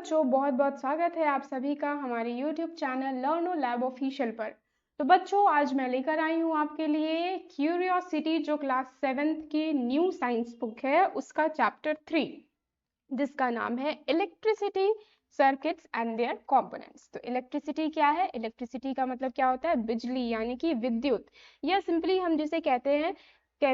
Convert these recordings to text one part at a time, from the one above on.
बच्चों, बहुत बहुत स्वागत है आप सभी का हमारे YouTube चैनल लर्नो लैब ऑफिशियल पर। तो बच्चों, आज मैं लेकर आई हूँ आपके लिए क्यूरियोसिटी, जो क्लास 7th की न्यू साइंस बुक है, उसका चैप्टर 3, जिसका नाम है electricity circuits and there components. तो इलेक्ट्रिसिटी क्या है? इलेक्ट्रिसिटी का मतलब क्या होता है? बिजली, यानी कि विद्युत, या सिंपली हम जिसे कहते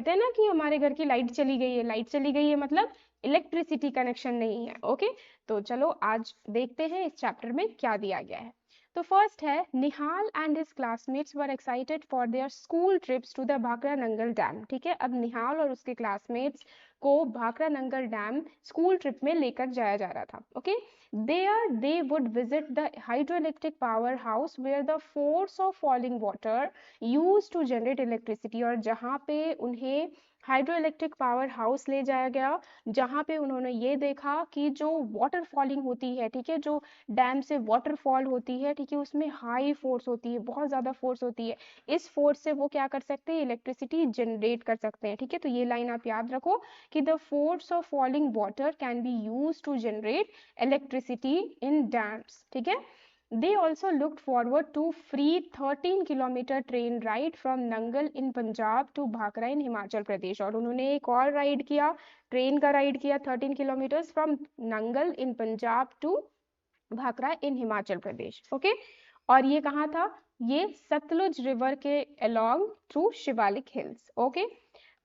हैं ना कि हमारे घर की लाइट चली गई है। लाइट चली गई है मतलब इलेक्ट्रिसिटी कनेक्शन नहीं है। ओके, तो चलो आज देखते हैं इस चैप्टर में क्या दिया गया है। तो फर्स्ट है, Nihal and his classmates were excited for their school trips to the Bhakra Nangal dam. ठीक है, अब निहाल और उसके क्लासमेट्स को Bhakra Nangal dam school trip में लेकर जाया जा रहा था। Okay, there they would visit the hydroelectric powerhouse where the force of falling water used to generate electricity। और जहाँ पे उन्हें हाइड्रो इलेक्ट्रिक पावर हाउस ले जाया गया, जहाँ पे उन्होंने ये देखा कि जो वाटर फॉलिंग होती है, ठीक है, जो डैम से वाटरफॉल होती है, ठीक है, उसमें हाई फोर्स होती है, बहुत ज़्यादा फोर्स होती है। इस फोर्स से वो क्या कर सकते हैं? इलेक्ट्रिसिटी जनरेट कर सकते हैं। ठीक है, तो ये लाइन आप याद रखो कि the force of falling water can be use to generate electricity in dams। ठीक है, they also looked forward to free 13 kilometre train ride from Nangal in Punjab to Bhakra in Himachal Pradesh. और उन्होंने एक और राइड किया, ट्रेन का राइड किया 13 kilometre from Nangal in Punjab to Bhakra in Himachal Pradesh. Okay, और ये कहाँ था? ये सतलुज रिवर के along through Shivalik hills. Okay,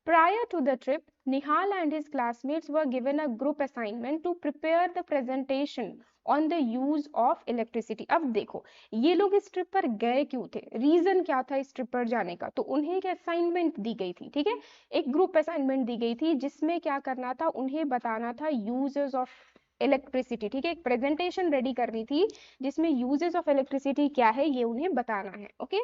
prior to the trip, Nihal and his classmates were given a group assignment to prepare the presentation on the use of electricity। अब देखो, ये लोग इस ट्रिप पर गए क्यों थे? रीजन क्या था इस ट्रिप पर जाने का? तो उन्हें एक असाइनमेंट दी गई थी। ठीक है, एक ग्रुप असाइनमेंट दी गई थी, जिसमें क्या करना था? उन्हें बताना था यूजेस ऑफ इलेक्ट्रिसिटी। ठीक है, एक प्रेजेंटेशन रेडी करनी थी जिसमें यूजेस ऑफ इलेक्ट्रिसिटी क्या है ये उन्हें बताना है। Okay,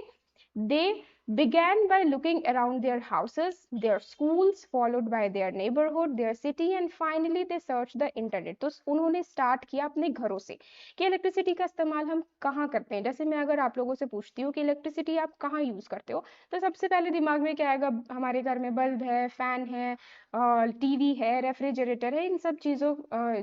they began by looking around their houses, their schools, followed by their neighborhood, their city, and finally they searched the internet। तो उन्होंने स्टार्ट किया अपने घरों से कि इलेक्ट्रिसिटी का इस्तेमाल हम कहाँ करते हैं। जैसे मैं अगर आप लोगों से पूछती हूँ कि इलेक्ट्रिसिटी आप कहाँ यूज करते हो, तो सबसे पहले दिमाग में क्या आएगा? हमारे घर में बल्ब है, फैन है, टीवी है, रेफ्रिजरेटर है। इन सब चीज़ों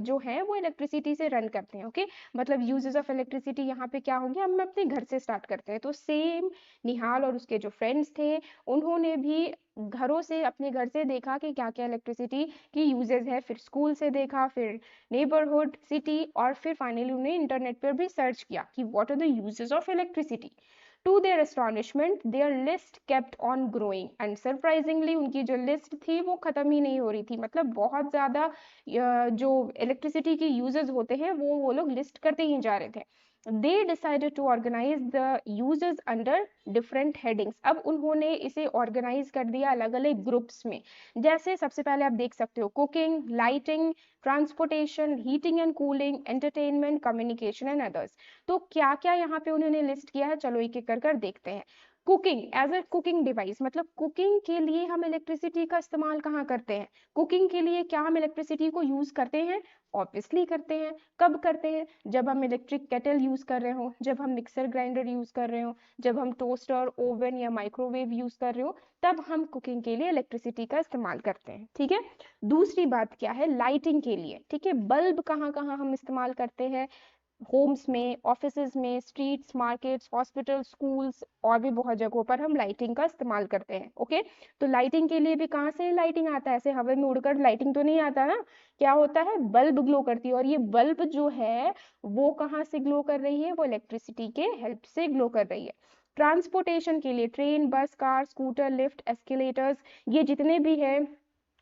जो है वो इलेक्ट्रिसिटी से रन करते हैं। ओके, मतलब यूजेस ऑफ इलेक्ट्रिसिटी यहाँ पे क्या होंगे? हम अपने घर से स्टार्ट करते हैं। तो सेम निहाल और उसके जो फ्रेंड्स थे, उन्होंने भी घरों से, अपने घर से देखा कि क्या क्या इलेक्ट्रिसिटी की यूजेस है, फिर स्कूल से देखा, फिर नेबरहुड, सिटी, और फिर फाइनली उन्हें इंटरनेट पर भी सर्च किया कि what are the uses of electricity. To their astonishment, their list kept on growing and surprisingly उनकी जो लिस्ट थी वो खत्म ही नहीं हो रही थी। मतलब बहुत ज़्यादा जो इलेक्ट्रिसिटी के यूजेस होते हैं वो लोग लिस्ट करते ही जा रहे थे। They decided to organize the uses under different headings। अब उन्होंने इसे ऑर्गेनाइज कर दिया अलग अलग ग्रुप्स में। जैसे सबसे पहले आप देख सकते हो cooking, lighting, transportation, heating and cooling, entertainment, communication and others. तो क्या क्या यहाँ पे उन्होंने लिस्ट किया है, चलो एक एक कर देखते हैं। Cooking, as a cooking device, मतलब कुकिंग के लिए हम इलेक्ट्रिसिटी का इस्तेमाल कहाँ करते हैं? कुकिंग के लिए क्या हम इलेक्ट्रिसिटी को यूज करते हैं? ऑब्वियसली करते हैं। कब करते हैं? जब हम इलेक्ट्रिक केटल यूज कर रहे हो, जब हम मिक्सर ग्राइंडर यूज कर रहे हो, जब हम टोस्टर, ओवन या माइक्रोवेव यूज कर रहे हो, तब हम कुकिंग के लिए इलेक्ट्रिसिटी का इस्तेमाल करते हैं। ठीक है, दूसरी बात क्या है? लाइटिंग के लिए। ठीक है, बल्ब कहाँ कहाँ हम इस्तेमाल करते हैं? होम्स में, ऑफिसेज में, स्ट्रीट्स, मार्केट्स, हॉस्पिटल, स्कूल्स, और भी बहुत जगहों पर हम लाइटिंग का इस्तेमाल करते हैं। ओके, तो लाइटिंग के लिए भी कहाँ से लाइटिंग आता है? ऐसे हवा में उड़कर लाइटिंग तो नहीं आता ना। क्या होता है? बल्ब ग्लो करती है, और ये बल्ब जो है वो कहाँ से ग्लो कर रही है? वो इलेक्ट्रिसिटी के हेल्प से ग्लो कर रही है। ट्रांसपोर्टेशन के लिए ट्रेन, बस, कार, स्कूटर, लिफ्ट, एस्केलेटर्स, ये जितने भी है,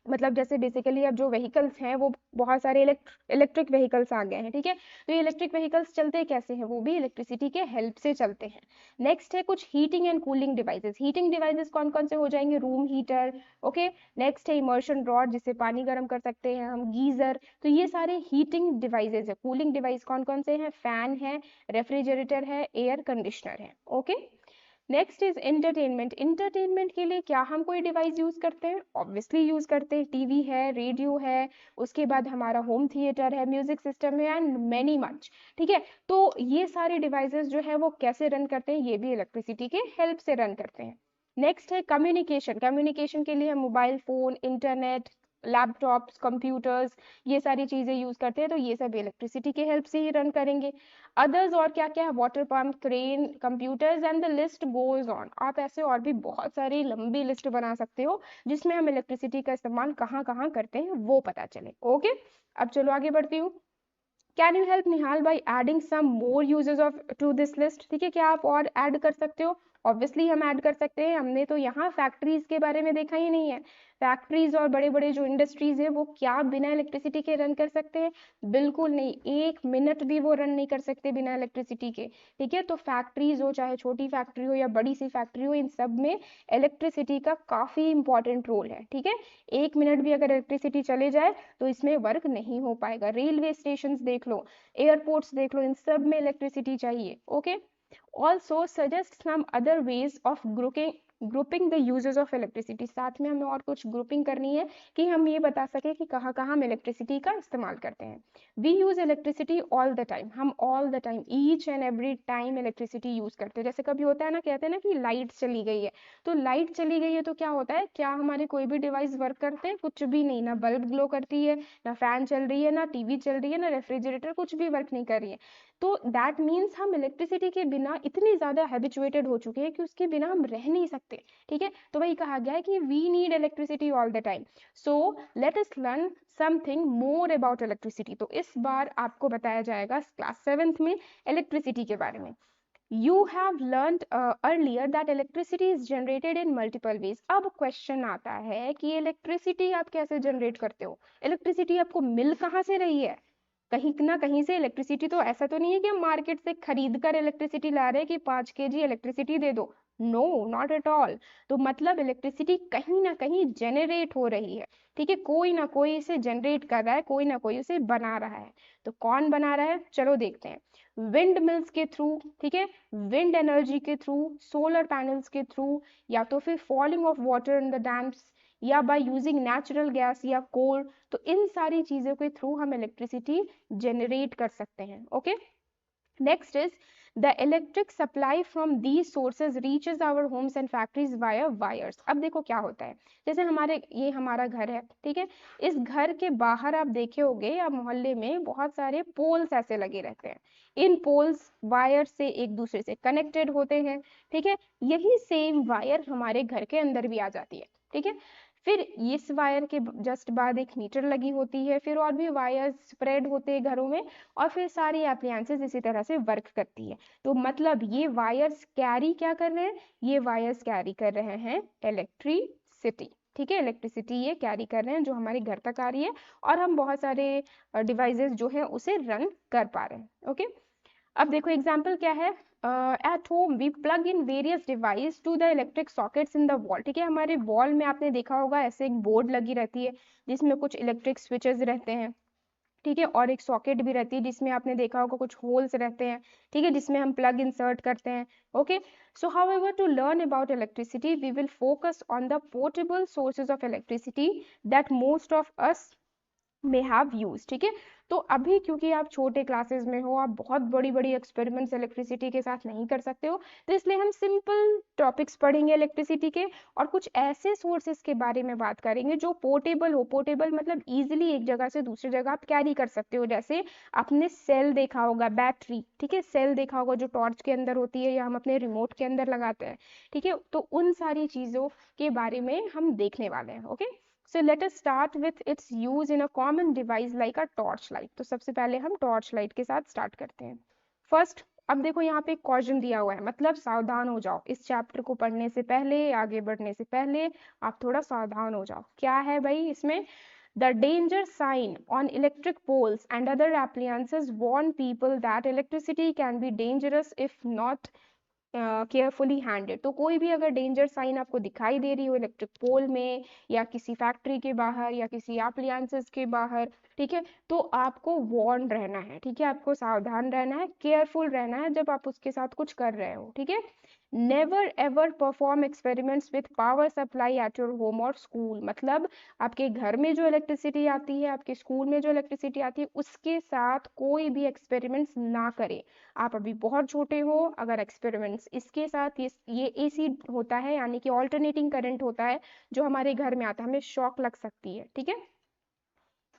मतलब जैसे बेसिकली अब जो व्हीकल्स हैं वो बहुत सारे इलेक्ट्रिक व्हीकल्स आ गए हैं। ठीक है, तो ये इलेक्ट्रिक व्हीकल्स चलते कैसे हैं? वो भी इलेक्ट्रिसिटी के हेल्प से चलते हैं। नेक्स्ट है कुछ heating and cooling devices. Heating devices कौन कौन से हो जाएंगे? Room heater. ओके, नेक्स्ट है इमर्शन रॉड, जिससे पानी गर्म कर सकते हैं हम, गीजर। तो ये सारे हीटिंग डिवाइसेस है। कूलिंग डिवाइस कौन कौन से हैं? फैन है, रेफ्रिजरेटर है, एयर कंडीशनर है। Okay, next is entertainment. Entertainment के लिए क्या हम कोई डिवाइस यूज करते हैं? ऑब्वियसली यूज करते हैं। टीवी है, रेडियो है, उसके बाद हमारा होम थिएटर है, म्यूजिक सिस्टम है, एंड मेनी मच। ठीक है, तो ये सारे डिवाइसेस जो है वो कैसे रन करते हैं? ये भी इलेक्ट्रिसिटी के हेल्प से रन करते हैं। नेक्स्ट है कम्युनिकेशन। कम्युनिकेशन के लिए हम mobile phone, internet, laptops, computers, ये सारी चीज़ें यूज़ करते हैं, तो ये सब इलेक्ट्रिसिटी के हेल्प से ही रन करेंगे। अदर्स और क्या क्या है, water pump, crane, computers and the list goes on. आप ऐसे और भी बहुत सारी लंबी लिस्ट बना सकते हो जिसमें हम इलेक्ट्रिसिटी का इस्तेमाल कहाँ कहाँ करते हैं वो पता चले। ओके, अब चलो आगे बढ़ती हूँ। Can you help Nihal by adding some more uses of to this list? ठीक है, क्या आप और ऐड कर सकते हो? ऑब्वियसली हम ऐड कर सकते हैं। हमने तो यहाँ फैक्ट्रीज के बारे में देखा ही नहीं है। फैक्ट्रीज और बड़े बड़े जो इंडस्ट्रीज है वो क्या बिना इलेक्ट्रिसिटी के रन कर सकते हैं? बिल्कुल नहीं, 1 मिनट भी वो रन नहीं कर सकते बिना इलेक्ट्रिसिटी के। ठीक है, तो फैक्ट्रीज हो, चाहे छोटी फैक्ट्री हो या बड़ी सी फैक्ट्री हो, इन सब में इलेक्ट्रिसिटी का काफी इंपॉर्टेंट रोल है। ठीक है, 1 मिनट भी अगर इलेक्ट्रिसिटी चले जाए तो इसमें वर्क नहीं हो पाएगा। रेलवे स्टेशन देख लो, एयरपोर्ट्स देख लो, इन सब में इलेक्ट्रिसिटी चाहिए। Okay, also suggest some other ways of grouping the uses of electricity. साथ में हमें और कुछ ग्रुपिंग करनी है कि हम ये बता सके कि कहाँ कहाँ हम इलेक्ट्रिसिटी का इस्तेमाल करते हैं। We use electricity all the time. हम all the time, each and every time electricity use करते हैं। जैसे कभी होता है ना, कहते हैं ना कि लाइट चली गई है, तो लाइट चली गई है तो क्या होता है, क्या हमारे कोई भी डिवाइस वर्क करते हैं? कुछ भी नहीं, ना बल्ब ग्लो करती है, ना फैन चल रही है, ना टीवी चल रही है, ना रेफ्रिजरेटर, कुछ भी वर्क नहीं कर रही है। तो दैट मीन्स हम इलेक्ट्रिसिटी के बिना इतनी ज्यादा हैबिचुएटेड हो चुके हैं कि उसके बिना हम रह नहीं सकते। ठीक है, तो वही कहा गया है कि we need electricity all the time. So let us learn something more about electricity. तो इस बार आपको बताया जाएगा क्लास 7th में इलेक्ट्रिसिटी के बारे में। You have learned earlier that electricity is generated in multiple ways. अब क्वेश्चन आता है कि इलेक्ट्रिसिटी आप कैसे जनरेट करते हो? इलेक्ट्रिसिटी आपको मिल कहाँ से रही है? कहीं ना कहीं से इलेक्ट्रिसिटी, तो ऐसा तो नहीं है कि हम मार्केट से खरीद कर इलेक्ट्रिसिटी ला रहे हैं कि 5 kg इलेक्ट्रिसिटी दे दो। No, not at all. तो मतलब इलेक्ट्रिसिटी कहीं ना कहीं जनरेट हो रही है। ठीक है, कोई ना कोई इसे जनरेट कर रहा है, कोई ना कोई उसे बना रहा है। तो कौन बना रहा है, चलो देखते हैं। विंड मिल्स के थ्रू, ठीक है, विंड एनर्जी के थ्रू, सोलर पैनल्स के थ्रू, या तो फिर falling of water in the dams, या बाय यूजिंग नेचुरल गैस या कोल। तो इन सारी चीजों के थ्रू हम इलेक्ट्रिसिटी जनरेट कर सकते हैं। Okay, next is the electric supply from these sources reaches our homes and factories via wires. अब देखो क्या होता है, जैसे ये हमारा घर है, ठीक है, इस घर के बाहर आप देखे होंगे या मोहल्ले में बहुत सारे पोल्स ऐसे लगे रहते हैं। इन पोल्स वायर से एक दूसरे से कनेक्टेड होते हैं। ठीक है, यही सेम वायर हमारे घर के अंदर भी आ जाती है। ठीक है, फिर इस वायर के जस्ट बाद एक मीटर लगी होती है, फिर और भी वायर स्प्रेड होते हैं घरों में, और फिर सारी एप्लायंसेस इसी तरह से वर्क करती है। तो मतलब ये वायर्स कैरी क्या कर रहे हैं, ये वायर्स कैरी कर रहे हैं इलेक्ट्रिसिटी। ठीक है, इलेक्ट्रिसिटी ये कैरी कर रहे हैं जो हमारे घर तक आ रही है, और हम बहुत सारे डिवाइसेस जो है उसे रन कर पा रहे हैं। ओके, अब देखो एग्जाम्पल क्या है। At home we plug in various device to the electric sockets in the wall. ठीक है, हमारे वॉल में आपने देखा होगा ऐसे एक बोर्ड लगी रहती है जिसमें कुछ इलेक्ट्रिक स्विचेस रहते हैं। ठीक है, और एक सॉकेट भी रहती है जिसमें आपने देखा होगा कुछ होल्स रहते हैं। ठीक है, जिसमें हम प्लग इंसर्ट करते हैं। Okay, so however to learn about electricity we will focus on the portable sources of electricity that most of us may have used। ठीक है, तो अभी क्योंकि आप छोटे क्लासेस में हो, आप बहुत बड़ी बड़ी एक्सपेरिमेंट्स इलेक्ट्रिसिटी के साथ नहीं कर सकते हो, तो इसलिए हम सिंपल टॉपिक्स पढ़ेंगे इलेक्ट्रिसिटी के, और कुछ ऐसे सोर्सेस के बारे में बात करेंगे जो पोर्टेबल हो। पोर्टेबल मतलब इजीली एक जगह से दूसरी जगह आप कैरी कर सकते हो। जैसे आपने सेल देखा होगा, बैटरी, ठीक है, सेल देखा होगा जो टॉर्च के अंदर होती है या हम अपने रिमोट के अंदर लगाते हैं। ठीक है, तो उन सारी चीजों के बारे में हम देखने वाले हैं। Okay, So let us start with its use in a common device like a torch light। तो सबसे पहले हम टॉर्च लाइट के साथ स्टार्ट करते हैं। फर्स्ट, अब देखो यहाँ पे कॉशन दिया हुआ है, मतलब सावधान हो जाओ। इस चैप्टर को पढ़ने से पहले, आगे बढ़ने से पहले आप थोड़ा सावधान हो जाओ। क्या है भाई इसमें? The danger sign on electric poles and other appliances warn people that electricity can be dangerous if not carefully handed. तो कोई भी अगर डेंजर साइन आपको दिखाई दे रही हो इलेक्ट्रिक पोल में, या किसी फैक्ट्री के बाहर, या किसी एप्लायंसेस के बाहर, ठीक है, तो आपको वार्न रहना है। ठीक है, आपको सावधान रहना है, केयरफुल रहना है जब आप उसके साथ कुछ कर रहे हो। ठीक है, never ever perform experiments with power supply at your home और स्कूल। मतलब आपके घर में जो इलेक्ट्रिसिटी आती है, आपके स्कूल में जो इलेक्ट्रिसिटी आती है, उसके साथ कोई भी एक्सपेरिमेंट्स ना करें। आप अभी बहुत छोटे हो, अगर एक्सपेरिमेंट्स इसके साथ, ये एसी होता है, यानी कि ऑल्टरनेटिंग करंट होता है जो हमारे घर में आता है, हमें शॉक लग सकती है। ठीक है,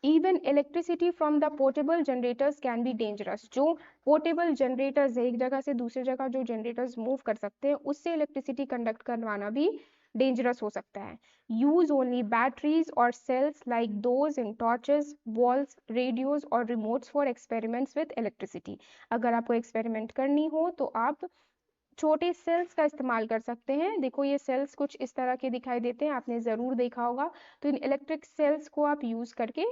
even electricity from the portable generators can be dangerous. जो पोर्टेबल जनरेटर्स है, एक जगह से दूसरी जगह जो जनरेटर्स मूव कर सकते हैं, उससे इलेक्ट्रिसिटी कंडक्ट करवाना भी डेंजरस हो सकता है। यूज ओनली बैटरीज और cells like those in torches, walls, radios और remotes for experiments with electricity. अगर आपको एक्सपेरिमेंट करनी हो तो आप छोटे सेल्स का इस्तेमाल कर सकते हैं। देखो ये सेल्स कुछ इस तरह के दिखाई देते हैं, आपने ज़रूर देखा होगा। तो इन इलेक्ट्रिक सेल्स को आप यूज़ करके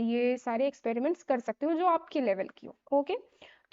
ये सारे एक्सपेरिमेंट्स कर सकते हो जो आपके लेवल की हो। ओके,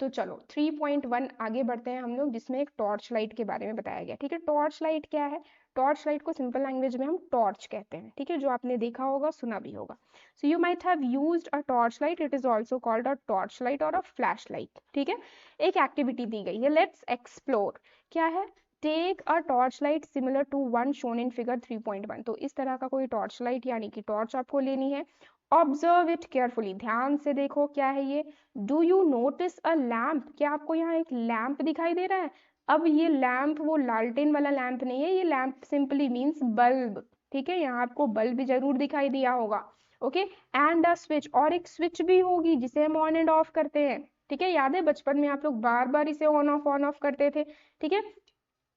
तो चलो 3.1 आगे बढ़ते हैं हम लोग, जिसमें एक टॉर्च लाइट के बारे में बताया गया। ठीक है, टॉर्च लाइट क्या है? टॉर्च लाइट को सिंपल लैंग्वेज में हम टॉर्च कहते हैं। ठीक है, जो आपने देखा होगा, सुना भी होगा। So you might have used a torch light, it is also called a torch light और अ फ्लैश लाइट। ठीक है, एक एक्टिविटी दी गई है, लेट्स एक्सप्लोर। क्या है? Take a torch light similar to one shown in figure 3.1। तो इस तरह का कोई टॉर्च लाइट यानी कि टॉर्च आपको लेनी है। ऑब्जर्व इट केयरफुली, ध्यान से देखो क्या है ये। Do you notice a lamp? क्या आपको यहाँ एक लैम्प दिखाई दे रहा है? अब ये लैम्प वो लालटेन वाला लैम्प नहीं है, ये लैम्प सिंपली मीन्स बल्ब। ठीक है, यहाँ आपको बल्ब भी जरूर दिखाई दिया होगा। ओके, एंड अ स्विच, और एक स्विच भी होगी जिसे हम ऑन एंड ऑफ करते हैं। ठीक है, याद है बचपन में आप लोग बार बार इसे ऑन ऑफ करते थे। ठीक है,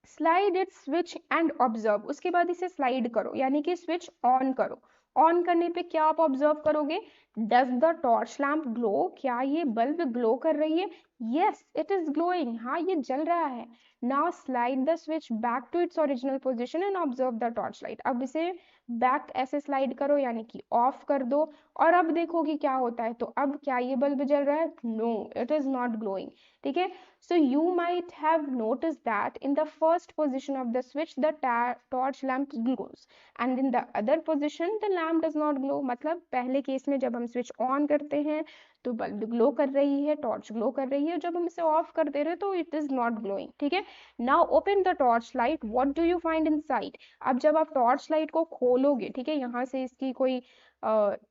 slide it switch and observe, उसके बाद इसे स्लाइड करो यानी कि स्विच ऑन करो। ऑन करने पे क्या आप ऑब्जर्व करोगे? Does the torch lamp glow? क्या ये बल्ब ग्लो कर रही है? यस इट इज ग्लोइंग, हाँ ये जल रहा है। Now slide the switch back to its original position and observe the torch light. अब इसे बैक ऐसे स्लाइड करो यानी कि ऑफ कर दो, और अब देखो कि क्या होता है। तो अब क्या ये बल्ब जल रहा है? No, it is not glowing. ठीक है, so you might have noticed that in the first position of the switch the torch lamp glows and in the other position the lamp does not glow। मतलब पहले case में जब हम switch on करते हैं तो बल्ब ग्लो कर रही है, टॉर्च ग्लो कर रही है, जब हम इसे ऑफ कर दे रहे हैं तो इट इज नॉट ग्लोइंग। ठीक है, now open the torch light, what do you find inside? अब जब आप टॉर्च लाइट को खोलोगे, ठीक है, यहाँ से इसकी कोई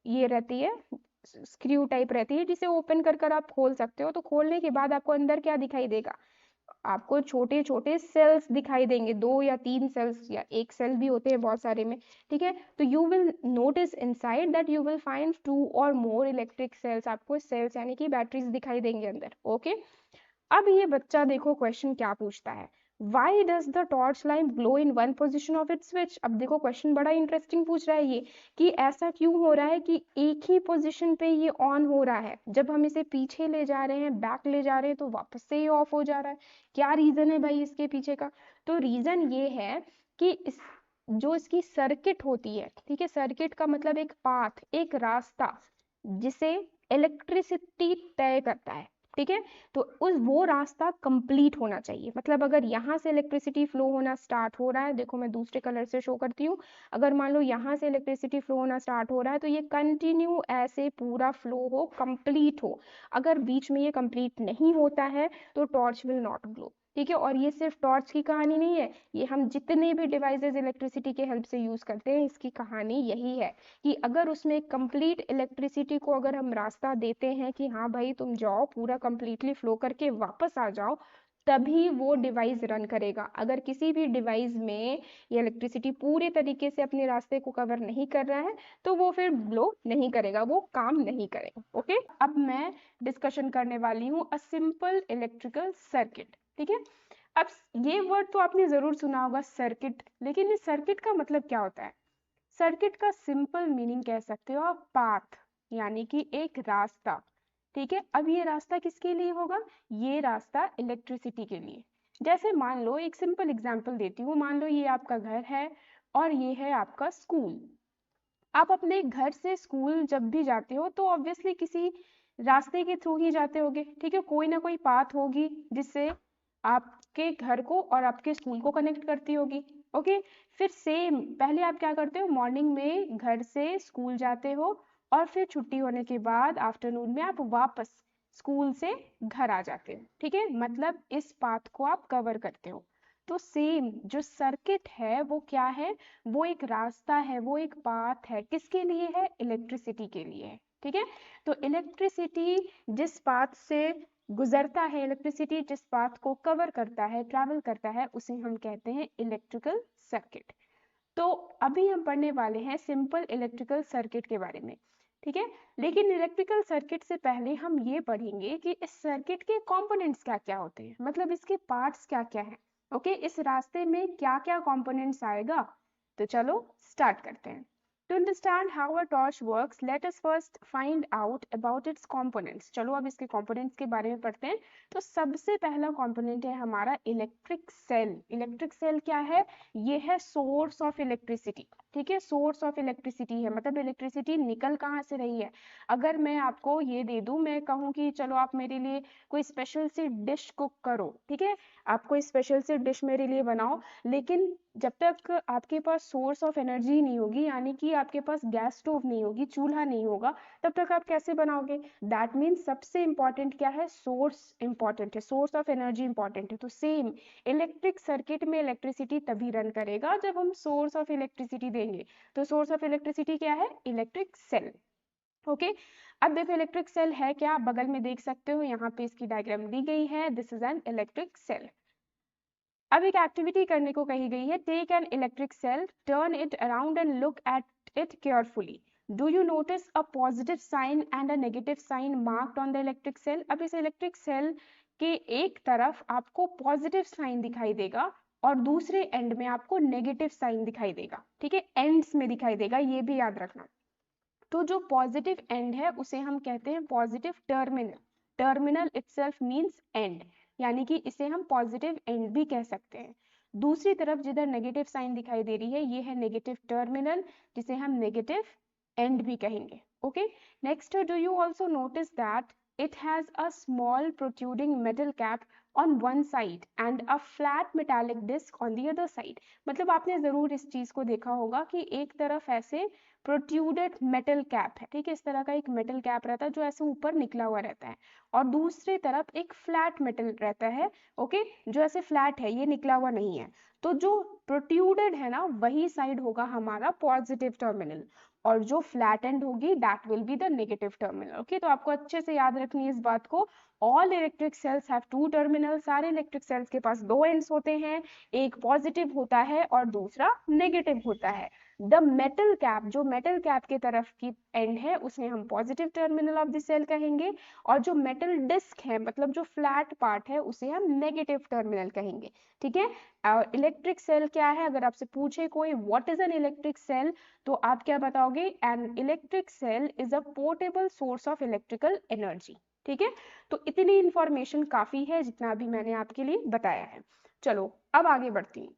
ये रहती है, स्क्रू टाइप रहती है जिसे ओपन कर आप खोल सकते हो। तो खोलने के बाद आपको अंदर क्या दिखाई देगा? आपको छोटे छोटे सेल्स दिखाई देंगे, 2 या 3 सेल्स या एक सेल भी होते हैं बहुत सारे में। ठीक है, तो you will notice inside that you will find 2 और मोर इलेक्ट्रिक सेल्स। आपको सेल्स यानी कि बैटरीज दिखाई देंगे अंदर। ओके, अब ये बच्चा देखो क्वेश्चन क्या पूछता है, why does the torch light glow in one position of it switch. अब देखो क्वेश्चन बड़ा इंटरेस्टिंग पूछ रहा है ये, कि ऐसा क्यों हो रहा है कि एक ही पोजिशन पे ये ऑन हो रहा है, जब हम इसे पीछे ले जा रहे हैं, बैक ले जा रहे हैं, तो वापस से ये ऑफ हो जा रहा है। क्या रीजन है भाई इसके पीछे का? तो रीजन ये है कि जो इसकी सर्किट होती है, ठीक है, सर्किट का मतलब एक पाथ, एक रास्ता जिसे इलेक्ट्रिसिटी तय करता है। ठीक है, तो उस वो रास्ता कंप्लीट होना चाहिए। मतलब अगर यहाँ से इलेक्ट्रिसिटी फ्लो होना स्टार्ट हो रहा है, देखो मैं दूसरे कलर से शो करती हूँ, अगर मान लो यहाँ से इलेक्ट्रिसिटी फ्लो होना स्टार्ट हो रहा है तो ये कंटिन्यू ऐसे पूरा फ्लो हो, कंप्लीट हो। अगर बीच में ये कंप्लीट नहीं होता है तो टॉर्च विल नॉट ग्लो। ठीक है, और ये सिर्फ टॉर्च की कहानी नहीं है, ये हम जितने भी डिवाइसेस इलेक्ट्रिसिटी के हेल्प से यूज करते हैं, इसकी कहानी यही है कि अगर उसमें कंप्लीट इलेक्ट्रिसिटी को अगर हम रास्ता देते हैं कि हाँ भाई तुम जाओ, पूरा कंप्लीटली फ्लो करके वापस आ जाओ, तभी वो डिवाइस रन करेगा। अगर किसी भी डिवाइस में ये इलेक्ट्रिसिटी पूरे तरीके से अपने रास्ते को कवर नहीं कर रहा है तो वो फिर ग्लो नहीं करेगा, वो काम नहीं करेगा। ओके, अब मैं डिस्कशन करने वाली हूँ अ सिंपल इलेक्ट्रिकल सर्किट। ठीक है, अब ये वर्ड तो आपने जरूर सुना होगा सर्किट, लेकिन इस सर्किट का मतलब क्या होता है? सर्किट का सिंपल मीनिंग कह सकते हो आप पाथ, यानी कि एक रास्ता। ठीक है, अब ये रास्ता किसके लिए होगा? ये रास्ता इलेक्ट्रिसिटी के लिए। जैसे मान लो, एक सिंपल एग्जांपल देती हूँ, मान लो ये आपका घर है और ये है आपका स्कूल। आप अपने घर से स्कूल जब भी जाते हो तो ऑब्वियसली किसी रास्ते के थ्रू ही जाते होगे। ठीक है, कोई ना कोई पाथ होगी जिससे आपके घर को और आपके स्कूल को कनेक्ट करती होगी। ओके, फिर सेम पहले आप क्या करते हो, मॉर्निंग में घर से स्कूल जाते हो और फिर छुट्टी होने के बाद आफ्टरनून में आप वापस स्कूल से घर आ जाते हो। ठीक है, मतलब इस पाथ को आप कवर करते हो। तो सेम जो सर्किट है वो क्या है? वो एक रास्ता है, वो एक पाथ है, किसके लिए है? इलेक्ट्रिसिटी के लिए है। ठीक है, तो इलेक्ट्रिसिटी जिस पाथ से गुजरता है, इलेक्ट्रिसिटी जिस पाथ को कवर करता है, ट्रैवल करता है, उसे हम कहते हैं इलेक्ट्रिकल सर्किट। तो अभी हम पढ़ने वाले हैं सिंपल इलेक्ट्रिकल सर्किट के बारे में। ठीक है। लेकिन इलेक्ट्रिकल सर्किट से पहले हम ये पढ़ेंगे कि इस सर्किट के कंपोनेंट्स क्या क्या होते हैं, मतलब इसके पार्ट्स क्या क्या हैं। ओके, इस रास्ते में क्या क्या कंपोनेंट्स आएगा, तो चलो स्टार्ट करते हैं। To understand how a torch works, let us first find out about its components. चलो अब इसके components के बारे में पढ़ते हैं। तो सबसे पहला component है हमारा इलेक्ट्रिक सेल। इलेक्ट्रिक सेल क्या है, ये है सोर्स ऑफ इलेक्ट्रिसिटी। ठीक है, सोर्स ऑफ इलेक्ट्रिसिटी है, मतलब इलेक्ट्रिसिटी निकल कहाँ से रही है। अगर मैं आपको ये दे दूं, मैं कहूँ कि चलो आप मेरे लिए कोई स्पेशल सी डिश कुक करो, ठीक है, आप कोई स्पेशल सी डिश मेरे लिए बनाओ, लेकिन जब तक आपके पास सोर्स ऑफ एनर्जी नहीं होगी, यानी कि आपके पास गैस स्टोव नहीं होगी, चूल्हा नहीं होगा, तब तक आप कैसे बनाओगे। दैट मीन्स सबसे इंपॉर्टेंट क्या है, सोर्स इंपॉर्टेंट है, सोर्स ऑफ एनर्जी इंपॉर्टेंट है। तो सेम इलेक्ट्रिक सर्किट में इलेक्ट्रिसिटी तभी रन करेगा जब हम सोर्स ऑफ इलेक्ट्रिसिटी देंगे। तो सोर्स ऑफ इलेक्ट्रिसिटी क्या है, इलेक्ट्रिक सेल। ओके, अब देखो इलेक्ट्रिक सेल है क्या, आप बगल में देख सकते हो, यहाँ पे इसकी डायग्राम दी गई है। This is an electric cell. अब एक एक्टिविटी करने को कही गई है, take an electric cell, turn it around and look at it carefully. Do you notice a positive sign and a negative sign marked on the electric cell. अब इस electric cell के एक तरफ आपको पॉजिटिव साइन दिखाई देगा और दूसरे एंड में आपको नेगेटिव साइन दिखाई देगा। ठीक है, एंड्स में दिखाई देगा, ये भी याद रखना। तो जो पॉजिटिव एंड है उसे हम कहते हैं positive terminal. Terminal itself means and, यानी कि इसे हम पॉजिटिव एंड भी कह सकते हैं। दूसरी तरफ जिधर नेगेटिव साइन दिखाई दे रही है, ये है नेगेटिव टर्मिनल, जिसे हम नेगेटिव एंड भी कहेंगे। Okay, next, do you also notice that it has a small protruding metal cap on one side and a flat metallic disc on the other side। मतलब आपने जरूर इस चीज को देखा होगा कि एक तरफ ऐसे प्रोट्यूडेड मेटल कैप है, ठीक है, इस तरह का एक मेटल कैप रहता है जो ऐसे ऊपर निकला हुआ रहता है, और दूसरी तरफ एक फ्लैट मेटल रहता है, ओके, जो ऐसे फ्लैट है, ये निकला हुआ नहीं है। तो जो प्रोट्यूडेड है ना, वही साइड होगा हमारा पॉजिटिव टर्मिनल, और जो फ्लैट एंड होगी that will be the negative terminal. Okay, तो आपको अच्छे से याद रखनी है इस बात को। All electric cells have two terminal, सारे इलेक्ट्रिक सेल्स के पास दो एंड्स होते हैं, एक पॉजिटिव होता है और दूसरा नेगेटिव होता है। द मेटल कैप, जो मेटल कैप के तरफ की एंड है, उसे हम positive terminal of the cell कहेंगे, और जो मेटल डिस्क है, मतलब जो फ्लैट पार्ट है, उसे हम नेगेटिव टर्मिनल कहेंगे। ठीक है, इलेक्ट्रिक सेल क्या है, अगर आपसे पूछे कोई what is an electric cell, तो आप क्या बताओगे, an electric cell is a portable source of electrical energy. ठीक है, तो इतनी इंफॉर्मेशन काफी है जितना भी मैंने आपके लिए बताया है। चलो अब आगे बढ़ती हूँ।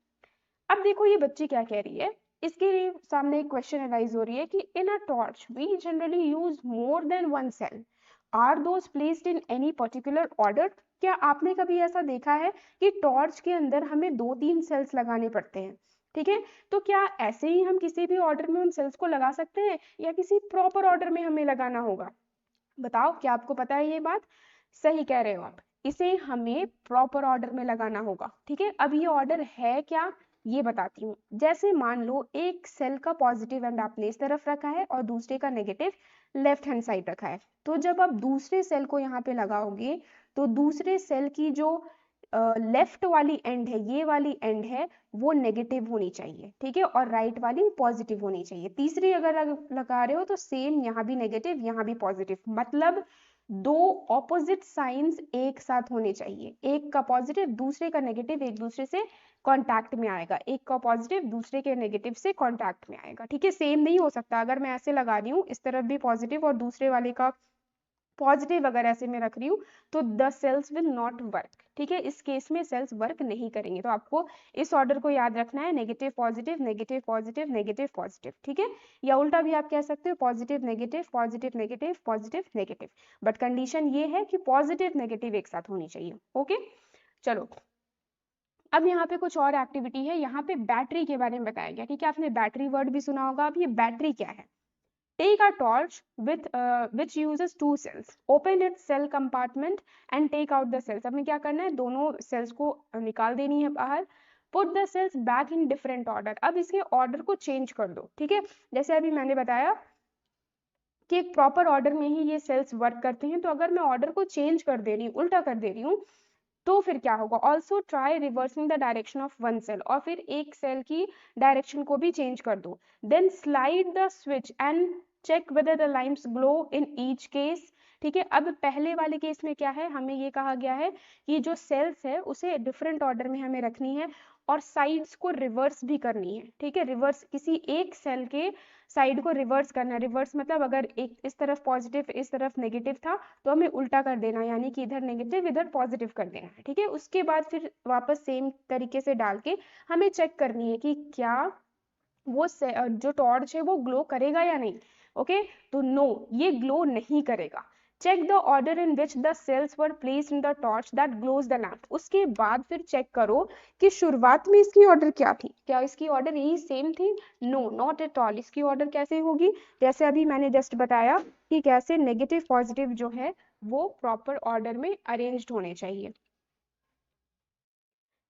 अब देखो ये बच्ची क्या कह रही है, इसके सामने एक क्वेश्चन अराइज हो रही है कि in a torch we generally use more than one cell, are those placed in any particular order. क्या आपने कभी ऐसा देखा है कि टॉर्च के अंदर हमें 2-3 सेल्स लगाने पड़ते हैं। ठीक है, तो क्या ऐसे ही हम किसी भी ऑर्डर में उन सेल्स को लगा सकते हैं, या किसी प्रॉपर ऑर्डर में हमें लगाना होगा। बताओ, क्या आपको पता है ये बात। सही कह रहे हो आप, इसे हमें प्रॉपर ऑर्डर में लगाना होगा। ठीक है, अब ये ऑर्डर है क्या, ये बताती हूँ। जैसे मान लो एक सेल का पॉजिटिव एंड आपने इस तरफ रखा है और दूसरे का नेगेटिव लेफ्ट हैंड साइड रखा है, तो जब आप दूसरे सेल को यहाँ पे लगाओगे, तो दूसरे सेल की जो लेफ्ट वाली एंड है, ये वाली एंड है, वो नेगेटिव होनी चाहिए। ठीक है, और राइट वाली पॉजिटिव होनी चाहिए। तीसरी अगर लगा रहे हो तो सेम, यहाँ भी नेगेटिव यहाँ भी पॉजिटिव, मतलब दो ऑपोजिट साइंस एक साथ होने चाहिए, एक का पॉजिटिव दूसरे का नेगेटिव एक दूसरे से कांटेक्ट में आएगा, एक का पॉजिटिव दूसरे के नेगेटिव से कांटेक्ट में आएगा। ठीक है, सेम नहीं हो सकता। अगर मैं ऐसे लगा रही हूँ, इस तरफ भी पॉजिटिव और दूसरे वाले का पॉजिटिव अगर ऐसे में रख रही हूँ, तो the cells will not work. ठीक है, इस केस में सेल्स वर्क नहीं करेंगे। तो आपको इस ऑर्डर को याद रखना है, negative positive negative positive negative positive. ठीक है, या उल्टा भी आप कह सकते हो, positive negative positive negative positive negative, but condition ये है कि पॉजिटिव नेगेटिव एक साथ होनी चाहिए। ओके, चलो अब यहाँ पे कुछ और एक्टिविटी है। यहाँ पे बैटरी के बारे में बताया गया। ठीक है, आपने बैटरी वर्ड भी सुना होगा। अब ये बैटरी क्या है। Take a torch which uses two cells. Open its cell compartment and take out the cells. हमें क्या करना है, दोनों सेल्स को निकाल देनी है बाहर। Put the cells back in different order. अब इसके ऑर्डर को चेंज कर दो। ठीक है, जैसे अभी मैंने बताया कि एक प्रॉपर ऑर्डर में ही ये सेल्स वर्क करते हैं, तो अगर मैं ऑर्डर को चेंज कर दे रही हूँ, उल्टा कर दे रही हूँ, तो फिर क्या होगा। Also try reversing the direction of one cell, और फिर एक सेल की डायरेक्शन को भी चेंज कर दो। Then slide the switch and check whether the lamps glow in each case. ठीक है, अब पहले वाले केस में क्या है, हमें ये कहा गया है कि जो सेल्स है उसे डिफरेंट ऑर्डर में हमें रखनी है और साइड्स को रिवर्स भी करनी है। ठीक है, रिवर्स, किसी एक सेल के साइड को रिवर्स करना है। रिवर्स मतलब अगर एक इस तरफ पॉजिटिव इस तरफ नेगेटिव था तो हमें उल्टा कर देना, यानी कि इधर नेगेटिव इधर पॉजिटिव कर देना है। ठीक है, उसके बाद फिर वापस सेम तरीके से डाल के हमें चेक करनी है कि क्या वो जो टॉर्च है वो ग्लो करेगा या नहीं। ओके, तो नो, ये ग्लो नहीं करेगा। Check the order in which the cells were placed in the torch that glows the lamp. उसके बाद फिर चेक करो कि शुरुआत में इसकी ऑर्डर क्या थी, क्या इसकी ऑर्डर यही सेम थी? No, not at all. इसकी ऑर्डर कैसे होगी, जैसे अभी मैंने जस्ट बताया कि कैसे नेगेटिव पॉजिटिव जो है वो प्रॉपर ऑर्डर में अरेंज्ड होने चाहिए।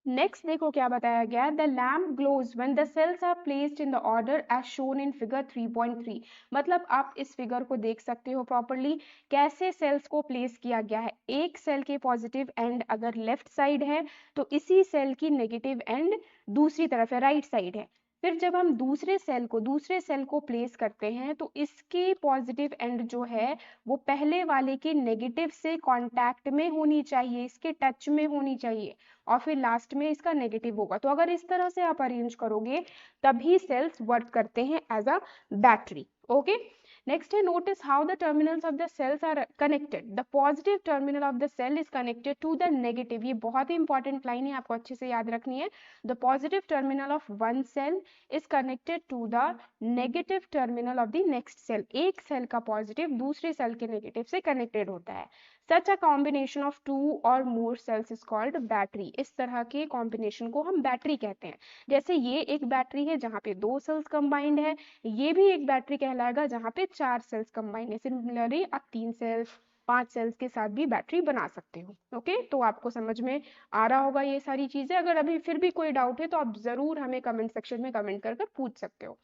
नेक्स्ट देखो क्या बताया गया, the lamp glows when the cells are placed in the order as shown in figure 3.3। मतलब आप इस फिगर को देख सकते हो प्रॉपरली, कैसे सेल्स को प्लेस किया गया है। एक सेल के पॉजिटिव एंड अगर लेफ्ट साइड है तो इसी सेल की नेगेटिव एंड दूसरी तरफ है, राइट साइड है। फिर जब हम दूसरे सेल को प्लेस करते हैं तो इसके पॉजिटिव एंड जो है वो पहले वाले के नेगेटिव से कांटेक्ट में होनी चाहिए, इसके टच में होनी चाहिए, और फिर लास्ट में इसका नेगेटिव होगा। तो अगर इस तरह से आप अरेंज करोगे तभी सेल्स वर्क करते हैं as a battery. Okay, next है, notice how the terminals of the cells are connected. The positive terminal of the cell is connected to the negative. ये बहुत ही इंपॉर्टेंट लाइन है, आपको अच्छे से याद रखनी है। The positive terminal of one cell is connected to the negative terminal of the next cell. एक सेल का पॉजिटिव दूसरे सेल के नेगेटिव से कनेक्टेड होता है। Such a combination of two or more cells is called battery। इस तरह के कॉम्बिनेशन को हम बैटरी कहते हैं। जैसे ये एक बैटरी है जहाँ पे 2 सेल्स कंबाइंड है, ये भी एक बैटरी कहलाएगा जहाँ पे 4 सेल्स कंबाइंड है। सिमिलरली आप 3 सेल्स 5 सेल्स के साथ भी बैटरी बना सकते हो। ओके, तो आपको समझ में आ रहा होगा ये सारी चीजें। अगर अभी फिर भी कोई डाउट है तो आप जरूर हमें कमेंट सेक्शन में कमेंट कर पूछ सकते हो।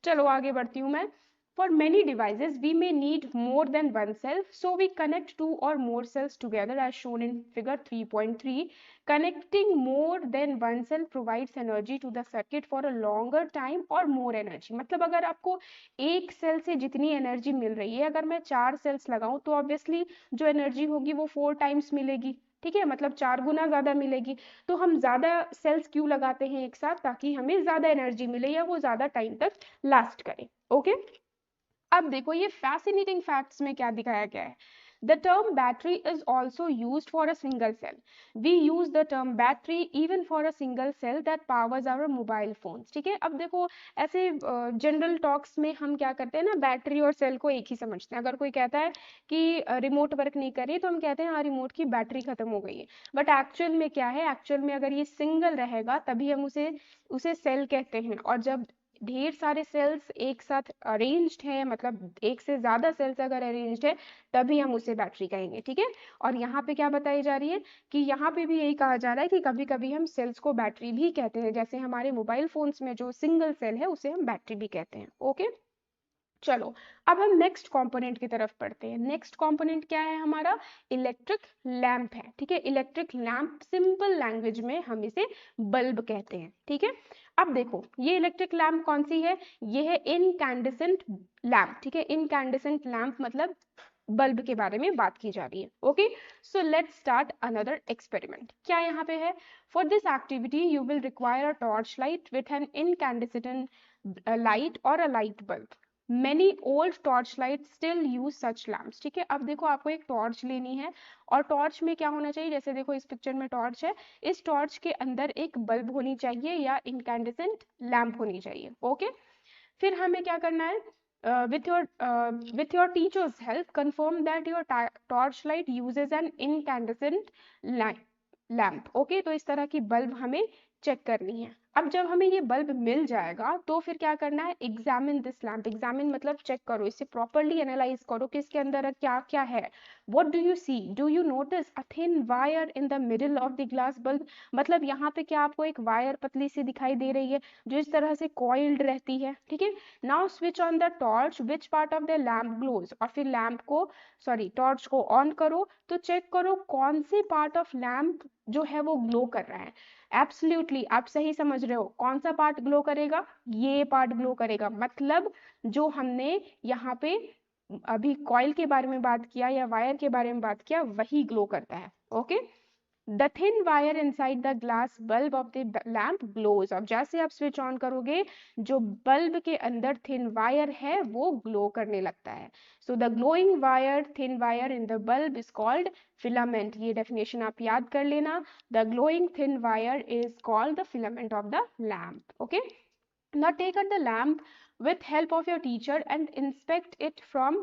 चलो आगे बढ़ती हूँ मैं। For many devices, we may need more than one cell, so we connect two or more cells together as shown in figure 3.3. Connecting more than one cell provides energy to the circuit for a longer time or more energy। मतलब अगर आपको एक cell से जितनी energy मिल रही है, अगर मैं 4 सेल्स लगाऊं तो ऑब्वियसली जो एनर्जी होगी वो 4 टाइम्स मिलेगी। ठीक है, मतलब 4 गुना ज्यादा मिलेगी। तो हम ज्यादा सेल्स क्यों लगाते हैं एक साथ, ताकि हमें ज्यादा एनर्जी मिले या वो ज्यादा टाइम तक लास्ट करे। ओके, अब देखो ये फैसिनेटिंग फैक्ट्स में क्या दिखाया गया है। The term battery is also use for a single cell. We use the term battery even for a single cell that powers our mobile phones. ठीक है, अब देखो ऐसे जनरल टॉक्स में हम क्या करते हैं ना, बैटरी और सेल को एक ही समझते हैं। अगर कोई कहता है कि रिमोट वर्क नहीं कर रही तो हम कहते हैं हाँ रिमोट की बैटरी खत्म हो गई है। बट एक्चुअल में क्या है, एक्चुअल में अगर ये सिंगल रहेगा तभी हम उसे सेल कहते हैं, और जब ढेर सारे सेल्स एक साथ अरेंज्ड है, मतलब एक से ज्यादा सेल्स अगर अरेंज्ड है तभी हम उसे बैटरी कहेंगे। ठीक है, और यहाँ पे क्या बताई जा रही है कि यहाँ पे भी यही कहा जा रहा है कि कभी कभी हम सेल्स को बैटरी भी कहते हैं, जैसे हमारे मोबाइल फोन्स में जो सिंगल सेल है उसे हम बैटरी भी कहते हैं। ओके, चलो अब हम नेक्स्ट कंपोनेंट की तरफ पढ़ते हैं। नेक्स्ट कंपोनेंट क्या है हमारा, इलेक्ट्रिक लैंप है। ठीक है, इलेक्ट्रिक लैंप सिंपल लैंग्वेज में हम इसे बल्ब कहते हैं। ठीक है, अब देखो ये इलेक्ट्रिक लैंप कौन सी है, ये है इनकैंडेसेंट लैंप। ठीक है, इनकैंडेसेंट लैंप मतलब बल्ब के बारे में बात की जा रही है। Okay, so let's start another experiment. क्या यहाँ पे है, for this activity you will require a torch light with an incandescent light और a light bulb. Many old torch lights still use such lamps। ठीक है, अब देखो आपको एक टॉर्च लेनी है और टॉर्च में क्या होना चाहिए, जैसे देखो इस पिक्चर में टॉर्च है, इस टॉर्च के अंदर एक बल्ब होनी चाहिए या इनकैंडेसेंट लैंप होनी चाहिए। ओके, फिर हमें क्या करना है, with your teacher's help confirm that your torch light uses an incandescent lamp। Okay, तो इस तरह की बल्ब हमें चेक करनी है। अब जब हमें ये बल्ब मिल जाएगा तो फिर क्या करना है, एग्जामिन दिस लैम्प। एग्जामिन मतलब चेक करो, इसे प्रॉपरली एनालाइज करो कि इसके अंदर क्या क्या है। What do you see, do you notice a thin wire in the middle of the glass bulb. मतलब यहाँ पे क्या आपको एक वायर पतली सी दिखाई दे रही है जो इस तरह से कॉइल्ड रहती है। ठीक है, now switch on the torch, which part of the lamp glows. और फिर लैम्प को टॉर्च को ऑन करो तो चेक करो कौन सी पार्ट ऑफ लैम्प जो है वो ग्लो कर रहा है। एब्सोल्युटली आप सही समझ समझ रहे हो, कौन सा पार्ट ग्लो करेगा, ये पार्ट ग्लो करेगा, मतलब जो हमने यहाँ पे अभी कॉइल के बारे में बात किया या वायर के बारे में बात किया वही ग्लो करता है। Okay, the thin wire inside the glass bulb of the lamp glows. अब जैसे आप स्विच ऑन करोगे जो बल्ब के अंदर थिन वायर है वो ग्लो करने लगता है। So the glowing wire, thin wire in the bulb is called filament. ये डेफिनेशन आप याद कर लेना, the glowing thin wire is called the filament of the lamp. Okay, now take out the lamp with help of your teacher and inspect it from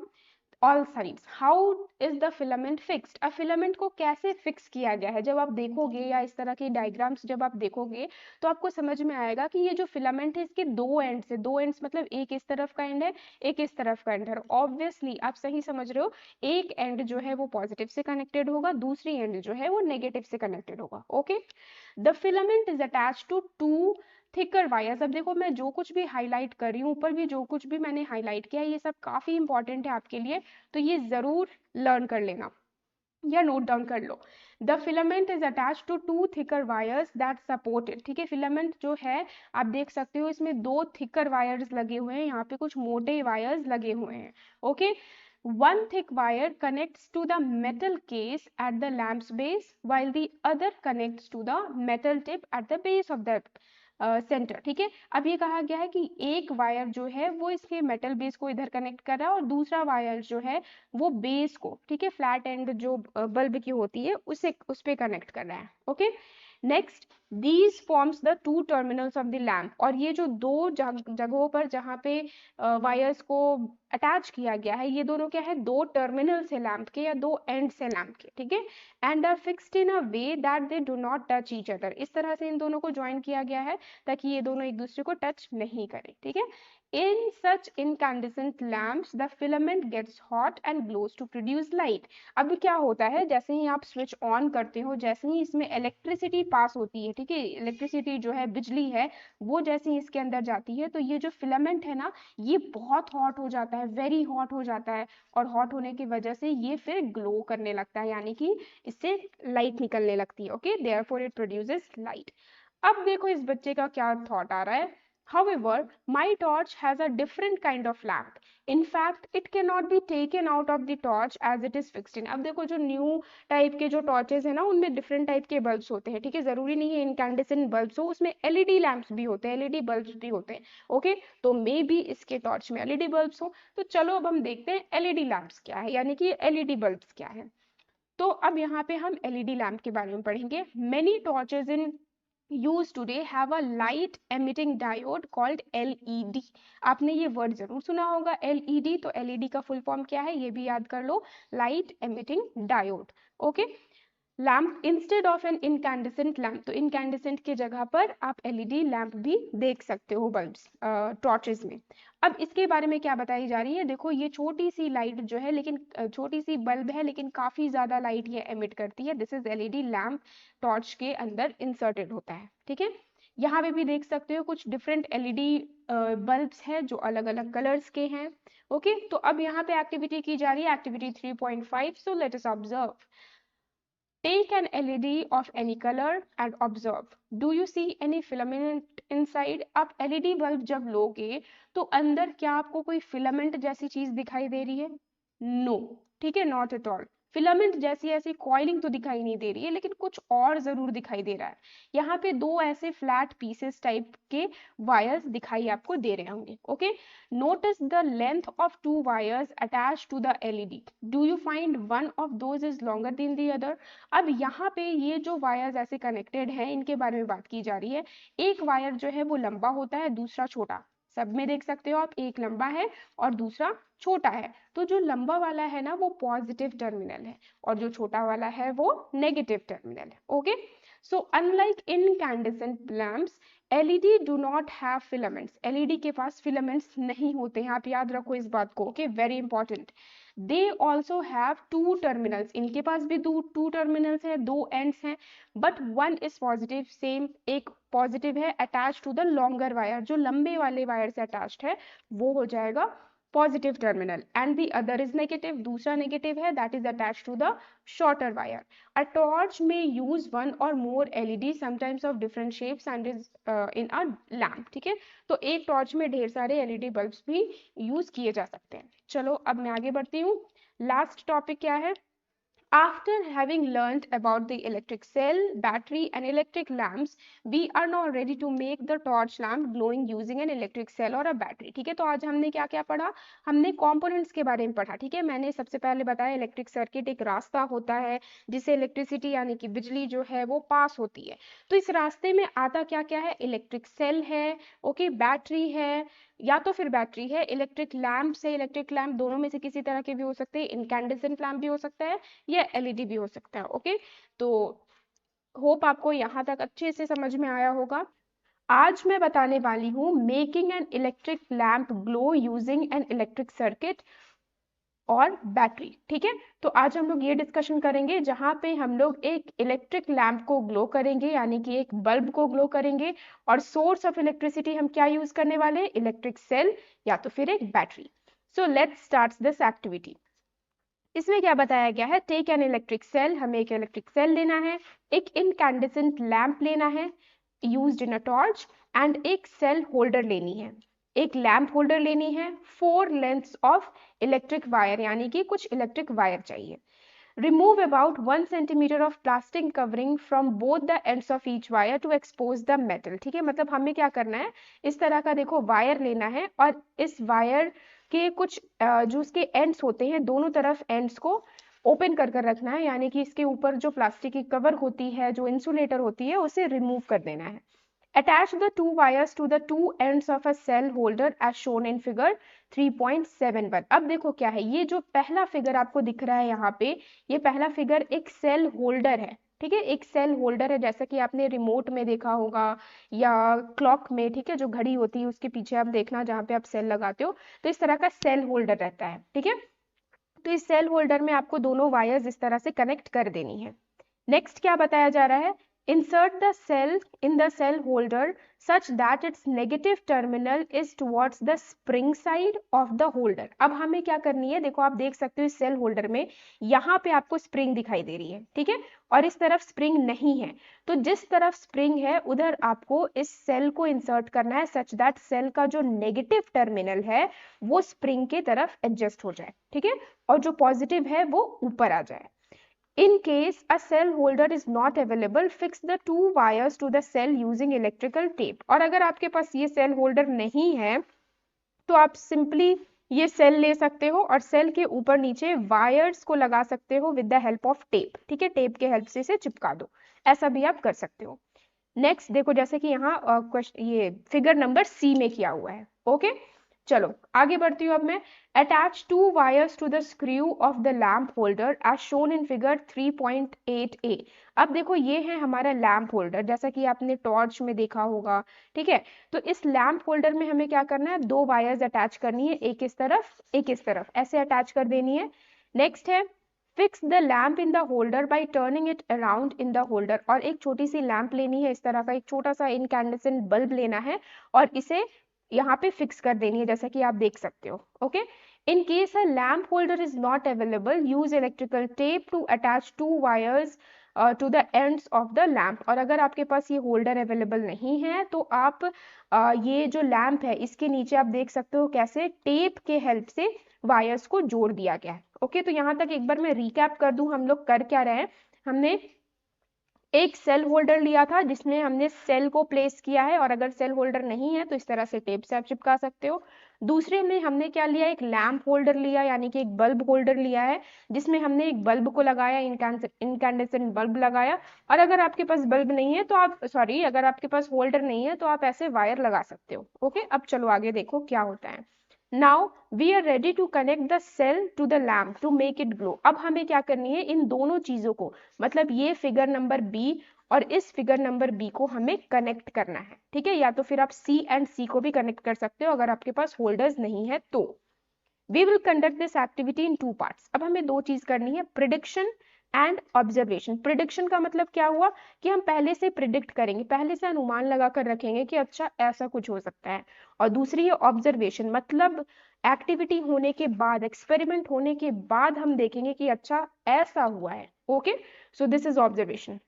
all sides. How is the filament fixed? अब filament को कैसे fix किया गया है, जब आप देखोगे या इस तरह के डायग्राम्स जब आप देखोगे तो आपको समझ में आएगा कि ये जो फिलामेंट है इसके दो एंड्स है, दो एंड्स मतलब एक इस तरफ का एंड है, एक इस तरफ का एंड है। ऑब्वियसली आप सही समझ रहे हो, एक एंड जो है वो पॉजिटिव से कनेक्टेड होगा, दूसरी एंड जो है वो नेगेटिव से कनेक्टेड होगा। Okay, the filament is attached to two thicker wires. अब देखो मैं जो कुछ भी हाईलाइट कर रही हूँ, ऊपर भी जो कुछ भी मैंने हाईलाइट किया ये सब काफी इंपॉर्टेंट है आपके लिए, तो ये जरूर लर्न कर लेना या नोट डाउन कर लो। The filament is attach to two thicker wires that supported. ठीक है, फिलामेंट जो है आप देख सकते हो इसमें दो थिकर वायर्स लगे हुए हैं, यहाँ पे कुछ मोटे वायर्स लगे हुए हैं। Okay, one thick wire connects to the metal case at the lamp's base while the other connects to the metal tip at the base of the centre. ठीक है, अब ये कहा गया है कि एक वायर जो है वो इसके मेटल बेस को इधर कनेक्ट कर रहा है और दूसरा वायर जो है वो बेस को, ठीक है, फ्लैट एंड जो बल्ब की होती है उस पे कनेक्ट कर रहा है। Okay, next, these forms the two terminals of the lamp. और ये जो दो जगहों पर जहाँ पे वायर्स को अटैच किया गया है ये दोनों क्या है, दो टर्मिनल्स है लैम्प के या दो एंड्स है लैम्प के। ठीक है, and are fixed in a way that they do not touch each other. इस तरह से इन दोनों को ज्वाइन किया गया है ताकि ये दोनों एक दूसरे को टच नहीं करें। ठीक है, in such incandescent lamps the filament gets hot and glows to produce light। अब क्या होता है, जैसे ही आप स्विच ऑन करते हो, जैसे ही इसमें इलेक्ट्रिसिटी पास होती है, ठीक है, इलेक्ट्रिसिटी जो है बिजली है वो जैसे ही इसके अंदर जाती है तो ये जो फिलामेंट है ना ये बहुत हॉट हो जाता है, वेरी हॉट हो जाता है, और हॉट होने की वजह से ये फिर ग्लो करने लगता है, यानी कि इससे लाइट निकलने लगती है। Okay, therefore it produces light. अब देखो इस बच्चे का क्या थॉट आ रहा है, however my torch has a different kind of lamp, in fact it cannot be taken out of the torch as it is fixed in। अब देखो जो न्यू टाइप के जो टॉर्चेस है ना उनमें डिफरेंट टाइप के बल्ब्स होते हैं। ठीक है, जरूरी नहीं है इनकैंडेसेंट बल्ब्स हो, उसमें एलईडी लैंप्स भी होते हैं, एलईडी बल्ब्स भी होते हैं। ओके, तो मे बी इसके टॉर्च में एलईडी बल्ब्स हो। तो चलो अब हम देखते हैं एलईडी लैंप्स क्या है, यानी कि एलईडी बल्ब्स क्या है। तो अब यहाँ पे हम एलईडी लैंप के बारे में पढ़ेंगे। Many torches in use today have a light emitting diode called LED. आपने ये वर्ड जरूर सुना होगा एलईडी, तो एलईडी का फुल फॉर्म क्या है ये भी याद कर लो, light emitting diode. Okay, lamp instead of an incandescent lamp, तो इनकैंडेसेंट की जगह पर आप एलईडी लैम्प भी देख सकते हो बल्ब्स टॉर्चेस में। अब इसके बारे में क्या बताई जा रही है, देखो ये छोटी सी लाइट जो है, लेकिन छोटी सी बल्ब है लेकिन काफी ज्यादा लाइट ये एमिट करती है। This is LED lamp, torch के अंदर इंसर्टेड होता है। ठीक है, यहाँ पे भी देख सकते हो कुछ डिफरेंट एलईडी बल्ब्स हैं जो अलग अलग कलर्स के हैं। ओके, तो अब यहाँ पे एक्टिविटी की जा रही है, activity 3.5। So let us observe. Take an LED of any color and observe. Do you see any filament inside? आप LED बल्ब जब लोगे तो अंदर क्या आपको कोई फिलामेंट जैसी चीज दिखाई दे रही है? नो, ठीक है, नॉट एट ऑल। फिलामेंट जैसी ऐसी कॉइलिंग तो दिखाई नहीं दे रही है, लेकिन कुछ और जरूर दिखाई दे रहा है। यहाँ पे दो ऐसे फ्लैट पीसेस टाइप के वायर्स दिखाई आपको दे रहे होंगे। Okay, notice the length of two wires attached to the LED. Do you find one of those is longer than the other? अब यहाँ पे ये जो वायर्स ऐसे कनेक्टेड हैं इनके बारे में बात की जा रही है। एक वायर जो है वो लंबा होता है, दूसरा छोटा। सब में देख सकते हो आप, एक लंबा है और दूसरा छोटा है। तो जो लंबा वाला है ना वो पॉजिटिव टर्मिनल है और जो छोटा वाला है वो नेगेटिव टर्मिनल है। Okay, so unlike incandescent lamps LED do not have filaments. LED के पास फिलामेंट्स नहीं होते हैं, आप याद रखो इस बात को। Okay, very important. They also have two terminals, इनके पास भी टू टर्मिनल्स है, दो एंड्स हैं, but one is positive, same एक पॉजिटिव है attach to the longer wire, जो लंबे वाले वायर से अटैच्ड है वो हो जाएगा positive terminal and the other is negative, दूसरा नेगेटिव है, that is attached to the shorter wire. A torch में यूज वन और more LED sometimes of different shapes and is in a lamp. ठीक है, तो एक टॉर्च में ढेर सारे एलईडी बल्ब्स भी यूज किए जा सकते हैं. चलो अब मैं आगे बढ़ती हूँ. लास्ट टॉपिक क्या है? After having learned about the electric cell, battery and electric lamps, we are now ready to make the torch lamp glowing using an electric cell or a battery. ठीक है, तो आज हमने क्या क्या पढ़ा? हमने कंपोनेंट्स के बारे में पढ़ा. ठीक है, मैंने सबसे पहले बताया इलेक्ट्रिक सर्किट एक रास्ता होता है जिससे इलेक्ट्रिसिटी यानी कि बिजली जो है वो पास होती है. तो इस रास्ते में आता क्या क्या है? इलेक्ट्रिक सेल है, ओके, बैटरी है, या तो फिर बैटरी है, इलेक्ट्रिक लैम्प से, इलेक्ट्रिक लैम्प दोनों में से किसी तरह के भी हो सकते हैं, इनकैंडेसेंट लैम्प भी हो सकता है या एलईडी भी हो सकता है. ओके, तो होप आपको यहाँ तक अच्छे से समझ में आया होगा. आज मैं बताने वाली हूँ making an electric lamp glow using an electric circuit और बैटरी. ठीक है, तो आज हम लोग ये डिस्कशन करेंगे जहां पे हम लोग एक इलेक्ट्रिक लैम्प को ग्लो करेंगे यानी कि एक बल्ब को ग्लो करेंगे, और सोर्स ऑफ इलेक्ट्रिसिटी हम क्या यूज करने वाले हैं? इलेक्ट्रिक सेल या तो फिर एक battery. So let's start this activity. इसमें क्या बताया गया है? टेक एन इलेक्ट्रिक सेल, हमें एक इलेक्ट्रिक सेल लेना है, एक इनकैंडेसेंट लैम्प लेना है used in a torch, and एक सेल होल्डर लेनी है, एक लैम्प होल्डर लेनी है, 4 लेंथ्स ऑफ इलेक्ट्रिक वायर यानी कि कुछ इलेक्ट्रिक वायर चाहिए. Remove about 1 centimetre of plastic covering from both the ends of each wire to expose the metal. ठीक है, मतलब हमें क्या करना है? इस तरह का देखो वायर लेना है, और इस वायर के कुछ जो उसके एंड्स होते हैं, दोनों तरफ एंड्स को ओपन कर कर रखना है, यानी कि इसके ऊपर जो प्लास्टिक की कवर होती है, जो इंसुलेटर होती है, उसे रिमूव कर देना है. Attach the two wires to the two ends of a cell holder as shown in figure 3.71. अब देखो क्या है, ये जो पहला फिगर आपको दिख रहा है यहाँ पे, ये पहला फिगर एक सेल होल्डर है. ठीक है, एक सेल होल्डर है, जैसा कि आपने रिमोट में देखा होगा या क्लॉक में. ठीक है, जो घड़ी होती है उसके पीछे आप देखना जहाँ पे आप सेल लगाते हो, तो इस तरह का सेल होल्डर रहता है. ठीक है, तो इस सेल होल्डर में आपको दोनों वायर्स इस तरह से कनेक्ट कर देनी है. नेक्स्ट क्या बताया जा रहा है? Insert the cell in the cell holder such that its negative terminal is towards the spring side of the holder. अब हमें क्या करनी है? देखो आप देख सकते हो इस सेल होल्डर में यहाँ पे आपको स्प्रिंग दिखाई दे रही है. ठीक है, और इस तरफ स्प्रिंग नहीं है, तो जिस तरफ स्प्रिंग है उधर आपको इस सेल को इंसर्ट करना है सच दैट सेल का जो नेगेटिव टर्मिनल है वो स्प्रिंग के तरफ एडजस्ट हो जाए. ठीक है, और जो पॉजिटिव है वो ऊपर आ जाए. In case a cell holder is not available, fix the two wires to the cell using electrical tape. और अगर आपके पास ये सेल होल्डर नहीं है तो आप सिंपली ये सेल ले सकते हो और सेल के ऊपर नीचे वायर्स को लगा सकते हो with the help of tape. ठीक है, टेप के हेल्प से इसे चिपका दो, ऐसा भी आप कर सकते हो. नेक्स्ट देखो, जैसे कि यहाँ ये फिगर नंबर सी में किया हुआ है. ओके, चलो आगे बढ़ती हूँ अब मैं. Attach 2 wires to the screw of the lamp holder as shown in figure 3.8a. अब देखो ये है हमारा लैम्प होल्डर, जैसा कि आपने टॉर्च में देखा होगा. ठीक है, तो इस लैम्प होल्डर में हमें क्या करना है? 2 वायर्स अटैच करनी है, एक इस तरफ एक इस तरफ, ऐसे अटैच कर देनी है. नेक्स्ट है fix the lamp in the holder bye turning it around in the holder. और एक छोटी सी लैम्प लेनी है, इस तरह का एक छोटा सा इनकैंडेसेंट बल्ब लेना है और इसे यहाँ पे फिक्स कर देनी है, जैसा कि आप देख सकते हो. Okay, in case a lamp holder is not available, use electrical tape to attach 2 wires to the ends of the lamp. और अगर आपके पास ये होल्डर अवेलेबल नहीं है तो आप ये जो लैम्प है इसके नीचे आप देख सकते हो कैसे टेप के हेल्प से वायर्स को जोड़ दिया गया है. ओके, तो यहाँ तक एक बार मैं रिकैप कर दूं, हम लोग कर क्या रहे हैं. हमने एक सेल होल्डर लिया था जिसमें हमने सेल को प्लेस किया है, और अगर सेल होल्डर नहीं है तो इस तरह से टेप से आप चिपका सकते हो. दूसरे में हमने क्या लिया? एक लैम्प होल्डर लिया, यानी कि एक बल्ब होल्डर लिया है जिसमें हमने एक बल्ब को लगाया, इनकैंडेसेंट बल्ब लगाया. और अगर आपके पास बल्ब नहीं है तो आप अगर आपके पास होल्डर नहीं है तो आप ऐसे वायर लगा सकते हो. ओके, अब चलो आगे देखो क्या होता है. Now we are ready to connect the cell to the lamp to make it glow. अब हमें क्या करनी है? इन दोनों चीजों को, मतलब ये फिगर नंबर बी और इस फिगर नंबर बी को हमें कनेक्ट करना है. ठीक है, या तो फिर आप सी एंड सी को भी कनेक्ट कर सकते हो अगर आपके पास होल्डर्स नहीं है तो. We will conduct this activity in 2 parts. अब हमें 2 चीज करनी है, प्रिडिक्शन एंड ऑब्जर्वेशन। प्रिडिक्शन का मतलब क्या हुआ कि हम पहले से प्रिडिक्ट करेंगे, पहले से अनुमान लगा कर रखेंगे कि अच्छा ऐसा कुछ हो सकता है। और दूसरी है ऑब्जर्वेशन, मतलब एक्टिविटी होने के बाद, एक्सपेरिमेंट होने के बाद हम देखेंगे कि अच्छा ऐसा हुआ है। Okay, so this is observation.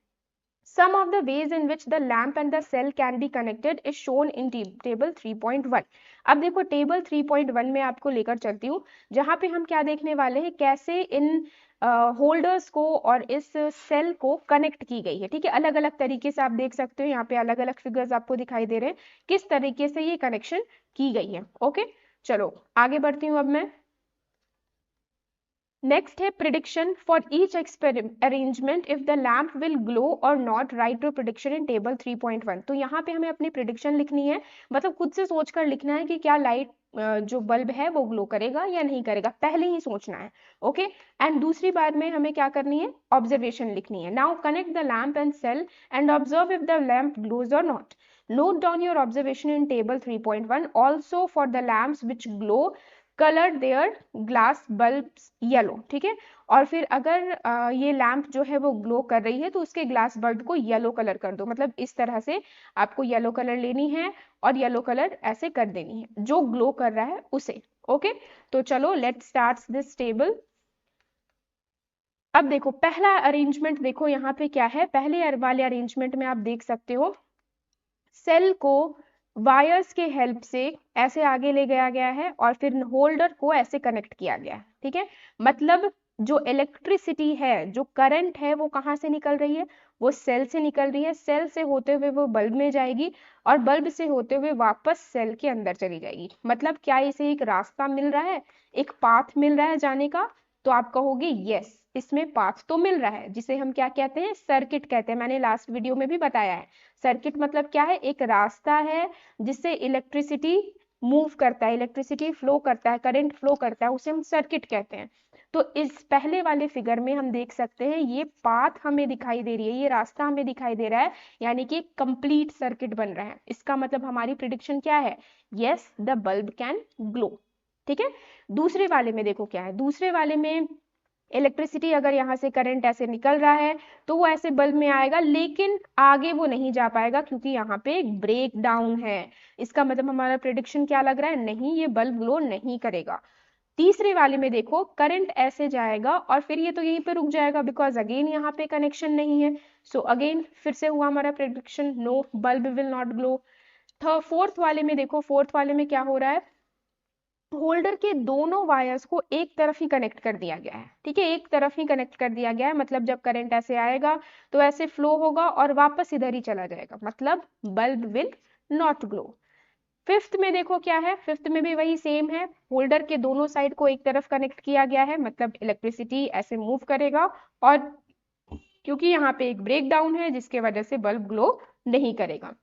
Some of the ways in which the lamp and the cell can be connected is shown in table 3.1। अब देखो टेबल 3.1 में आपको लेकर चलती हूँ, जहां पे हम क्या देखने वाले हैं, कैसे इन होल्डर्स को और इस सेल को कनेक्ट की गई है। ठीक है, अलग अलग तरीके से आप देख सकते हो, यहाँ पे अलग अलग फिगर्स आपको दिखाई दे रहे हैं किस तरीके से ये कनेक्शन की गई है। ओके, चलो आगे बढ़ती हूँ अब मैं। नेक्स्ट है prediction for each arrangement if the lamp will glow और not, right to prediction in table 3.1। तो यहाँ पे हमें अपनी प्रिडिक्शन लिखनी है, मतलब खुद से सोचकर लिखना है कि क्या लाइट जो बल्ब है वो ग्लो करेगा या नहीं करेगा, पहले ही सोचना है। ओके, एंड दूसरी बार में हमें क्या करनी है, ऑब्जर्वेशन लिखनी है। Now connect the lamp and cell and observe if the lamp glows और not. Note down your observation in table 3.1 also for the lamps which glow color their glass bulbs yellow। ठीक है, और फिर अगर ये lamp जो है वो ग्लो कर रही है तो उसके ग्लास बल्ब को येलो कलर कर दो। मतलब इस तरह से आपको येलो कलर लेनी है और येलो कलर ऐसे कर देनी है जो ग्लो कर रहा है उसे। ओके, तो चलो लेट्स स्टार्ट दिस टेबल। अब देखो पहला अरेंजमेंट, देखो यहाँ पे क्या है, पहले वाले अरेंजमेंट में आप देख सकते हो सेल को वायर्स के हेल्प से ऐसे आगे ले गया गया है और फिर होल्डर को ऐसे कनेक्ट किया गया है। ठीक है, मतलब जो इलेक्ट्रिसिटी है, जो करंट है, वो कहाँ से निकल रही है, वो सेल से निकल रही है। सेल से होते हुए वो बल्ब में जाएगी और बल्ब से होते हुए वापस सेल के अंदर चली जाएगी। मतलब क्या इसे एक रास्ता मिल रहा है, एक पाथ मिल रहा है जाने का? तो आप कहोगे यस, इसमें पाथ तो मिल रहा है, जिसे हम क्या कहते हैं, सर्किट कहते हैं। मैंने लास्ट वीडियो में भी बताया है, सर्किट मतलब क्या है, एक रास्ता है जिससे इलेक्ट्रिसिटी मूव करता है, इलेक्ट्रिसिटी फ्लो करता है, करंट फ्लो करता है, उसे हम सर्किट कहते हैं। तो इस पहले वाले फिगर में हम देख सकते हैं ये पाथ हमें दिखाई दे रही है, ये रास्ता हमें दिखाई दे रहा है, यानी कि कंप्लीट सर्किट बन रहा है। इसका मतलब हमारी प्रिडिक्शन क्या है, yes the bulb can glow. ठीक है, दूसरे वाले में देखो क्या है, दूसरे वाले में इलेक्ट्रिसिटी अगर यहाँ से करंट ऐसे निकल रहा है तो वो ऐसे बल्ब में आएगा, लेकिन आगे वो नहीं जा पाएगा क्योंकि यहाँ पे एक ब्रेक डाउन है। इसका मतलब हमारा प्रेडिक्शन क्या लग रहा है, नहीं ये बल्ब ग्लो नहीं करेगा। तीसरे वाले में देखो करंट ऐसे जाएगा और फिर ये तो यहीं पे रुक जाएगा बिकॉज अगेन यहाँ पे कनेक्शन नहीं है। सो अगेन फिर से हुआ हमारा prediction, no bulb will not glow. Fourth वाले में देखो, फोर्थ वाले में क्या हो रहा है, होल्डर के दोनों वायर्स को एक तरफ ही कनेक्ट कर दिया गया है। ठीक है, एक तरफ ही कनेक्ट कर दिया गया है, मतलब जब करंट ऐसे आएगा तो ऐसे फ्लो होगा और वापस इधर ही चला जाएगा, मतलब bulb will not glow. Fifth में देखो क्या है, फिफ्थ में भी वही सेम है, होल्डर के दोनों साइड को एक तरफ कनेक्ट किया गया है, मतलब इलेक्ट्रिसिटी ऐसे मूव करेगा और क्योंकि यहाँ पे एक ब्रेक डाउन है जिसके वजह से बल्ब ग्लो नहीं करेगा।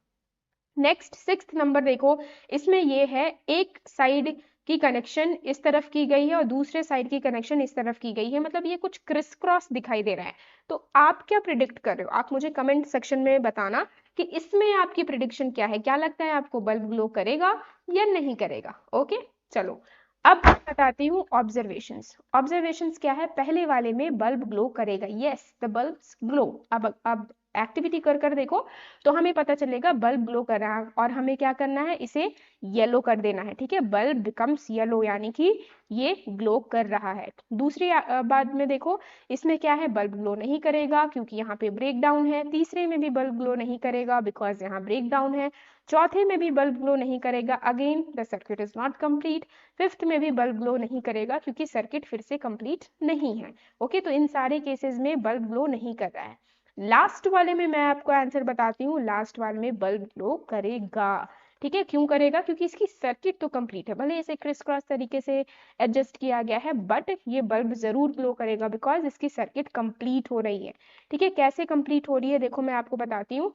नेक्स्ट सिक्स्थ नंबर देखो, इसमें ये है एक साइड की कनेक्शन इस तरफ की गई है और दूसरे साइड की कनेक्शन इस तरफ की गई है, मतलब ये कुछ क्रिस क्रॉस दिखाई दे रहा है। तो आप क्या प्रिडिक्ट कर रहे हो, आप मुझे कमेंट सेक्शन में बताना कि इसमें आपकी प्रिडिक्शन क्या है, क्या लगता है आपको बल्ब ग्लो करेगा या नहीं करेगा। ओके, चलो अब बताती हूँ ऑब्जर्वेशंस। ऑब्जर्वेशंस क्या है, पहले वाले में बल्ब ग्लो करेगा, यस द बल्ब्स ग्लो। अब एक्टिविटी कर कर देखो तो हमें पता चलेगा बल्ब ग्लो कर रहा है और हमें क्या करना है, इसे येलो कर देना है। ठीक है, बल्ब बिकम्स येलो, यानी कि ये ग्लो कर रहा है। दूसरी बात में देखो, इसमें क्या है, बल्ब ग्लो नहीं करेगा क्योंकि यहाँ पे ब्रेक डाउन है। तीसरे में भी बल्ब ग्लो नहीं करेगा बिकॉज यहाँ ब्रेक डाउन है। चौथे में भी बल्ब ग्लो नहीं करेगा, again the circuit is not complete. Fifth में भी बल्ब ग्लो नहीं करेगा क्योंकि सर्किट फिर से कंप्लीट नहीं है। ओके, तो इन सारे केसेस में बल्ब ग्लो नहीं कर रहा है। लास्ट वाले में मैं आपको आंसर बताती हूँ, लास्ट वाले में बल्ब ग्लो करेगा। ठीक है, क्यों करेगा, क्योंकि इसकी सर्किट तो कंप्लीट है, भले इसे क्रिस क्रॉस तरीके से एडजस्ट किया गया है बट ये बल्ब जरूर ग्लो करेगा बिकॉज इसकी सर्किट कंप्लीट हो रही है। ठीक है, कैसे कंप्लीट हो रही है देखो मैं आपको बताती हूँ।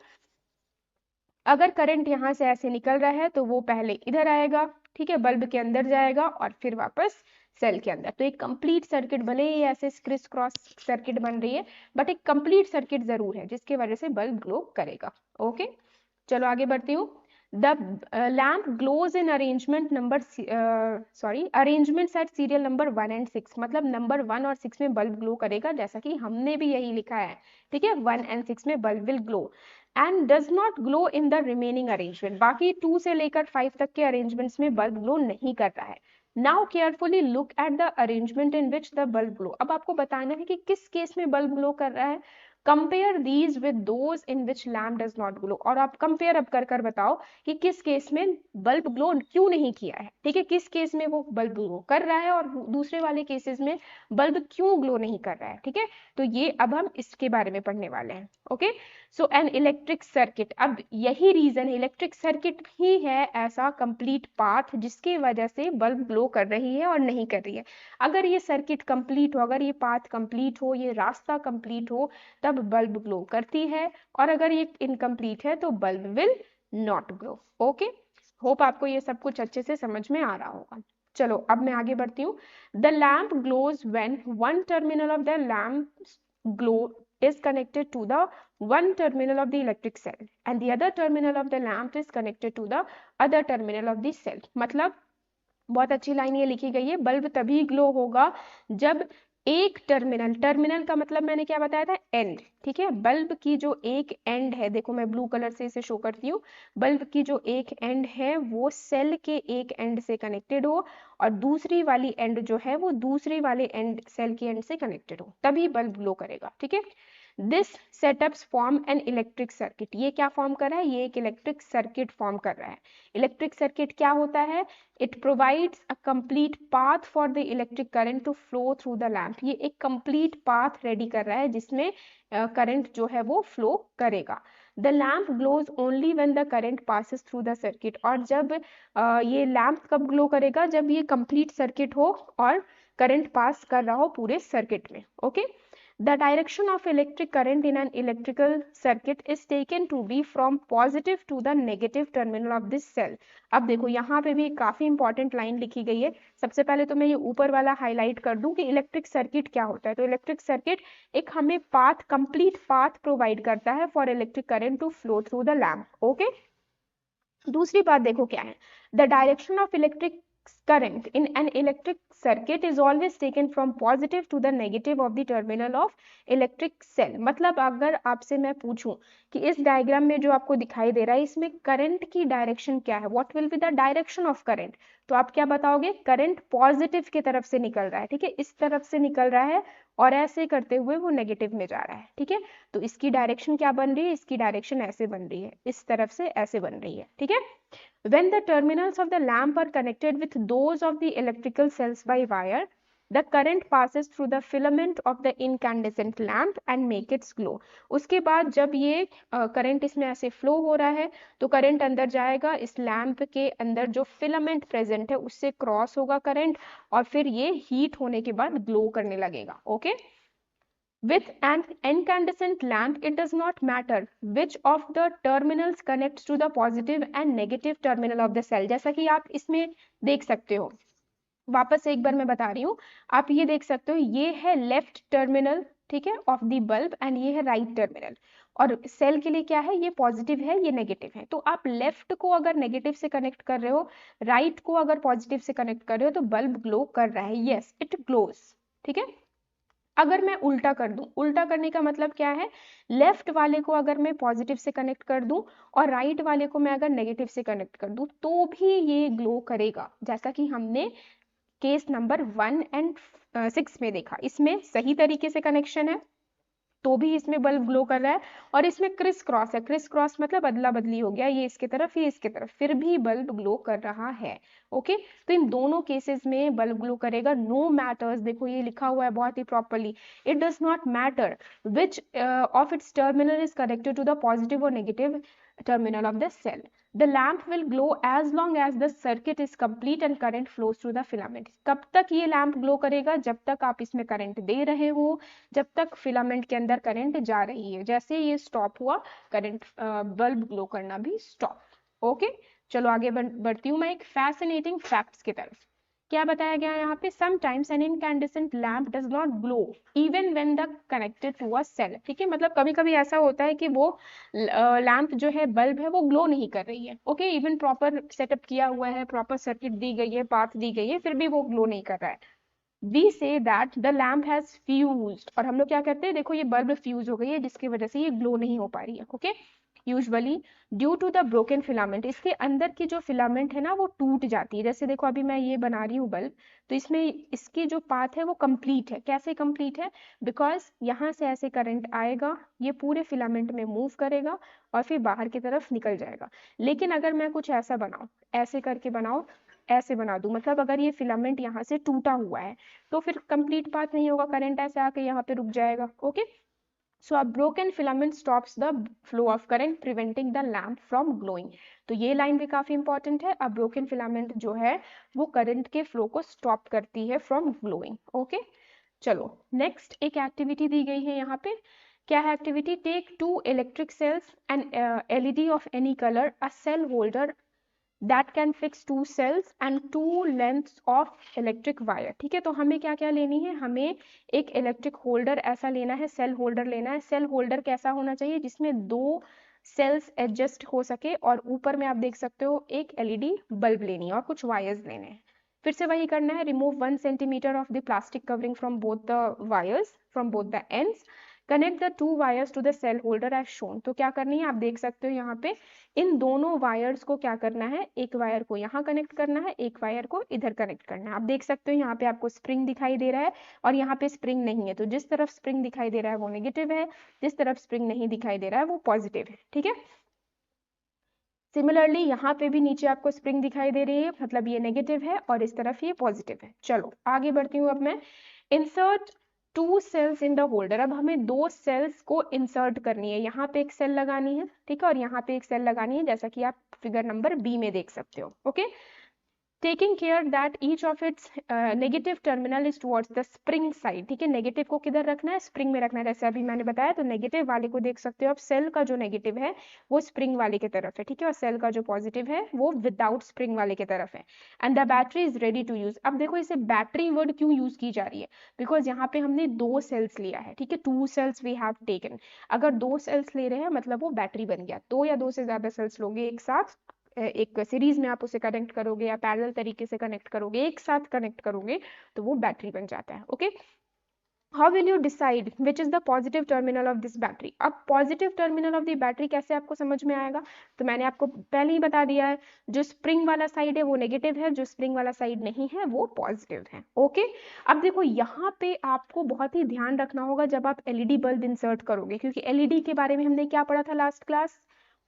अगर करंट यहाँ से ऐसे निकल रहा है तो वो पहले इधर आएगा, ठीक है, बल्ब के अंदर जाएगा और फिर वापस सेल के अंदर। तो एक कंप्लीट सर्किट, भले ही ऐसे क्रिस क्रॉस सर्किट बन रही है बट एक कंप्लीट सर्किट जरूर है जिसकी वजह से बल्ब ग्लो करेगा। ओके, चलो आगे बढ़ती हूँ। The lamp glows in arrangement number arrangements at serial number 1 and 6, मतलब नंबर 1 और 6 में बल्ब ग्लो करेगा, जैसा कि हमने भी यही लिखा है, ठीक है, 1 and 6 में bulb will glow and does not glow in the remaining arrangement, बाकी 2 से लेकर 5 तक के अरेंजमेंट्स में बल्ब ग्लो नहीं करता है। Now carefully look at the arrangement in which the bulb glow, अब आपको बताना है कि किस केस में बल्ब ग्लो कर रहा है। Compare these with those in which lamp does not glow, और आप कंपेयर अब कर बताओ कि किस केस में बल्ब ग्लो क्यों नहीं किया है, ठीक है, किस केस में वो बल्ब ग्लो कर रहा है और दूसरे वाले केसेस में बल्ब क्यों ग्लो नहीं कर रहा है, ठीक है। तो ये अब हम इसके बारे में पढ़ने वाले हैं। Okay, so an electric circuit, अब यही रीजन, इलेक्ट्रिक सर्किट ही है ऐसा कंप्लीट पाथ जिसकी वजह से बल्ब ग्लो कर रही है और नहीं कर रही है। अगर ये सर्किट कंप्लीट हो, अगर ये पाथ कंप्लीट हो, ये रास्ता कंप्लीट हो, तब बल्ब ग्लो करती है, और अगर ये इनकम्प्लीट है तो bulb will not glow. Okay, hope आपको ये सब कुछ अच्छे से समझ में आ रहा होगा। चलो अब मैं आगे बढ़ती हूँ। The lamp glows when one terminal of the lamp glow is connected to the one terminal of the electric cell and the other terminal of the lamp is connected to the other terminal of the cell। मतलब बहुत अच्छी line ये लिखी गई है, bulb तभी glow होगा जब एक टर्मिनल, टर्मिनल का मतलब मैंने क्या बताया था, एंड, ठीक है, बल्ब की जो एक एंड है, देखो मैं ब्लू कलर से इसे शो करती हूँ, बल्ब की जो एक एंड है वो सेल के एक एंड से कनेक्टेड हो और दूसरी वाली एंड जो है वो दूसरी वाले एंड, सेल की एंड से कनेक्टेड हो, तभी बल्ब ग्लो करेगा, ठीक है। This setups form an electric circuit, ये क्या फॉर्म कर रहा है, ये एक इलेक्ट्रिक सर्किट फॉर्म कर रहा है। इलेक्ट्रिक सर्किट क्या होता है, it provides a complete path for the electric current to flow through the lamp, ये एक कंप्लीट पाथ रेडी कर रहा है जिसमें करंट जो है वो फ्लो करेगा। The lamp glows only when the current passes through the circuit, और जब ये लैम्प कब ग्लो करेगा, जब ये कंप्लीट सर्किट हो और करंट पास कर रहा हो पूरे सर्किट में। Okay, the direction of electric current in an electrical circuit is taken to be from positive to the negative terminal of this cell। अब देखो यहाँ पे भी काफी इंपॉर्टेंट लाइन लिखी गई है। सबसे पहले तो मैं ये ऊपर वाला हाईलाइट कर दूं कि इलेक्ट्रिक सर्किट क्या होता है। तो इलेक्ट्रिक सर्किट एक हमें पाथ, कंप्लीट पाथ प्रोवाइड करता है for electric current to flow through the lamp. Okay, दूसरी बात देखो क्या है, the direction of electric current in an electric circuit is always taken from positive to the negative of the terminal of electric cell। मतलब अगर आपसे मैं पूछूं कि इस डायग्राम में जो आपको दिखाई दे रहा है इसमें करंट की डायरेक्शन क्या है, what will be the direction of current, तो आप क्या बताओगे, करंट पॉजिटिव की तरफ से निकल रहा है, ठीक है, इस तरफ से निकल रहा है और ऐसे करते हुए वो नेगेटिव में जा रहा है, ठीक है। तो इसकी डायरेक्शन क्या बन रही है, इसकी डायरेक्शन ऐसे बन रही है, इस तरफ से ऐसे बन रही है, ठीक है। When the terminals of the lamp are connected with those of the electrical cells by wire, the current passes through the filament of the incandescent lamp and make it glow। उसके बाद जब ये करंट इसमें ऐसे flow हो रहा है तो करंट अंदर जाएगा, इस लैंप के अंदर जो फिलामेंट प्रेजेंट है उससे क्रॉस होगा करंट और फिर ये हीट होने के बाद ग्लो करने लगेगा। Okay, With an incandescent lamp, it does not matter which of the terminals connects to the positive and negative terminal of the cell। जैसा कि आप इसमें देख सकते हो, वापस से एक बार मैं बता रही हूँ, आप ये देख सकते हो, ये है लेफ्ट टर्मिनल, ठीक है, ऑफ द बल्ब एंड ये है राइट टर्मिनल, और सेल के लिए क्या है, ये पॉजिटिव है ये नेगेटिव है। तो आप लेफ्ट को अगर नेगेटिव से कनेक्ट कर रहे हो, राइट को अगर पॉजिटिव से कनेक्ट कर रहे हो, तो बल्ब ग्लो कर रहा है, यस इट ग्लोज, ठीक है। अगर मैं उल्टा कर दूं, उल्टा करने का मतलब क्या है, लेफ्ट वाले को अगर मैं पॉजिटिव से कनेक्ट कर दूं और राइट वाले को मैं अगर नेगेटिव से कनेक्ट कर दूं तो भी ये ग्लो करेगा, जैसा कि हमने केस नंबर 1 एंड 6 में देखा। इसमें सही तरीके से कनेक्शन है तो भी इसमें बल्ब ग्लो कर रहा है, और इसमें क्रिस क्रॉस है, क्रिस क्रॉस मतलब अदला बदली हो गया, ये इसके तरफ ये इसके तरफ, फिर भी बल्ब ग्लो कर रहा है। ओके, तो इन दोनों केसेस में बल्ब ग्लो करेगा, नो मैटर्स, देखो ये लिखा हुआ है बहुत ही properly, it does not matter which of its terminal is connected to the positive और negative terminal of the cell। The lamp will glow as long as the circuit is complete and current flows through the filament। कब तक ये lamp glow करेगा, जब तक आप इसमें current दे रहे हो, जब तक फिलामेंट के अंदर करंट जा रही है, जैसे ये स्टॉप हुआ करंट, बल्ब ग्लो करना भी स्टॉप। ओके, चलो आगे बढ़ती हूँ मैं एक फैसिनेटिंग फैक्ट्स की तरफ। क्या बताया गया है यहाँ पे, sometimes an incandescent lamp does not glow even when the connected to a cell. ठीक है, मतलब कभी कभी ऐसा होता है कि वो लैम्प जो है, बल्ब है, वो ग्लो नहीं कर रही है। ओके, इवन प्रॉपर सेटअप किया हुआ है, प्रॉपर सर्किट दी गई है, पाथ दी गई है, फिर भी वो ग्लो नहीं कर रहा है। We say that the lamp has fused, और हम लोग क्या करते हैं, देखो ये बल्ब फ्यूज हो गई है जिसकी वजह से ये ग्लो नहीं हो पा रही है। Okay, usually due to the broken filament, इसके अंदर की जो फिलामेंट है ना वो टूट जाती है। जैसे देखो अभी मैं ये बना रही हूँ बल्ब, तो इसमें इसकी जो पाथ है वो कंप्लीट है। कैसे कंप्लीट है, बिकॉज यहाँ से ऐसे करंट आएगा, ये पूरे फिलामेंट में मूव करेगा और फिर बाहर की तरफ निकल जाएगा। लेकिन अगर मैं कुछ ऐसा बनाऊं, ऐसे करके बनाऊं, ऐसे बना दूं, मतलब अगर ये फिलामेंट यहाँ से टूटा हुआ है तो फिर कंप्लीट पाथ नहीं होगा, करंट ऐसे आके यहाँ पे रुक जाएगा। Okay, so a broken filament stops the flow of current preventing the lamp from glowing. तो ये लाइन भी काफी इंपॉर्टेंट है। अ ब्रोकन फिलामेंट जो है वो करंट के फ्लो को स्टॉप करती है फ्रॉम ग्लोइंग। ओके, चलो नेक्स्ट एक एक्टिविटी दी गई है यहाँ पे। क्या है activity, take 2 electric cells and LED of any colour, a cell holder that can fix 2 cells and 2 lengths of electric wire। ठीक है, तो हमें क्या क्या लेनी है, हमें एक इलेक्ट्रिक होल्डर ऐसा लेना है, सेल होल्डर लेना है। सेल होल्डर कैसा होना चाहिए, जिसमें 2 सेल्स एडजस्ट हो सके, और ऊपर में आप देख सकते हो एक एलईडी बल्ब लेनी है और कुछ वायर्स लेने हैं। फिर से वही करना है, remove 1 centimetre of the plastic covering from both the wires from both the ends, connect the 2 wires to the cell holder as shown. तो क्या करनी है, आप देख सकते हो यहाँ पे इन दोनों वायर्स को क्या करना है, एक वायर को यहाँ कनेक्ट करना है, एक वायर को इधर कनेक्ट करना है। आप देख सकते हो यहाँ पे आपको स्प्रिंग दिखाई दे रहा है और यहाँ पे स्प्रिंग नहीं है, तो जिस तरफ स्प्रिंग दिखाई दे रहा है वो नेगेटिव है, जिस तरफ स्प्रिंग नहीं दिखाई दे रहा है वो पॉजिटिव है। ठीक है, सिमिलरली यहाँ पे भी नीचे आपको स्प्रिंग दिखाई दे रही है, मतलब ये नेगेटिव है और इस तरफ ये पॉजिटिव है। चलो आगे बढ़ती हूँ अब मैं। Insert 2 cells in the holder. अब हमें 2 सेल्स को इंसर्ट करनी है, यहाँ पे एक सेल लगानी है, ठीक है, और यहाँ पे एक सेल लगानी है, जैसा कि आप फिगर नंबर बी में देख सकते हो। Okay, taking care that each of its negative terminal is towards the spring side. ठीक है, नेगेटिव को किधर रखना है, स्प्रिंग में रखना है। जैसे अभी मैंने बताया, तो नेगेटिव वाले को देख सकते हो आप, सेल का जो नेगेटिव है वो स्प्रिंग वाले की तरफ है, ठीक है, और सेल का जो पॉजिटिव है वो विदाउट स्प्रिंग वाले की तरफ है। And the battery is ready to use. अब देखो इसे बैटरी वर्ड क्यों यूज की जा रही है, बिकॉज यहाँ पे हमने 2 सेल्स लिया है। ठीक है, 2 सेल्स वी हैव टेकन। अगर 2 सेल्स ले रहे हैं मतलब वो बैटरी बन गया। 2 या 2 से ज्यादा सेल्स लोगे एक साथ, एक सीरीज में आप उसे कनेक्ट करोगे या पैरेलल तरीके से कनेक्ट करोगे, एक साथ कनेक्ट करोगे, तो वो बैटरी बन जाता है। Okay, how will you decide which is the positive terminal of this battery. अब positive terminal of the battery कैसे आपको समझ में आएगा, तो मैंने आपको पहले ही बता दिया है, जो स्प्रिंग वाला साइड है वो नेगेटिव है, जो स्प्रिंग वाला साइड नहीं है वो पॉजिटिव है। ओके, अब देखो यहाँ पे आपको बहुत ही ध्यान रखना होगा जब आप एलईडी बल्ब इंसर्ट करोगे, क्योंकि एलईडी के बारे में हमने क्या पढ़ा था लास्ट क्लास,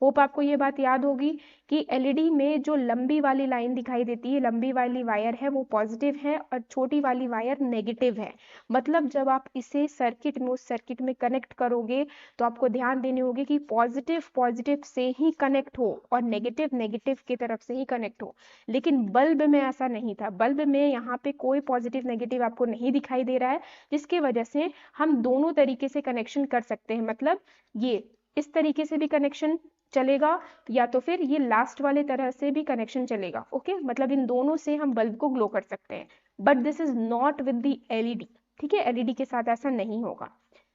होप आपको ये बात याद होगी कि एलईडी में जो लंबी वाली लाइन दिखाई देती है, लंबी वाली वायर है वो पॉजिटिव है और छोटी वाली वायर नेगेटिव है। मतलब जब आप इसे सर्किट में, उस सर्किट में कनेक्ट करोगे तो आपको ध्यान देनी होगी कि पॉजिटिव पॉजिटिव से ही कनेक्ट हो और नेगेटिव नेगेटिव की तरफ से ही कनेक्ट हो। लेकिन बल्ब में ऐसा नहीं था, बल्ब में यहाँ पे कोई पॉजिटिव नेगेटिव आपको नहीं दिखाई दे रहा है, जिसकी वजह से हम दोनों तरीके से कनेक्शन कर सकते हैं। मतलब ये इस तरीके से भी कनेक्शन चलेगा या तो फिर ये लास्ट वाले तरह से भी कनेक्शन चलेगा। ओके, मतलब इन दोनों से हम बल्ब को ग्लो कर सकते हैं, but this is not with the LED. ठीक है, एलईडी के साथ ऐसा नहीं होगा।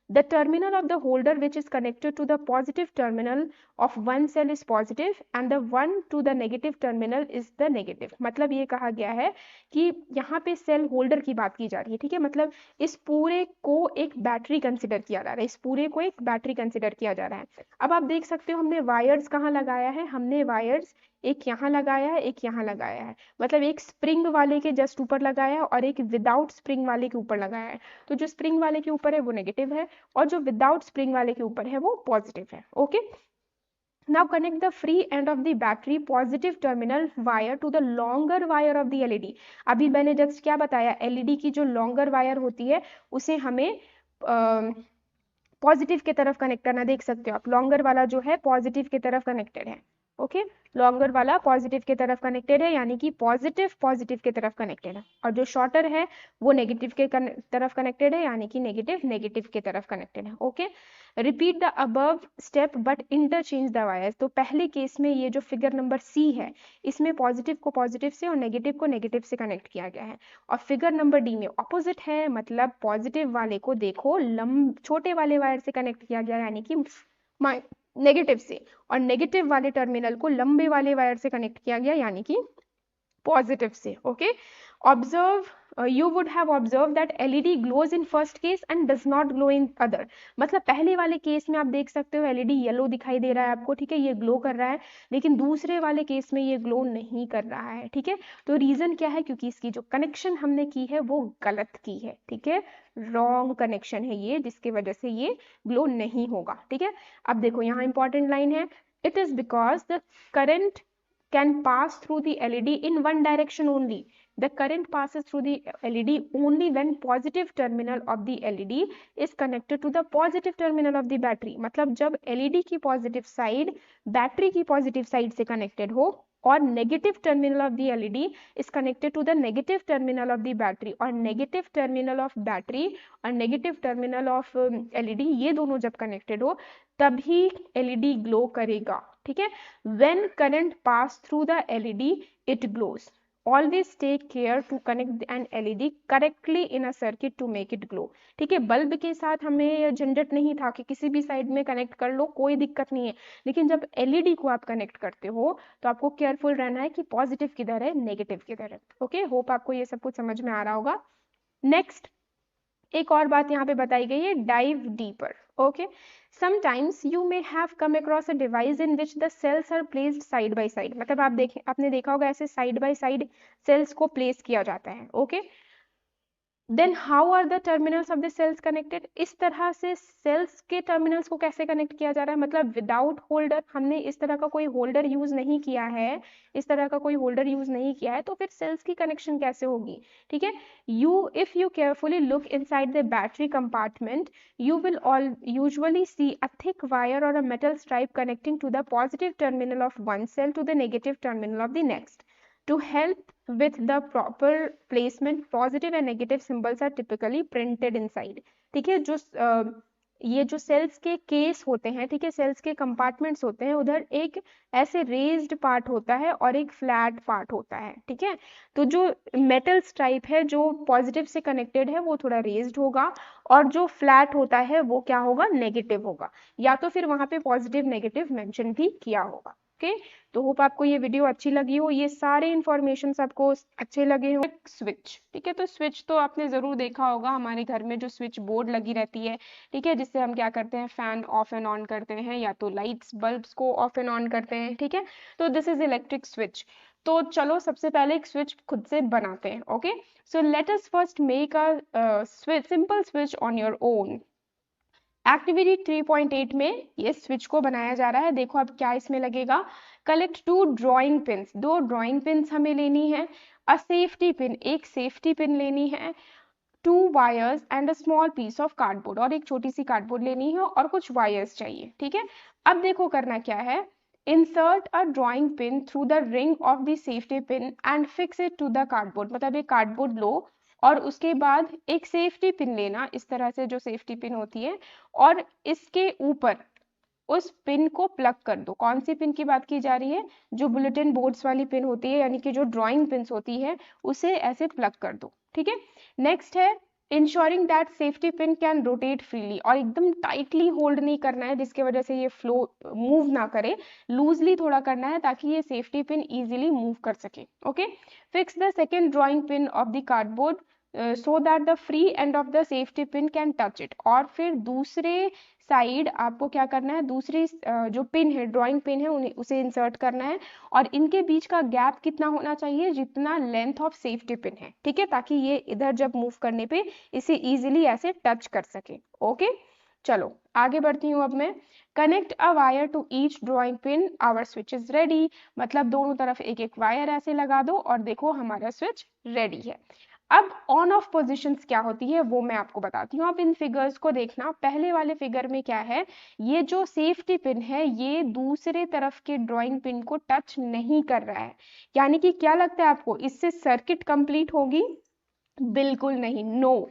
The terminal of the holder which is connected to the positive terminal of one cell is positive and the one to the negative terminal is the negative। मतलब ये कहा गया है कि यहाँ पे सेल होल्डर की बात की जा रही है। ठीक है, मतलब इस पूरे को एक बैटरी कंसिडर किया जा रहा है, इस पूरे को एक बैटरी कंसिडर किया जा रहा है। अब आप देख सकते हो हमने वायर्स कहाँ लगाया है, हमने वायर्स एक यहाँ लगाया है, एक यहाँ लगाया है, मतलब एक स्प्रिंग वाले के जस्ट ऊपर लगाया है और एक विदाउट स्प्रिंग वाले के ऊपर लगाया है। तो जो स्प्रिंग वाले के ऊपर है वो नेगेटिव है और जो विदाउट स्प्रिंग वाले के ऊपर है वो पॉजिटिव है। Okay, now connect the free end of the battery positive terminal wire to the longer wire of the LED। अभी मैंने जस्ट क्या बताया, LED की जो longer wire होती है उसे हमें पॉजिटिव की तरफ कनेक्ट करना, देख सकते हो आप लॉन्गर वाला जो है पॉजिटिव की तरफ कनेक्टेड है। ओके, लॉन्गर वाला पॉजिटिव की तरफ कनेक्टेड है, यानी कि पॉजिटिव पॉजिटिव की तरफ कनेक्टेड है, और जो शॉर्टर है वो नेगेटिव के तरफ कनेक्टेड है, यानी कि नेगेटिव नेगेटिव की तरफ कनेक्टेड है। Okay, repeat the above step but interchange the wires. तो पहले केस में ये जो फिगर नंबर सी है, इसमें पॉजिटिव को पॉजिटिव से और नेगेटिव को नेगेटिव से कनेक्ट किया गया है, और फिगर नंबर डी में ऑपोजिट है, मतलब पॉजिटिव वाले को देखो छोटे वाले वायर से कनेक्ट किया गया, यानी कि नेगेटिव से, और नेगेटिव वाले टर्मिनल को लंबे वाले वायर से कनेक्ट किया गया, यानी कि पॉजिटिव से। Okay, observe, you would have observed that LED glows in first case and does not glow in other। मतलब पहले वाले केस में आप देख सकते हो LED येलो दिखाई दे रहा है आपको, ठीक है, ये ग्लो कर रहा है, लेकिन दूसरे वाले केस में ये ग्लो नहीं कर रहा है, ठीक है। तो रीजन क्या है, क्योंकि इसकी जो कनेक्शन हमने की है वो गलत की है, ठीक है, रॉन्ग कनेक्शन है ये, जिसकी वजह से ये ग्लो नहीं होगा, ठीक है। अब देखो यहाँ इंपॉर्टेंट लाइन है, it is because the current can pass through the LED in one direction only। The current passes through the LED only when positive terminal of the LED is connected to the positive terminal of the battery। मतलब जब LED की positive side battery की positive side से connected हो, और negative terminal of the LED is connected to the negative terminal of the battery, और negative terminal of battery और negative terminal of LED ये दोनों जब कनेक्टेड हो तभी LED ग्लो करेगा, ठीक है। When current pass through the LED, it glows। Always take care to connect an LED correctly in a circuit to make it glow। ठीक है, बल्ब के साथ हमें झंझट नहीं था कि किसी भी साइड में कनेक्ट कर लो, कोई दिक्कत नहीं है, लेकिन जब LED को आप कनेक्ट करते हो तो आपको केयरफुल रहना है कि पॉजिटिव किधर है, नेगेटिव किधर है। ओके, होप आपको ये सब कुछ समझ में आ रहा होगा। नेक्स्ट एक और बात यहाँ पे बताई गई है, dive deeper. Okay, sometimes you may have come across a device in which the cells are placed side by side। मतलब आपने देखा होगा ऐसे साइड बाय साइड सेल्स को प्लेस किया जाता है। Okay, then how are the terminals of the cells connected. इस तरह से सेल्स के टर्मिनल्स को कैसे कनेक्ट किया जा रहा है, मतलब विदाउट होल्डर, हमने इस तरह का कोई होल्डर यूज नहीं किया है, इस तरह का कोई होल्डर यूज नहीं किया है, तो फिर सेल्स की कनेक्शन कैसे होगी, ठीक है। If you carefully look inside the battery compartment, you will usually see a thick wire or a metal stripe connecting to the positive terminal of one cell to the negative terminal of the next। To help with the proper placement, positive and negative symbols are typically printed inside। ठीक है, ये जो sales के case होते हैं, ठीक है, sales के कंपार्टमेंट्स होते हैं, उधर एक ऐसे रेज्ड पार्ट होता है और एक फ्लैट पार्ट होता है, ठीक है। तो जो मेटल स्ट्राइप है जो पॉजिटिव से कनेक्टेड है वो थोड़ा रेज्ड होगा, और जो फ्लैट होता है वो क्या होगा, नेगेटिव होगा, या तो फिर वहां पे पॉजिटिव नेगेटिव मेंशन भी किया होगा। ओके, तो होप आपको ये वीडियो अच्छी लगी हो, ये सारे इन्फॉर्मेशन आपको अच्छे लगे हो। स्विच, ठीक है, तो स्विच तो आपने जरूर देखा होगा, हमारे घर में जो स्विच बोर्ड लगी रहती है, ठीक है, जिससे हम क्या करते हैं, फैन ऑफ एंड ऑन करते हैं, या तो लाइट्स बल्ब्स को ऑफ एंड ऑन करते हैं, ठीक है। तो दिस इज इलेक्ट्रिक स्विच। तो चलो सबसे पहले एक स्विच खुद से बनाते हैं। Okay, so let us first make a simple switch on your own. Activity 3.8 में ये स्विच को बनाया जा रहा है। देखो अब क्या इसमें लगेगा, collect 2 drawing pins, 2 drawing pins हमें लेनी है, अ सेफ्टी पिन, एक सेफ्टी पिन लेनी है, 2 wires and a small piece of cardboard, और एक छोटी सी कार्डबोर्ड लेनी है, और कुछ वायर्स चाहिए, ठीक है। अब देखो करना क्या है, insert a drawing pin through the ring of the safety pin and fix it to the cardboard. मतलब एक कार्डबोर्ड लो और उसके बाद एक सेफ्टी पिन लेना, इस तरह से जो सेफ्टी पिन होती है, और इसके ऊपर उस पिन को प्लग कर दो। कौन सी पिन की बात की जा रही है, जो बुलेटिन बोर्ड्स वाली पिन होती है, यानी कि जो ड्राइंग पिन्स होती है, उसे ऐसे प्लग कर दो, ठीक है। नेक्स्ट है ensuring that safety pin can rotate freely, और एकदम टाइटली होल्ड नहीं करना है जिसकी वजह से ये फ्लो मूव ना करे, लूजली थोड़ा करना है ताकि ये सेफ्टी पिन इजीली मूव कर सके। Okay, fix the second drawing pin of the cardboard so that the free end of the safety pin can touch it, और फिर दूसरे साइड आपको क्या करना है, दूसरी जो पिन है, ड्राइंग पिन है, उसे इंसर्ट करना है, और इनके बीच का गैप कितना होना चाहिए, जितना लेंथ ऑफ सेफ्टी पिन है, ठीक है, ताकि ये इधर जब मूव करने पे इसे इजीली ऐसे टच कर सके। ओके, चलो आगे बढ़ती हूँ अब मैं। Connect a wire to each drawing pin, our switch is ready. मतलब दोनों तरफ एक एक वायर ऐसे लगा दो और देखो हमारा स्विच रेडी है। अब ऑन ऑफ पोजीशंस क्या होती है वो मैं आपको बताती हूँ। आप इन फिगर्स को देखना, पहले वाले फिगर में क्या है, ये जो सेफ्टी पिन है ये दूसरे तरफ के ड्राइंग पिन को टच नहीं कर रहा है, यानी कि क्या लगता है आपको, इससे सर्किट कंप्लीट होगी? बिल्कुल नहीं, नो,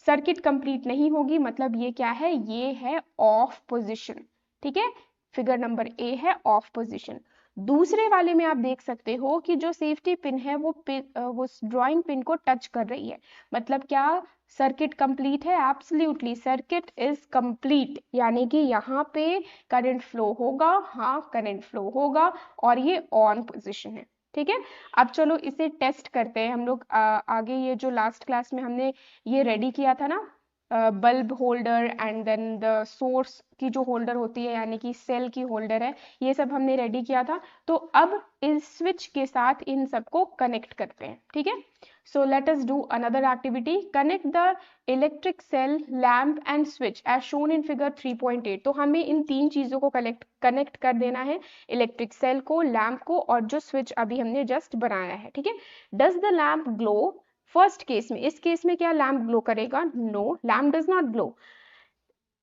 सर्किट कंप्लीट नहीं होगी। मतलब ये क्या है, ये है ऑफ पोजीशन, ठीक है, फिगर नंबर ए है ऑफ पोजीशन। दूसरे वाले में आप देख सकते हो कि जो सेफ्टी पिन है वो ड्राइंग पिन को टच कर रही है, मतलब क्या, सर्किट कंप्लीट है? एब्सोल्युटली, सर्किट इज कंप्लीट, यानी कि यहाँ पे करंट फ्लो होगा, हाँ करंट फ्लो होगा, और ये ऑन पोजीशन है, ठीक है। अब चलो इसे टेस्ट करते हैं हम लोग। आगे ये जो लास्ट क्लास में हमने ये रेडी किया था ना, bulb holder and then the source की जो होल्डर होती है, यानी कि सेल की होल्डर है, ये सब हमने रेडी किया था। तो अब इस स्विच के साथ इन सबको कनेक्ट करते हैं, ठीक है। So let us do another activity, connect the electric cell, lamp and switch as shown in figure 3.8। तो हमें इन तीन चीजों को कनेक्ट कर देना है, इलेक्ट्रिक सेल को, लैम्प को, और जो स्विच अभी हमने जस्ट बनाया है, ठीक है। Does the lamp glow? First case में, इस केस में क्या लैम्प ग्लो करेगा? No, lamp does not glow.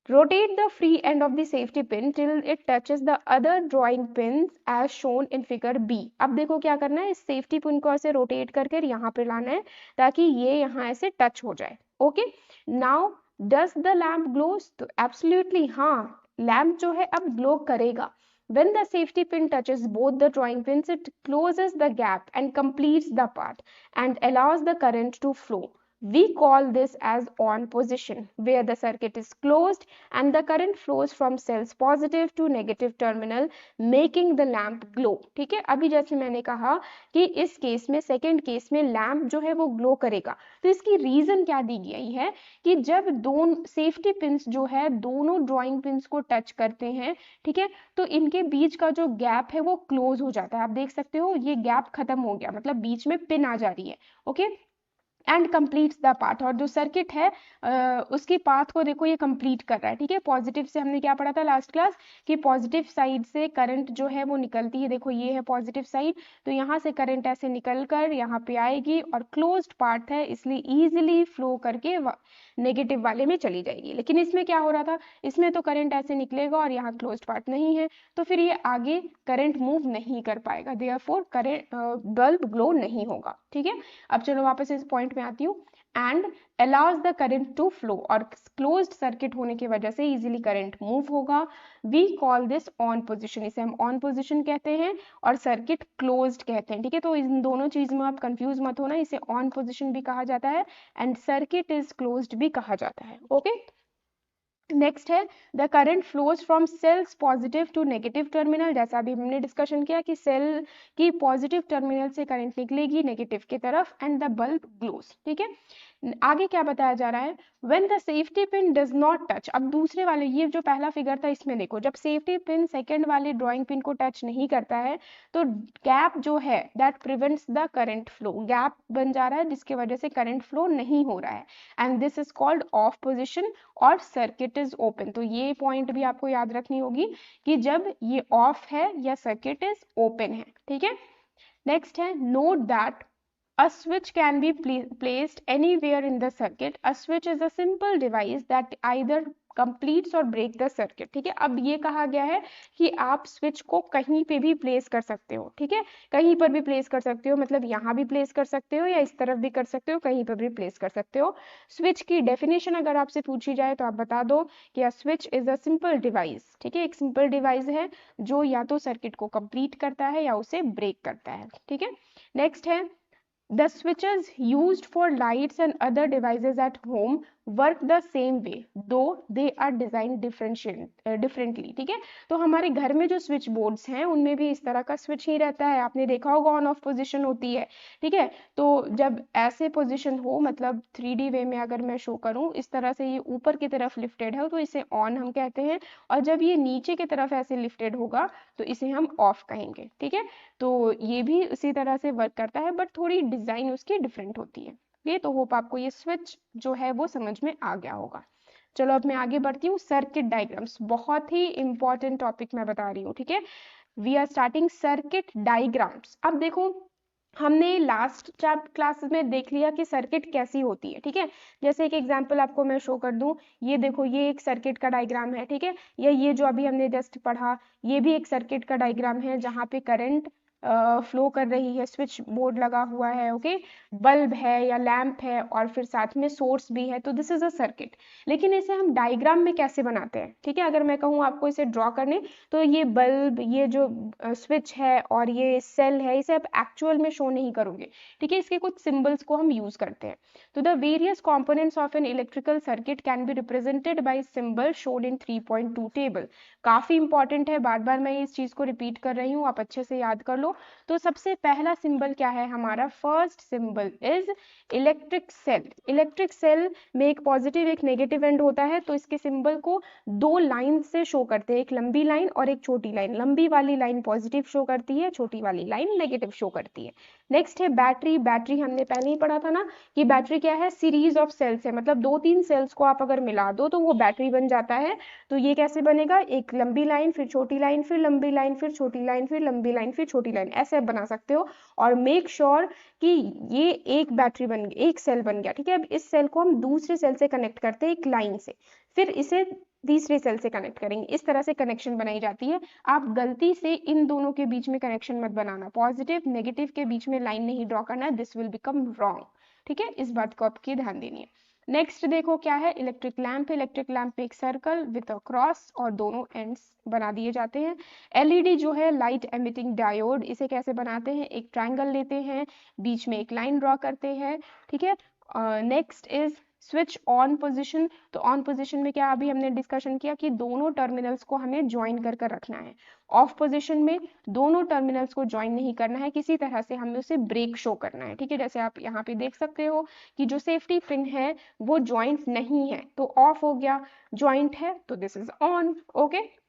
Rotate the free end of the safety pin till it touches the other drawing pins as shown in figure B। अब देखो क्या करना है, इस सेफ्टी पिन को ऐसे रोटेट करके यहाँ पे लाना है ताकि ये यहाँ ऐसे टच हो जाए। Okay, now does the lamp glows? तो एब्सोल्युटली हाँ, लैम्प जो है अब ग्लो करेगा। When the safety pin touches both the drawing pins, it closes the gap and completes the part and allows the current to flow. We call this as on position, where the circuit is closed and the current flows from cells positive to negative terminal, making the lamp glow। ठीक है, अभी जैसे मैंने कहा कि इस case में, second case में लैम्प जो है वो ग्लो करेगा। तो इसकी रीजन क्या दी गई है कि जब दोनों सेफ्टी पिंस जो है दोनों ड्राइंग पिंस को टच करते हैं, ठीक है, तो इनके बीच का जो गैप है वो क्लोज हो जाता है। आप देख सकते हो ये गैप खत्म हो गया, मतलब बीच में पिन आ जा रही है। Okay, and completes the path, और जो सर्किट है उसकी पाथ को देखो ये कंप्लीट कर रहा है, ठीक है। पॉजिटिव से हमने क्या पढ़ा था लास्ट क्लास कि पॉजिटिव साइड से करंट जो है वो निकलती है, देखो ये है पॉजिटिव साइड, तो यहाँ से करंट ऐसे निकल कर यहाँ पे आएगी, और क्लोज्ड पार्ट है इसलिए इजीली फ्लो करके नेगेटिव वाले में चली जाएगी। लेकिन इसमें क्या हो रहा था, इसमें तो करंट ऐसे निकलेगा और यहाँ क्लोज्ड पार्ट नहीं है, तो फिर ये आगे करंट मूव नहीं कर पाएगा, देयरफॉर करंट बल्ब ग्लो नहीं होगा, ठीक है। अब चलो वापस इस पॉइंट में आती हूँ। And allows the current to flow, और क्लोज्ड सर्किट होने की वजह से इजीली करंट मूव होगा। We call this on position, इसे हम ऑन पोजिशन कहते हैं और सर्किट क्लोज्ड कहते हैं, ठीक है। तो इन दोनों चीज में आप कंफ्यूज मत होना, इसे ऑन पोजिशन भी कहा जाता है एंड सर्किट इज क्लोज्ड भी कहा जाता है। ओके, नेक्स्ट है the current flows from cells positive to negative terminal. जैसा अभी हमने डिस्कशन किया कि सेल की पॉजिटिव टर्मिनल से करंट निकलेगी नेगेटिव की तरफ एंड द बल्ब ग्लोज, ठीक है। आगे क्या बताया जा रहा है, when the safety pin does not touch. अब दूसरे वाले, ये जो पहला फिगर था इसमें देखो, जब सेफ्टी पिन सेकेंड वाले ड्राइंग पिन को टच नहीं करता है तो गैप जो है that prevents the current flow, gap बन जा रहा है जिसकी वजह से करंट फ्लो नहीं हो रहा है, and this is called off position और सर्किट इज ओपन। तो ये पॉइंट भी आपको याद रखनी होगी कि जब ये ऑफ है या सर्किट इज ओपन है, ठीक है। नेक्स्ट है note that a switch can be placed anywhere in the circuit। A switch is a simple device that either completes or break the circuit, ठीक है। अब ये कहा गया है कि आप स्विच को कहीं पे भी प्लेस कर सकते हो, ठीक है, कहीं पर भी प्लेस कर सकते हो, मतलब यहाँ भी प्लेस कर सकते हो या इस तरफ भी कर सकते हो, कहीं पर भी प्लेस कर सकते हो। स्विच की डेफिनेशन अगर आपसे पूछी जाए तो आप बता दो कि switch is a simple device, ठीक है, एक सिंपल डिवाइस है जो या तो सर्किट को कंप्लीट करता है या उसे ब्रेक करता है, ठीक है। नेक्स्ट है the switches used for lights and other devices at home work the same way though they are designed differently, ठीक है। तो हमारे घर में जो स्विच बोर्ड्स हैं उनमें भी इस तरह का स्विच ही रहता है, आपने देखा होगा ऑन ऑफ पोजीशन होती है, ठीक है। तो जब ऐसे पोजीशन हो, मतलब 3D वे में अगर मैं शो करूं, इस तरह से ये ऊपर की तरफ लिफ्टेड है तो इसे ऑन हम कहते हैं, और जब ये नीचे की तरफ ऐसे लिफ्टेड होगा तो इसे हम ऑफ कहेंगे, ठीक है। तो ये भी उसी तरह से वर्क करता है बट थोड़ी डिजाइन उसकी डिफरेंट होती है। ये तो होप आपको ये स्विच जो है वो समझ में आ गया होगा। चलो अब मैं आगे बढ़ती हूँ, सर्किट डायग्राम्स, बहुत ही इंपॉर्टेंट टॉपिक मैं बता रही हूँ, ठीक है। We are starting circuit diagrams. अब देखो हमने लास्ट क्लास में देख लिया कि सर्किट कैसी होती है, ठीक है। जैसे एक एग्जांपल आपको मैं शो कर दूं, ये देखो ये एक सर्किट का डायग्राम है, ठीक है। ये जो अभी हमने जस्ट पढ़ा ये भी एक सर्किट का डायग्राम है जहाँ पे करंट फ्लो कर रही है, स्विच बोर्ड लगा हुआ है, ओके, बल्ब है या लैंप है और फिर साथ में सोर्स भी है, तो दिस इज अ सर्किट। लेकिन इसे हम डायग्राम में कैसे बनाते हैं, ठीक है। अगर मैं कहूँ आपको इसे ड्रॉ करने, तो ये बल्ब, ये जो स्विच है और ये सेल है, इसे आप एक्चुअल में शो नहीं करोगे, ठीक है। इसके कुछ सिंबल्स को हम यूज करते हैं। तो the various components of an electrical circuit can be represented by symbol showed in 3.2 table. काफी इंपॉर्टेंट है, बार बार मैं इस चीज को रिपीट कर रही हूँ, आप अच्छे से याद कर लो। तो सबसे पहला सिंबल क्या है हमारा, first symbol is electric cell. Electric cell में एक पॉजिटिव एक नेगेटिव एंड होता है, तो इसके सिंबल को दो लाइन से शो करते हैं, एक लंबी लाइन और एक छोटी लाइन। लंबी वाली लाइन पॉजिटिव शो करती है, छोटी वाली लाइन नेगेटिव शो करती है। नेक्स्ट है बैटरी। बैटरी हमने पहले ही पढ़ा था ना कि बैटरी क्या है, सीरीज ऑफ सेल्स है, मतलब 2-3 सेल्स को आप अगर मिला दो तो वो बैटरी बन जाता है। तो ये कैसे बनेगा, एक लंबी लाइन फिर छोटी लाइन फिर लंबी लाइन फिर छोटी लाइन फिर लंबी लाइन फिर छोटी लाइन, ऐसे आप बना सकते हो। और मेक श्योर कि ये एक बैटरी बन गई, एक सेल बन गया, ठीक है। अब इस सेल को हम दूसरे सेल से कनेक्ट करते हैं एक लाइन से, फिर इसे तीसरे सेल से कनेक्ट करेंगे, इस तरह से कनेक्शन बनाई जाती है। आप गलती से इन दोनों के बीच में कनेक्शन मत बनाना, पॉजिटिव नेगेटिव के बीच में लाइन नहीं ड्रॉ करना, दिस विल बिकम रॉन्ग, ठीक है। इस बात को आपकी ध्यान देनी है। नेक्स्ट देखो क्या है, इलेक्ट्रिक लैंप। इलेक्ट्रिक लैंप पे एक सर्कल विद अ क्रॉस और दोनों एंड्स बना दिए जाते हैं। एलईडी जो है, लाइट एमिटिंग डायोड, इसे कैसे बनाते हैं, एक ट्रायंगल लेते हैं, बीच में एक लाइन ड्रॉ करते हैं, ठीक है। Next is switch on position. तो ऑन पोजिशन में क्या अभी हमने डिस्कशन किया कि दोनों टर्मिनल्स को हमें ज्वाइन कर कर रखना है। ऑफ पोजिशन में दोनों टर्मिनल्स को ज्वाइन नहीं करना है, किसी तरह से हमें उसे ब्रेक शो करना है, ठीक है। जैसे आप यहाँ पे देख सकते हो कि जो सेफ्टी पिन है वो ज्वाइंट नहीं है, तो ऑफ हो गया, ज्वाइंट है तो this is on, okay.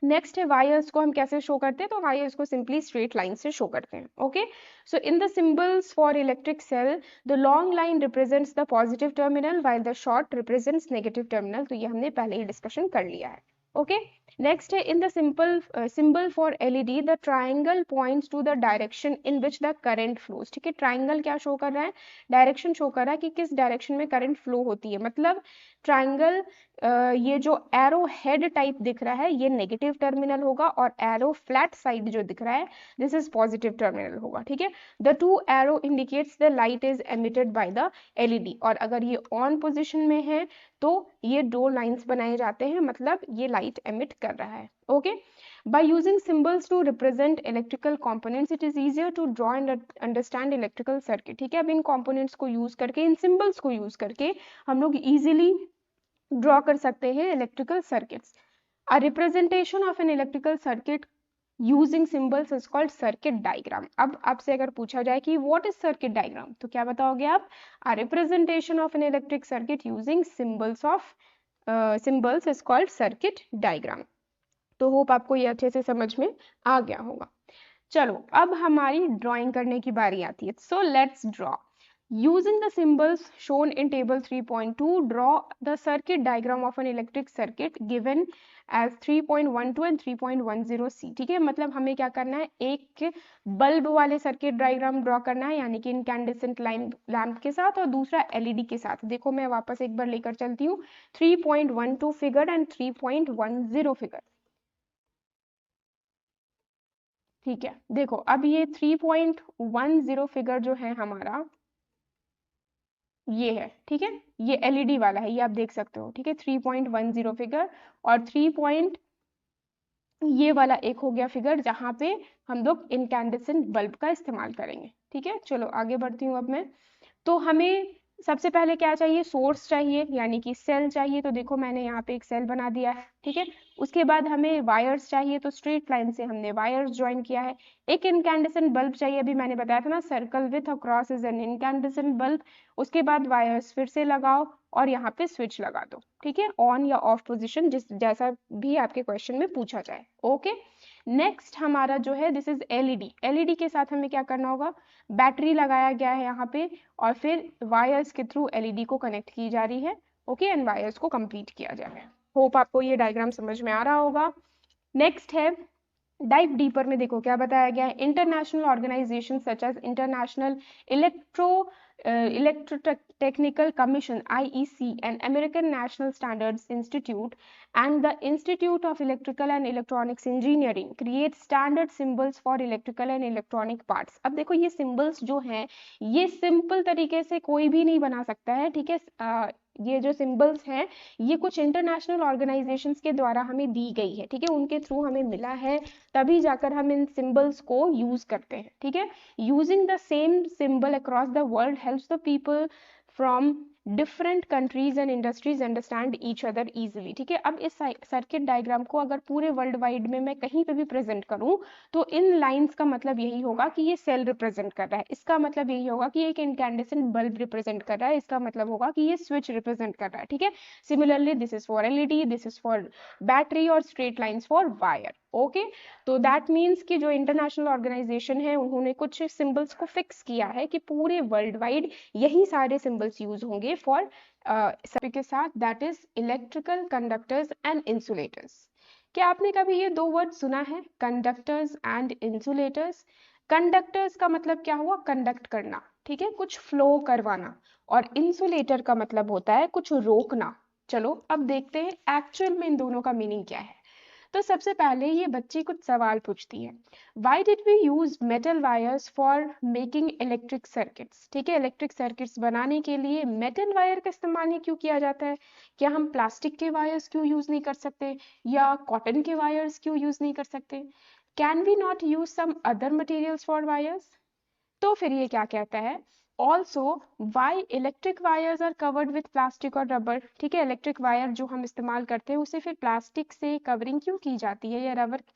Next है वायर्स को हम कैसे शो करते हैं, तो वायर्स को सिंपली स्ट्रेट लाइन से शो करते हैं, okay. So in the symbols for electric cell, the long line represents the positive terminal while the short represents negative terminal. तो ये हमने पहले ही डिस्कशन कर लिया है, ओके। नेक्स्ट है in the symbol for LED, the triangle points to the direction in which the current flows, ठीक है। ट्राइंगल क्या शो कर रहा है, डायरेक्शन शो कर रहा है कि किस डायरेक्शन में करंट फ्लो होती है। मतलब ट्राइंगल, ये जो एरो हेड टाइप दिख रहा है ये नेगेटिव टर्मिनल होगा, और एरो फ्लैट साइड जो दिख रहा है दिस इज पॉजिटिव टर्मिनल होगा, ठीक है। The two arrow indicates the light is emitted by the LED, और अगर ये ऑन पोजिशन में है तो ये दो लाइंस बनाए जाते हैं, मतलब ये लाइट एमिट कर रहा है, okay. By using symbols to represent electrical components, it is easier to draw and understand electrical circuit, ठीक है। अब इन components को यूज करके, इन symbols को यूज करके हम लोग easily ड्रॉ कर सकते हैं electrical circuits. A representation of an electrical circuit using symbols is called circuit diagram. अब आपसे अगर पूछा जाए कि व्हाट इज सर्किट डायग्राम, तो क्या बताओगे आप, a representation of an electric circuit using symbols is called circuit diagram. तो होप आपको ये अच्छे से समझ में आ गया होगा। चलो अब हमारी ड्राइंग करने की बारी आती है, so let's draw. Using the symbols shown in table 3.2, draw the circuit diagram of an electric circuit given as 3.12 and 3.10 C, ठीक है। मतलब हमें क्या करना है, एक बल्ब वाले सर्किट डायग्राम ड्रॉ करना है, यानी कि इनकैंडेसेंट लैंप के साथ, और दूसरा एलईडी के साथ। देखो मैं वापस एक बार लेकर चलती हूँ, 3.12 फिगर एंड 3.10 फिगर, ठीक है। देखो अब ये 3.10 फिगर जो है हमारा, ये है, ठीक है, ये एलईडी वाला है, ये आप देख सकते हो, ठीक है। 3.10 फिगर, और 3 पॉइंट ये वाला एक हो गया फिगर जहां पे हम लोग इनकैंडेसेंट बल्ब का इस्तेमाल करेंगे, ठीक है। चलो आगे बढ़ती हूँ अब मैं। तो हमें सबसे पहले क्या चाहिए, सोर्स चाहिए, यानी कि सेल चाहिए। तो देखो मैंने यहाँ पे एक सेल बना दिया है, ठीक है। उसके बाद हमें वायर्स चाहिए, तो स्ट्रेट लाइन से हमने वायर्स ज्वाइन किया है। एक इनकैंडेसेंट बल्ब चाहिए, अभी मैंने बताया था ना, circle with across is an incandescent bulb. उसके बाद वायर्स फिर से लगाओ और यहाँ पे स्विच लगा दो, ठीक है, ऑन या ऑफ पोजिशन, जैसा भी आपके क्वेश्चन में पूछा जाए, ओके। नेक्स्ट हमारा जो है दिस इज एलईडी। एलईडी के साथ हमें क्या करना होगा, बैटरी लगाया गया है यहाँ पे, और फिर वायर्स के थ्रू एलईडी को कनेक्ट की जा रही है, ओके, एंड वायर्स को कंप्लीट किया जा रहा है। होप आपको ये डायग्राम समझ में आ रहा होगा। नेक्स्ट है डाइव डीपर में देखो क्या बताया गया है। International organization such as International Electrotechnical Commission IEC and American National Standards Institute and the Institute of Electrical and Electronics Engineering create standard symbols for electrical and electronic parts। अब देखो ये symbols जो हैं ये सिंपल तरीके से कोई भी नहीं बना सकता है, ठीक है। ये जो सिंबल्स हैं ये कुछ इंटरनेशनल ऑर्गेनाइजेशंस के द्वारा हमें दी गई है, ठीक है, उनके थ्रू हमें मिला है, तभी जाकर हम इन सिंबल्स को यूज करते हैं, ठीक है। Using the same symbol across the world helps the people from different countries and industries understand each other easily, ठीक है। अब इस सर्किट डायग्राम को अगर पूरे वर्ल्ड वाइड में मैं कहीं पे भी प्रेजेंट करूं तो इन लाइंस का मतलब यही होगा कि ये सेल रिप्रेजेंट कर रहा है, इसका मतलब यही होगा कि एक इनकैंडेसेंट बल्ब रिप्रेजेंट कर रहा है, इसका मतलब होगा कि ये स्विच रिप्रेजेंट कर रहा है, ठीक है। Similarly this is for LED, this is for battery और straight lines for wire. Okay, तो दैट मीन्स कि जो इंटरनेशनल ऑर्गेनाइजेशन है उन्होंने कुछ सिंबल्स को फिक्स किया है कि पूरे वर्ल्ड वाइड यही सारे सिंबल्स यूज होंगे फॉर सभी के साथ, that is electrical conductors and insulators. क्या आपने कभी ये दो वर्ड सुना है, कंडक्टर्स एंड इंसुलेटर्स? कंडक्टर्स का मतलब क्या हुआ, कंडक्ट करना, ठीक है, कुछ फ्लो करवाना, और इंसुलेटर का मतलब होता है कुछ रोकना। चलो अब देखते हैं एक्चुअल में इन दोनों का मीनिंग क्या है। तो सबसे पहले ये बच्ची कुछ सवाल पूछती है, why did we use metal wires for making electric circuits, ठीक है, इलेक्ट्रिक सर्किट्स बनाने के लिए मेटल वायर का इस्तेमाल ही क्यों किया जाता है? क्या हम प्लास्टिक के वायर्स क्यों यूज नहीं कर सकते, या कॉटन के वायर्स क्यों यूज नहीं कर सकते? Can we not use some other materials for wires? तो फिर ये क्या कहता है, also why electric wires are covered with plastic और रबर, ठीक है, इलेक्ट्रिक वायर जो हम इस्तेमाल करते हैं उसे फिर प्लास्टिक से कवरिंग क्यों की जाती है, या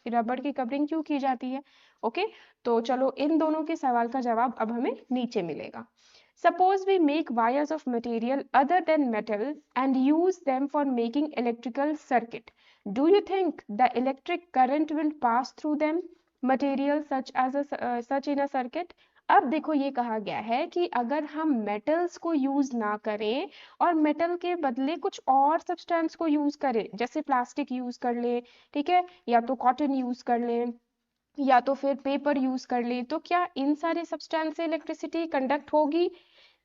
रबर की कवरिंग क्यों की जाती है? ओके, तो चलो इन दोनों के सवाल का जवाब अब हमें नीचे मिलेगा। Suppose we make wires of material other than metal and use them for making electrical circuit. Do you think the electric current will pass through them materials such in a circuit? अब देखो ये कहा गया है कि अगर हम metals को यूज ना करें और मेटल के बदले कुछ और सब्सटेंस को यूज करें, जैसे प्लास्टिक यूज कर ले, ठीक है, या तो कॉटन यूज कर ले, या तो फिर पेपर यूज कर ले, तो क्या इन सारे सब्सटेंस से इलेक्ट्रिसिटी कंडक्ट होगी?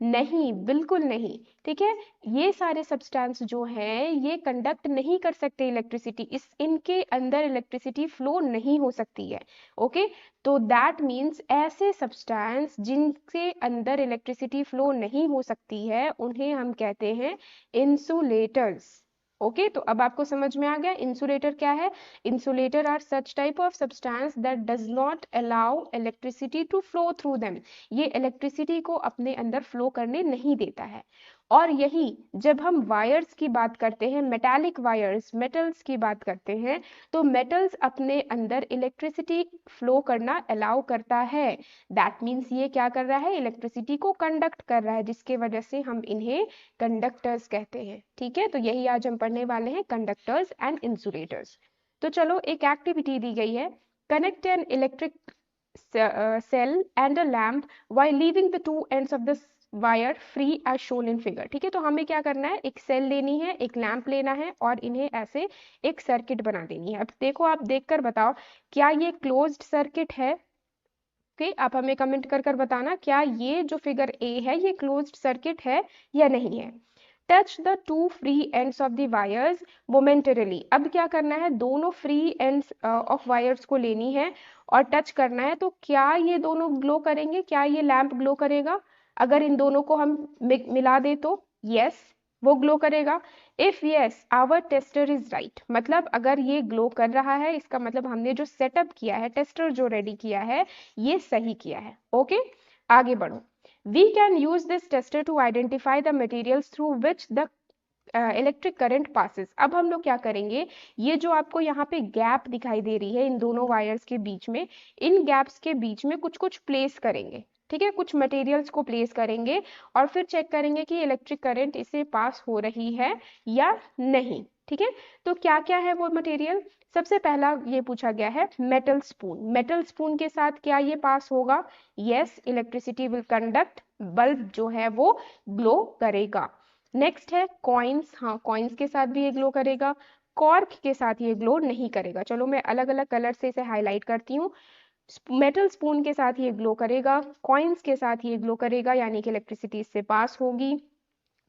नहीं, बिल्कुल नहीं, ठीक है। ये सारे सब्सटेंस जो हैं ये कंडक्ट नहीं कर सकते इलेक्ट्रिसिटी, इनके अंदर इलेक्ट्रिसिटी फ्लो नहीं हो सकती है। ओके, तो दैट मीन्स ऐसे सब्सटेंस जिनके अंदर इलेक्ट्रिसिटी फ्लो नहीं हो सकती है उन्हें हम कहते हैं इंसुलेटर्स। ओके, तो अब आपको समझ में आ गया इंसुलेटर क्या है। Insulators are such type of substance that does not allow electricity to flow through them, ये इलेक्ट्रिसिटी को अपने अंदर फ्लो करने नहीं देता है। और यही जब हम वायर्स की बात करते हैं, मेटालिक वायर्स, मेटल्स की बात करते हैं, तो मेटल्स अपने अंदर इलेक्ट्रिसिटी फ्लो करना अलाउ करता है। दैट मीन्स ये क्या कर रहा है, इलेक्ट्रिसिटी को कंडक्ट कर रहा है, जिसके वजह से हम इन्हें कंडक्टर्स कहते हैं, ठीक है। तो यही आज हम पढ़ने वाले हैं, कंडक्टर्स एंड इंसुलेटर्स। तो चलो एक एक्टिविटी दी गई है, connect an electric cell and a lamp while leaving the two ends of the wire free as shown in figure, ठीक है। तो हमें क्या करना है, एक सेल लेनी है, एक लैंप लेना है और इन्हें ऐसे एक सर्किट बना देनी है। अब देखो आप देखकर बताओ क्या ये क्लोज्ड सर्किट है? ओके, आप हमें कमेंट कर कर बताना क्या ये जो फिगर ए है ये क्लोज्ड सर्किट है या नहीं है। Touch the two free ends of the wires momentarily, अब क्या करना है, दोनों फ्री एंड्स ऑफ वायर्स को लेनी है और टच करना है, तो क्या ये दोनों ग्लो करेंगे, क्या ये लैंप ग्लो करेगा? अगर इन दोनों को हम मिला दे तो यस, वो ग्लो करेगा। If yes our tester is right, मतलब अगर ये ग्लो कर रहा है इसका मतलब हमने जो सेटअप किया है, टेस्टर जो रेडी किया है ये सही किया है। ओके, आगे बढ़ो। We can use this tester to identify the materials through which the electric current passes. अब हम लोग क्या करेंगे, ये जो आपको यहाँ पे गैप दिखाई दे रही है इन दोनों वायर्स के बीच में, इन गैप्स के बीच में कुछ कुछ प्लेस करेंगे, ठीक है, कुछ मटेरियल्स को प्लेस करेंगे और फिर चेक करेंगे कि इलेक्ट्रिक करंट इसे पास हो रही है या नहीं, ठीक है। तो क्या क्या है वो मटेरियल, सबसे पहला ये पूछा गया है मेटल स्पून, मेटल स्पून के साथ क्या ये पास होगा? Yes, electricity will conduct, bulb जो है वो ग्लो करेगा। नेक्स्ट है कॉइन्स, हाँ कॉइन्स के साथ भी ये ग्लो करेगा। कॉर्क के साथ ये ग्लो नहीं करेगा। चलो मैं अलग अलग कलर से इसे हाईलाइट करती हूँ। मेटल स्पून के साथ ये ग्लो करेगा, कॉइन्स के साथ ये ग्लो करेगा यानी कि इलेक्ट्रिसिटी इससे पास होगी,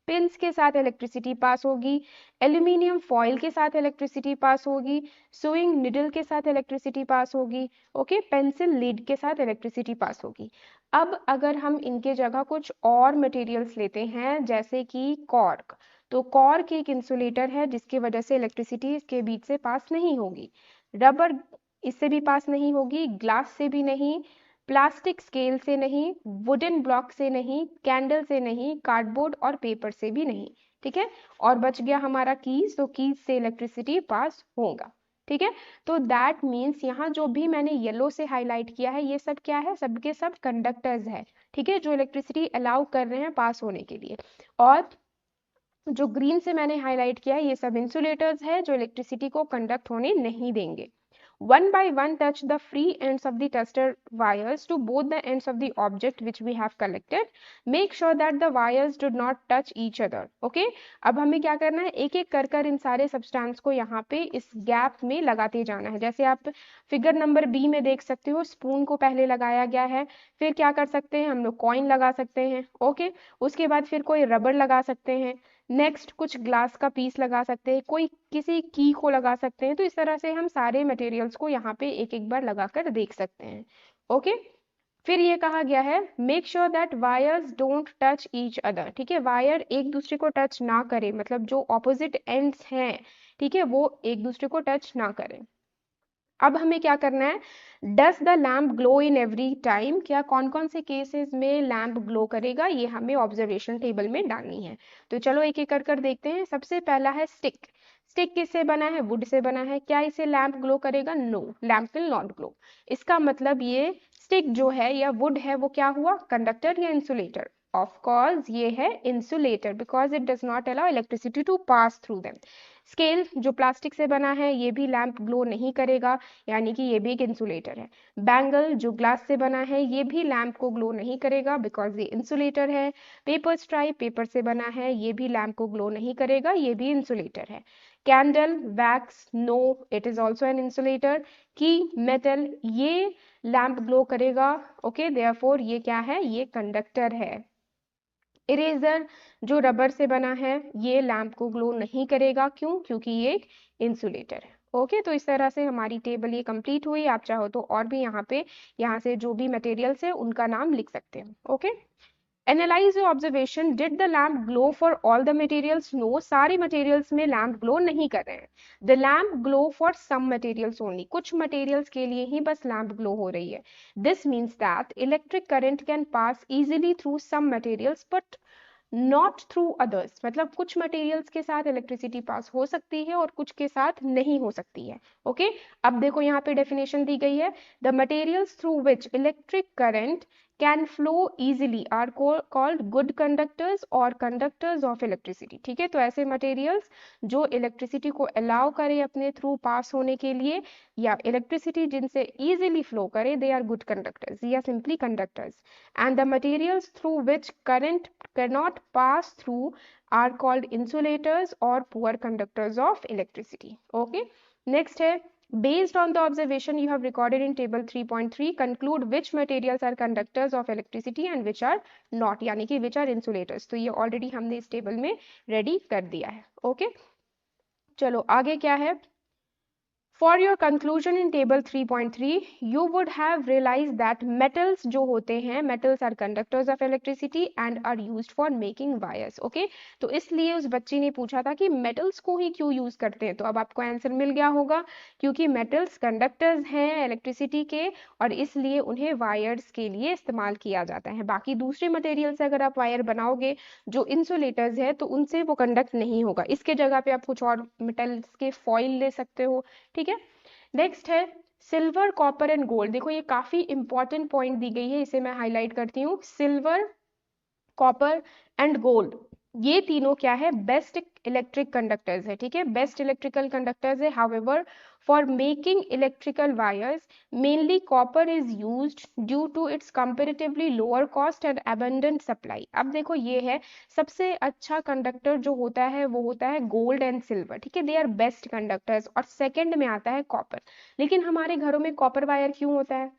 पिंस के साथ इलेक्ट्रिसिटी पास होगी, एल्यूमिनियम फॉइल के साथ इलेक्ट्रिसिटी पास होगी, सुइंग निडल के साथ इलेक्ट्रिसिटी पास होगी, ओके, पेंसिल लीड के साथ इलेक्ट्रिसिटी पास होगी। अब अगर हम इनके जगह कुछ और मटेरियल्स लेते हैं जैसे कि कॉर्क, तो कॉर्क एक इंसुलेटर है जिसकी वजह से इलेक्ट्रिसिटी इसके बीच से पास नहीं होगी। रबर इससे भी पास नहीं होगी, ग्लास से भी नहीं, प्लास्टिक स्केल से नहीं, वुडन ब्लॉक से नहीं, कैंडल से नहीं, कार्डबोर्ड और पेपर से भी नहीं। ठीक है, और बच गया हमारा कीज, तो कीज से इलेक्ट्रिसिटी पास होगा। ठीक है, तो दैट मीन्स यहाँ जो भी मैंने येलो से हाईलाइट किया है ये सब क्या है, सबके सब कंडक्टर्स है। ठीक है, जो इलेक्ट्रिसिटी अलाउ कर रहे हैं पास होने के लिए। और जो ग्रीन से मैंने हाईलाइट किया है ये सब इंसुलेटर्स है जो इलेक्ट्रिसिटी को कंडक्ट होने नहीं देंगे। One by one touch the free ends of the tester wires to both the ends of the object which we have collected. Make sure that the wires do not touch each other. Okay? अब हमें क्या करना है, एक एक कर इन सारे substance को यहाँ पे इस गैप में लगाते जाना है। जैसे आप फिगर नंबर बी में देख सकते हो, स्पून को पहले लगाया गया है, फिर क्या कर सकते हैं हम लोग, कॉइन लगा सकते हैं। ओके, उसके बाद फिर कोई रबर लगा सकते हैं, नेक्स्ट कुछ ग्लास का पीस लगा सकते हैं, कोई किसी की को लगा सकते हैं। तो इस तरह से हम सारे मटेरियल्स को यहाँ पे एक एक बार लगाकर देख सकते हैं। ओके, फिर ये कहा गया है make sure that wires don't touch each other. ठीक है, वायर एक दूसरे को टच ना करे, मतलब जो ऑपोजिट एंड्स हैं, ठीक है, वो एक दूसरे को टच ना करें। अब हमें क्या करना है, does the lamp glow in every time, क्या कौन कौन से केसेस में लैम्प ग्लो करेगा, ये हमें ऑब्जर्वेशन टेबल में डालनी है। तो चलो एक एक कर देखते हैं। सबसे पहला है स्टिक। स्टिक किससे बना है, वुड से बना है, क्या इसे लैम्प ग्लो करेगा, no, lamp will not glow. इसका मतलब ये स्टिक जो है या वुड है वो क्या हुआ, कंडक्टर या इंसुलेटर, ऑफ कोर्स ये है insulator because it does not allow electricity to pass through them. Scale जो प्लास्टिक से बना है ये भी लैम्प ग्लो नहीं करेगा, यानी कि ये भी एक इंसुलेटर है। बैंगल जो ग्लास से बना है ये भी लैम्प को ग्लो नहीं करेगा बिकॉज ये इंसुलेटर है। पेपर स्ट्राइप पेपर से बना है, ये भी लैम्प को ग्लो नहीं करेगा, ये भी इंसुलेटर है। Candle wax, no, it is also an insulator. Key metal, ये लैम्प ग्लो करेगा। ओके, देयरफॉर ये क्या है, ये कंडक्टर है। इरेजर जो रबर से बना है ये लैम्प को ग्लो नहीं करेगा, क्यों, क्योंकि ये एक इंसुलेटर है। ओके, तो इस तरह से हमारी टेबल ये कंप्लीट हुई। आप चाहो तो और भी यहाँ से जो भी मटेरियल्स है उनका नाम लिख सकते हैं। Okay, analyse your observation, did the lamp glow for all the materials, no, सारे मटेरियल्स में लैम्प ग्लो नहीं कर रहे हैं। The lamp glow for some materials only, कुछ मटेरियल्स के लिए ही बस लैम्प ग्लो हो रही है। This means that electric current can pass easily through some materials but not through others, मतलब कुछ मटेरियल्स के साथ इलेक्ट्रिसिटी पास हो सकती है और कुछ के साथ नहीं हो सकती है। ओके, अब देखो यहाँ पे डेफिनेशन दी गई है, the materials through which electric current can flow easily are called good conductors और कंडक्टर्स ऑफ इलेक्ट्रिसिटी। ठीक है, तो ऐसे मटेरियल्स जो इलेक्ट्रिसिटी को अलाउ करे अपने थ्रू पास होने के लिए या इलेक्ट्रिसिटी जिनसे इजिली फ्लो करे, दे आर गुड कंडक्टर्स या simply conductors. And the materials through which current cannot pass through are called insulators or poor conductors of electricity. Okay, next है, based on the observation you have recorded in table 3.3 conclude which materials are conductors of electricity and which are not, यानी कि which are insulators। तो ये already हमने इस table में ready कर दिया है। ओके, चलो आगे क्या है, For your conclusion in table 3.3, you would have realized that metals जो होते हैं, metals are conductors of electricity and are used for making wires. Okay? तो इसलिए उस बच्ची ने पूछा था कि metals को ही क्यों use करते हैं, तो अब आपको आंसर मिल गया होगा, क्योंकि metals conductors हैं electricity के और इसलिए उन्हें wires के लिए इस्तेमाल किया जाता है। बाकी दूसरे materials से अगर आप wire बनाओगे जो insulators है तो उनसे वो conduct नहीं होगा, इसके जगह पे आप कुछ और metals के foil ले सकते हो। ठीक है, नेक्स्ट है सिल्वर, कॉपर एंड गोल्ड। देखो ये काफी इंपॉर्टेंट पॉइंट दी गई है, इसे मैं हाईलाइट करती हूँ। सिल्वर, कॉपर एंड गोल्ड ये तीनों क्या है, बेस्ट इलेक्ट्रिक कंडक्टर्स है, ठीक है, बेस्ट इलेक्ट्रिकल कंडक्टर्स है। However for making electrical wires mainly copper is used due to its comparatively lower cost and abundant supply. अब देखो ये है, सबसे अच्छा कंडक्टर जो होता है वो होता है गोल्ड एंड सिल्वर, ठीक है, दे आर बेस्ट कंडक्टर्स, और सेकंड में आता है कॉपर। लेकिन हमारे घरों में कॉपर वायर क्यों होता है?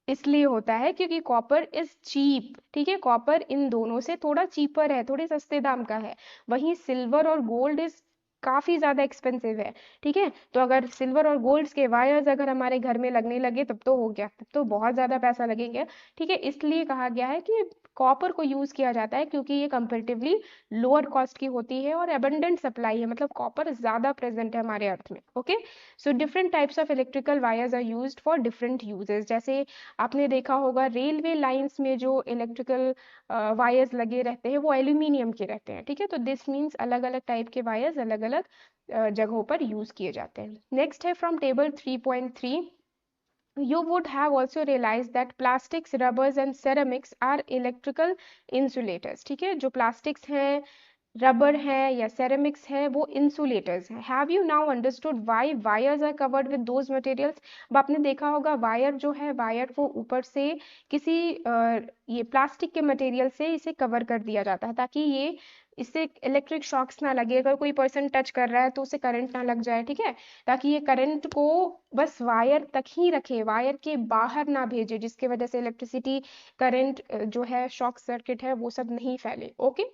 इसलिए होता है क्योंकि कॉपर इज चीप, ठीक है, कॉपर इन दोनों से थोड़ा चीपर है, थोड़े सस्ते दाम का है। वहीं सिल्वर और गोल्ड इज काफी ज्यादा एक्सपेंसिव है, ठीक है। तो अगर सिल्वर और गोल्ड के वायर्स अगर हमारे घर में लगने लगे तब तो हो गया, तब तो बहुत ज्यादा पैसा लगेंगे, ठीक है। इसलिए कहा गया है कि कॉपर को यूज किया जाता है क्योंकि ये कंपेरेटिवली लोअर कॉस्ट की होती है और एबंडेंट सप्लाई है, मतलब कॉपर ज्यादा प्रेजेंट है हमारे अर्थ में। Okay, so different types of electrical wires are used for different uses. जैसे आपने देखा होगा रेलवे लाइंस में जो इलेक्ट्रिकल वायर्स लगे रहते हैं वो एल्यूमिनियम के रहते हैं, ठीक है। तो दिस मीन्स अलग अलग टाइप के वायर्स अलग अलग जगहों पर यूज किए जाते हैं। नेक्स्ट है from table 3.3, you would have also realized that plastics, rubbers and ceramics are electrical insulators, ठीक है। जो plastics हैं, रबर है या सेरेमिक्स है, वो इंसुलेटर्स हैं। Have you now understood why wires are covered with those materials? अब आपने देखा होगा वायर जो है, वायर को ऊपर से किसी ये प्लास्टिक के मटेरियल से इसे कवर कर दिया जाता है ताकि ये इससे इलेक्ट्रिक शॉक्स ना लगे, अगर कोई पर्सन टच कर रहा है तो उसे करंट ना लग जाए, ठीक है, ताकि ये करंट को बस वायर तक ही रखे, वायर के बाहर ना भेजे, जिसकी वजह से इलेक्ट्रिसिटी करंट जो है, शॉक सर्किट है, वो सब नहीं फैले। ओके,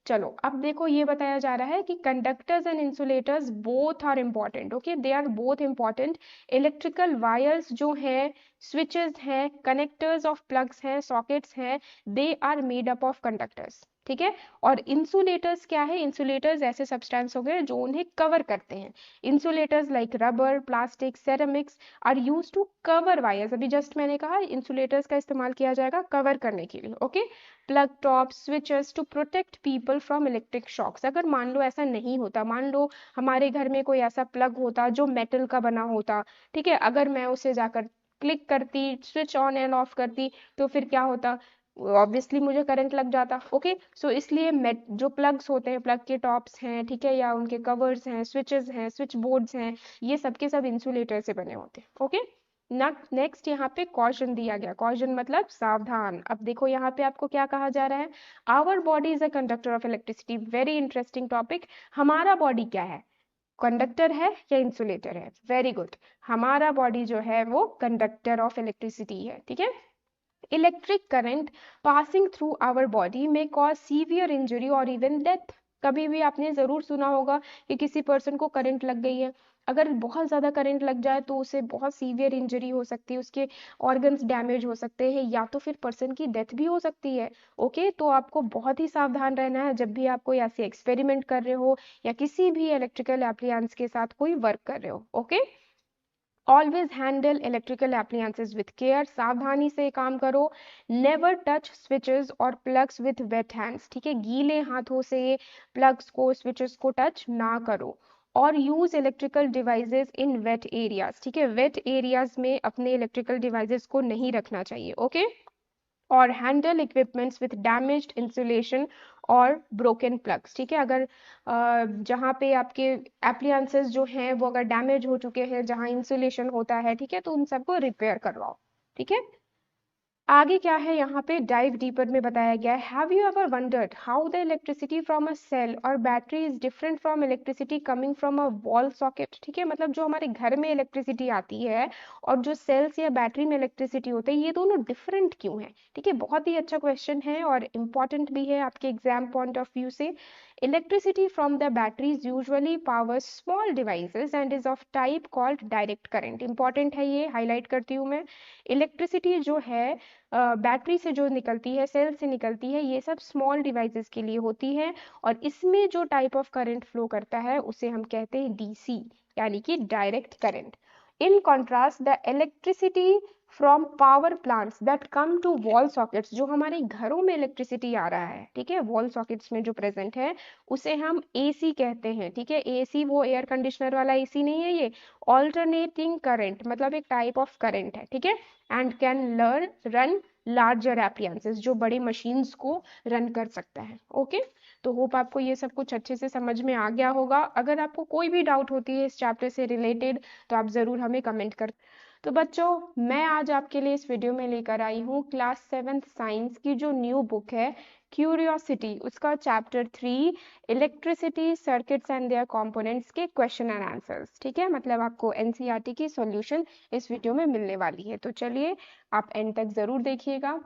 चलो अब देखो ये बताया जा रहा है कि conductors and insulators both are important. Okay, they are both important. Electrical wires जो हैं, स्विचेस हैं, कनेक्टर्स ऑफ प्लग्स हैं, सॉकेट्स हैं, they are made up of conductors, ठीक है। और इंसुलेटर्स क्या है? इंसुलेटर्स ऐसे सब्सटेंस हो गए जो उन्हें कवर करते हैं। Insulators like rubber, plastic, ceramics are use to cover wires. अभी जस्ट मैंने कहा इंसुलेटर्स का इस्तेमाल किया जाएगा कवर करने के लिए। Okay, plug top, switches to protect people from electric shocks. अगर मान लो ऐसा नहीं होता, मान लो हमारे घर में कोई ऐसा प्लग होता जो मेटल का बना होता, ठीक है, अगर मैं उसे जाकर क्लिक करती, स्विच ऑन एंड ऑफ करती, तो फिर क्या होता? ऑब्वियसली मुझे करंट लग जाता। ओके, सो इसलिए जो प्लग्स होते हैं, प्लग के टॉप्स हैं, ठीक है, या उनके कवर्स हैं, स्विचेस हैं, स्विच बोर्ड्स हैं, ये सब के सब इंसुलेटर से बने होते हैं। ओके, नेक्स्ट यहाँ पे कॉशन दिया गया, कॉशन मतलब सावधान। अब देखो यहाँ पे आपको क्या कहा जा रहा है, our body is a conductor of electricity. Very interesting topic. हमारा बॉडी क्या है, कंडक्टर है या इंसुलेटर है? वेरी गुड, हमारा बॉडी जो है वो कंडक्टर ऑफ इलेक्ट्रिसिटी है, ठीक है। Electric current passing through our body में कॉज सीवियर इंजरी और इवन डेथ। कभी भी आपने जरूर सुना होगा कि किसी पर्सन को करंट लग गई है, अगर बहुत ज्यादा करंट लग जाए तो उसे बहुत सीवियर इंजरी हो सकती है, उसके ऑर्गन्स डैमेज हो सकते हैं, या तो फिर पर्सन की डेथ भी हो सकती है। ओके, तो आपको बहुत ही सावधान रहना है जब भी आप कोई ऐसे एक्सपेरिमेंट कर रहे हो या किसी भी इलेक्ट्रिकल एप्लायंस के साथ कोई वर्क कर रहे हो। Okay, always handle electrical appliances with care. सावधानी से काम करो। नेवर टच स्विचेस और प्लग्स विथ वेट हैंड्स, ठीक है, गीले हाथों से प्लग्स को, स्विचेस को टच ना करो। और use electrical devices in wet areas, ठीक है, वेट एरियाज में अपने इलेक्ट्रिकल डिवाइसेस को नहीं रखना चाहिए। ओके, और handle equipments with damaged insulation और ब्रोकन प्लग्स, ठीक है, अगर जहाँ पे आपके एप्लियंसेस जो हैं वो अगर डैमेज हो चुके हैं, जहाँ इंसुलेशन होता है, ठीक है, तो उन सबको रिपेयर करवाओ, ठीक है। आगे क्या है यहाँ पे डाइव डीपर में बताया गया है, have you ever wondered how the electricity from a cell और battery is different from electricity coming from a wall socket, ठीक है, मतलब जो हमारे घर में इलेक्ट्रिसिटी आती है और जो सेल्स या बैटरी में इलेक्ट्रिसिटी होती है, ये दोनों डिफरेंट क्यों है? ठीक है, बहुत ही अच्छा क्वेश्चन है और इम्पॉर्टेंट भी है आपके एग्जाम पॉइंट ऑफ व्यू से। Electricity from the batteries usually powers small devices and is of type called direct current. Important है, ये हाईलाइट करती हूँ मैं। इलेक्ट्रिसिटी जो है बैटरी से जो निकलती है, सेल से निकलती है, ये सब स्मॉल डिवाइसेस के लिए होती है, और इसमें जो टाइप ऑफ करंट फ्लो करता है उसे हम कहते हैं डीसी, यानी कि direct current. In contrast the electricity from power plants that come to wall sockets, जो हमारे घरों में इलेक्ट्रिसिटी आ रहा है, ठीक है, वॉल सॉकेट्स में जो प्रेजेंट है उसे हम एसी कहते हैं, ठीक है। एसी वो एयर कंडीशनर वाला एसी नहीं है, ये ऑल्टरनेटिंग करंट मतलब एक टाइप ऑफ करंट है, ठीक है। And can run larger appliances, जो बड़ी मशीन्स को रन कर सकता है। ओके, तो होप आपको ये सब कुछ अच्छे से समझ में आ गया होगा। अगर आपको कोई भी डाउट होती है इस चैप्टर से रिलेटेड तो आप ज़रूर हमें कमेंट कर। तो बच्चों मैं आज आपके लिए इस वीडियो में लेकर आई हूँ क्लास 7th साइंस की जो न्यू बुक है क्यूरियोसिटी, उसका chapter 3 electricity circuits and there components के क्वेश्चन एंड आंसर्स। ठीक है, मतलब आपको एनसीईआरटी की सॉल्यूशन इस वीडियो में मिलने वाली है। तो चलिए आप एंड तक ज़रूर देखिएगा।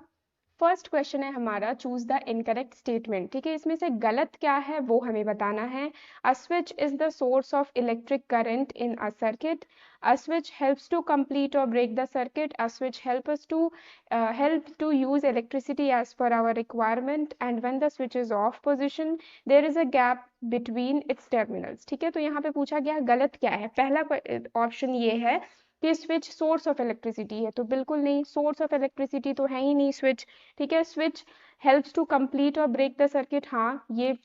फर्स्ट क्वेश्चन है हमारा, चूज द इनकरेक्ट स्टेटमेंट। ठीक है, इसमें से गलत क्या है वो हमें बताना है। A switch is the source of electric current in a circuit. A switch helps to complete और break the circuit. A switch help to use electricity as per our requirement, and when the switch is off position there is a gap between its terminals। ठीक है, तो यहाँ पे पूछा गया गलत क्या है। पहला ऑप्शन ये है कि स्विच सोर्स ऑफ इलेक्ट्रिसिटी है, तो बिल्कुल नहीं, सोर्स ऑफ इलेक्ट्रिसिटी तो है ही नहीं स्विच। ठीक है, स्विच हेल्प्स टू कंप्लीट और ब्रेक द सर्किट, हाँ ये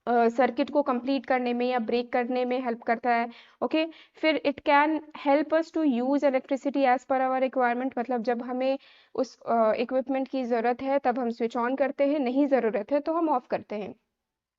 सर्किट को कंप्लीट करने में या ब्रेक करने में हेल्प करता है। ओके, फिर it can help us to use electricity as per our requirement, मतलब जब हमें उस इक्विपमेंट की ज़रूरत है तब हम स्विच ऑन करते हैं, नहीं ज़रूरत है तो हम ऑफ करते हैं।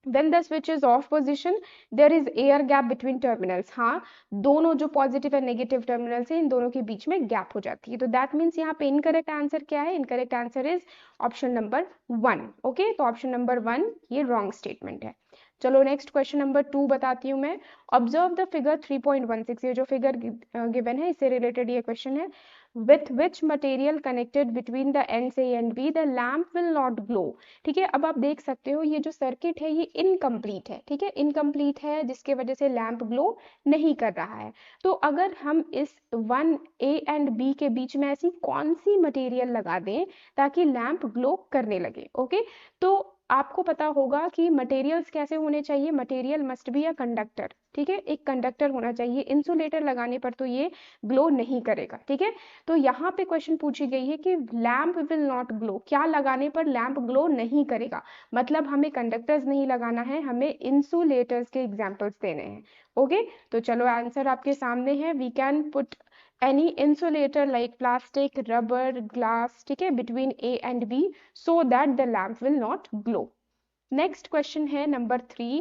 When the switch is off position, there is air gap between terminals। हाँ, दोनों जो पॉजिटिव और नेगेटिव टर्मिनल्स हैं इन दोनों के बीच में गैप हो जाती है। तो दैट मीन्स यहाँ पे इनकरेक्ट आंसर क्या है? Incorrect answer is option number 1। Okay, तो ऑप्शन नंबर 1 ये रॉन्ग स्टेटमेंट है। चलो नेक्स्ट क्वेश्चन नंबर 2 बताती हूँ मैं। ऑब्जर्व द फिगर 3.16, ये जो फिगर गिवन है इससे रिलेटेड ये क्वेश्चन है। With which material connected between the ends A and B the lamp will not glow। ठीक है, अब आप देख सकते हो ये जो सर्किट है ये इनकम्प्लीट है। ठीक है, इनकम्प्लीट है जिसके वजह से लैंप ग्लो नहीं कर रहा है। तो अगर हम इस 1A एंड B के बीच में ऐसी कौन सी मटेरियल लगा दें ताकि लैंप ग्लो करने लगे। ओके, तो आपको पता होगा कि मटेरियल्स कैसे होने चाहिए। Material must be a conductor. ठीक है, एक कंडक्टर होना चाहिए। इंसुलेटर लगाने पर तो ये ग्लो नहीं करेगा। ठीक है, तो यहाँ पे क्वेश्चन पूछी गई है कि लैंप विल नॉट ग्लो, क्या लगाने पर लैंप ग्लो नहीं करेगा। मतलब हमें कंडक्टर्स नहीं लगाना है, हमें इंसुलेटर्स के एग्जांपल्स देने हैं। ओके, तो चलो आंसर आपके सामने है। We can put any insulator like plastic, rubber, glass, ठीक है, between A and B so that the lamp will not glow। Next question है number 3।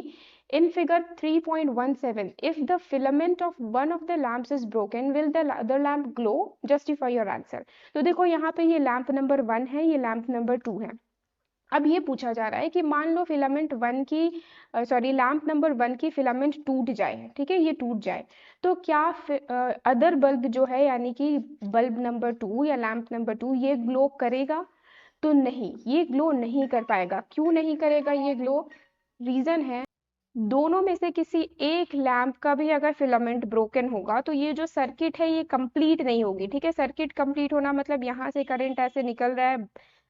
In figure 3.17, if the filament of one of the lamps is broken, will the other lamp glow? Justify your answer। तो देखो यहाँ पे ये lamp number 1 है, ये lamp number 2 है। अब ये पूछा जा रहा है कि मान लो फिलामेंट 1 की लैंप नंबर 1 की फिलामेंट टूट जाए। ठीक है, ये टूट जाए तो क्या अदर बल्ब जो है यानी कि बल्ब नंबर 2 या लैंप नंबर 2 ये ग्लो करेगा? तो नहीं, ये ग्लो नहीं कर पाएगा। क्यों नहीं करेगा ये ग्लो? रीजन है, दोनों में से किसी एक लैंप का भी अगर फिलामेंट ब्रोकन होगा तो ये जो सर्किट है ये कंप्लीट नहीं होगी। ठीक है, सर्किट कंप्लीट होना मतलब यहाँ से करंट ऐसे निकल रहा है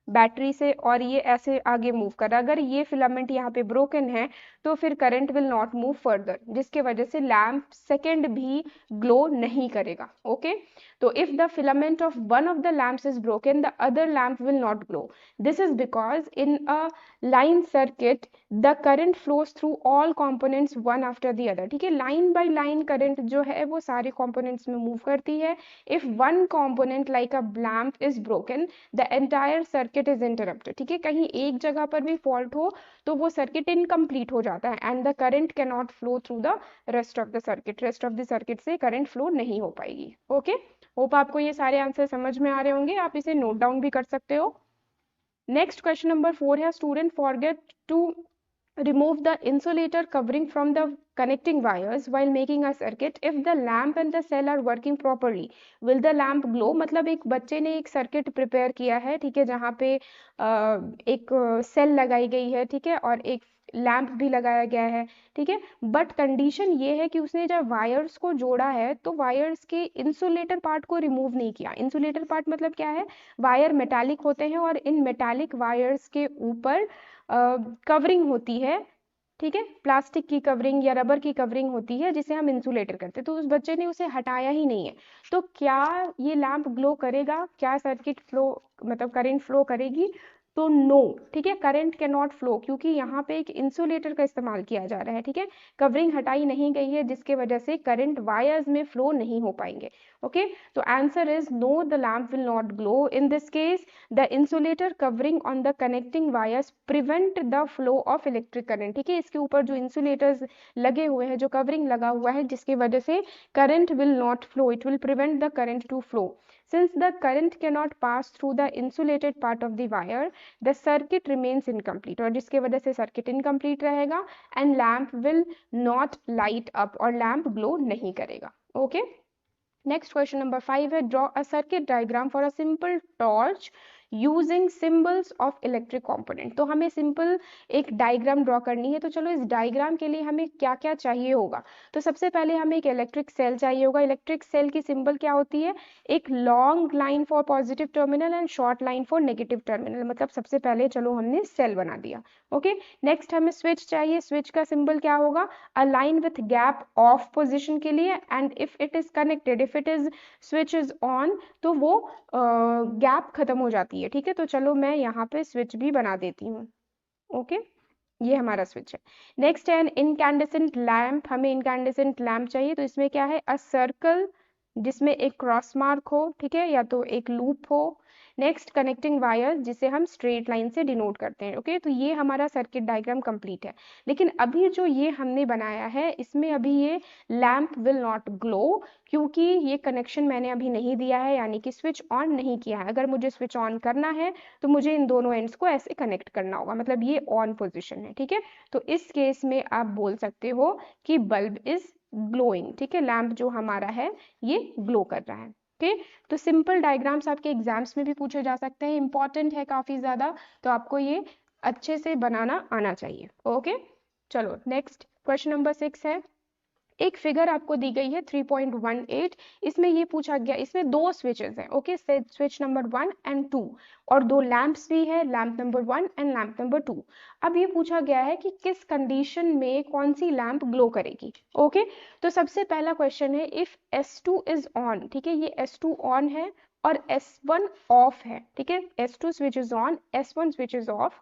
बैटरी से और ये ऐसे आगे मूव कर रहा है। अगर ये फिलामेंट यहाँ पे ब्रोकन है तो फिर current will not move further, जिसके वजह से लैंप सेकेंड भी ग्लो नहीं करेगा। ओके, तो if the filament of one of the lamps is broken the other lamp will not glow. This is because in a line circuit the current flows through all components one after the other. ठीक है, line by line current जो है वो सारे components में move करती है। If one component like a lamp is broken the entire circuit is interrupted. ठीक है, कहीं एक जगह पर भी फॉल्ट हो तो वो सर्किट इनकम्प्लीट हो जाता है and the current can not flow through the rest of the circuit. Rest of the circuit से करंट फ्लो नहीं हो पाएगी। ओके, होप आपको ये सारे आंसर समझ में आ रहे होंगे, आप इसे नोट डाउन भी कर सकते हो। नेक्स्ट क्वेश्चन नंबर 4 है, student forget to remove the insulator covering from the connecting wires while making a circuit। if the lamp and the cell are working properly will the lamp glow। मतलब एक बच्चे ने एक circuit prepare किया है। ठीक है, जहाँ पे एक सेल लगाई गई है। ठीक है, और एक लैंप भी लगाया गया है। ठीक है, बट कंडीशन ये है कि उसने जब वायर्स को जोड़ा है तो वायर्स के इंसुलेटर पार्ट को रिमूव नहीं किया। इंसुलेटर पार्ट मतलब क्या है? वायर मेटालिक होते हैं और इन मेटालिक वायर्स के ऊपर कवरिंग होती है। ठीक है, प्लास्टिक की कवरिंग या रबर की कवरिंग होती है जिसे हम इंसुलेटर करते हैं। तो उस बच्चे ने उसे हटाया ही नहीं है। तो क्या ये लैंप ग्लो करेगा? क्या सर्किट फ्लो मतलब करंट फ्लो करेगी? तो नो, ठीक है, करंट कैन नॉट फ्लो, क्योंकि यहाँ पे एक इंसुलेटर का इस्तेमाल किया जा रहा है, ठीक है, कवरिंग हटाई नहीं गई है, जिसके वजह से करंट वायर्स में फ्लो नहीं हो पाएंगे। ओके, तो answer is no, the lamp will not glow. In this case the insulator covering on the connecting wires prevent the flow of electric current, ठीक है, इसके ऊपर जो इंसुलेटर्स लगे हुए हैं, जो कवरिंग लगा हुआ है, जिसकी वजह से current will not flow, it will prevent the current to flow. Since the current cannot pass through the insulated part of the wire, the circuit remains incomplete, और जिसके वजह से सर्किट इनकम्प्लीट रहेगा and lamp will not light up, और lamp glow नहीं करेगा। Okay, next question number 5 है, draw a circuit diagram for a simple torch using symbols of electric component. तो हमें सिंपल एक डायग्राम ड्रॉ करनी है, तो चलो इस डायग्राम के लिए हमें क्या क्या चाहिए होगा। तो सबसे पहले हमें एक इलेक्ट्रिक सेल चाहिए होगा। इलेक्ट्रिक सेल की सिंबल क्या होती है, एक long line for positive terminal and short line for negative terminal, मतलब सबसे पहले चलो हमने सेल बना दिया। ओके, नेक्स्ट हमें स्विच चाहिए। स्विच का सिंबल क्या होगा, a line with gap of position के लिए, and if it is connected, if it is switch is on, तो वो गैप खत्म हो जाती है, ठीक है। तो चलो मैं यहाँ पे स्विच भी बना देती हूँ। ओके, ये हमारा स्विच है। नेक्स्ट है इनकैंडेसेंट लैम्प, हमें इनकैंडेसेंट लैम्प चाहिए, तो इसमें क्या है, अ सर्कल जिसमें एक क्रॉस मार्क हो, ठीक है, या तो एक लूप हो। नेक्स्ट कनेक्टिंग वायर, जिसे हम स्ट्रेट लाइन से डिनोट करते हैं। ओके, तो ये हमारा सर्किट डायग्राम कंप्लीट है। लेकिन अभी जो ये हमने बनाया है, इसमें अभी ये लैम्प विल नॉट ग्लो, क्योंकि ये कनेक्शन मैंने अभी नहीं दिया है, यानी कि स्विच ऑन नहीं किया है। अगर मुझे स्विच ऑन करना है तो मुझे इन दोनों एंड्स को ऐसे कनेक्ट करना होगा, मतलब ये ऑन पोजिशन है, ठीक है। तो इस केस में आप बोल सकते हो कि बल्ब इज ग्लोइंग, ठीक है, लैम्प जो हमारा है ये ग्लो कर रहा है। ओके, तो सिंपल डायग्राम्स आपके एग्जाम्स में भी पूछे जा सकते हैं, इंपॉर्टेंट है काफी ज्यादा, तो आपको ये अच्छे से बनाना आना चाहिए। ओके, चलो नेक्स्ट क्वेश्चन नंबर 6 है, एक फिगर आपको दी गई है 3.18, इसमें ये पूछा गया, इसमें दो स्विचेस हैं। ओके, स्विच नंबर 1 एंड 2, और दो लैंप्स भी है, lamp number 1 and lamp number 2। अब ये पूछा गया है कि किस कंडीशन में कौन सी लैंप ग्लो करेगी। ओके, तो सबसे पहला क्वेश्चन है, इफ S2 इज ऑन, ठीक है, ये S2 ऑन है और S1 ऑफ है, ठीक है, S2 switch is on, S1 switch is off,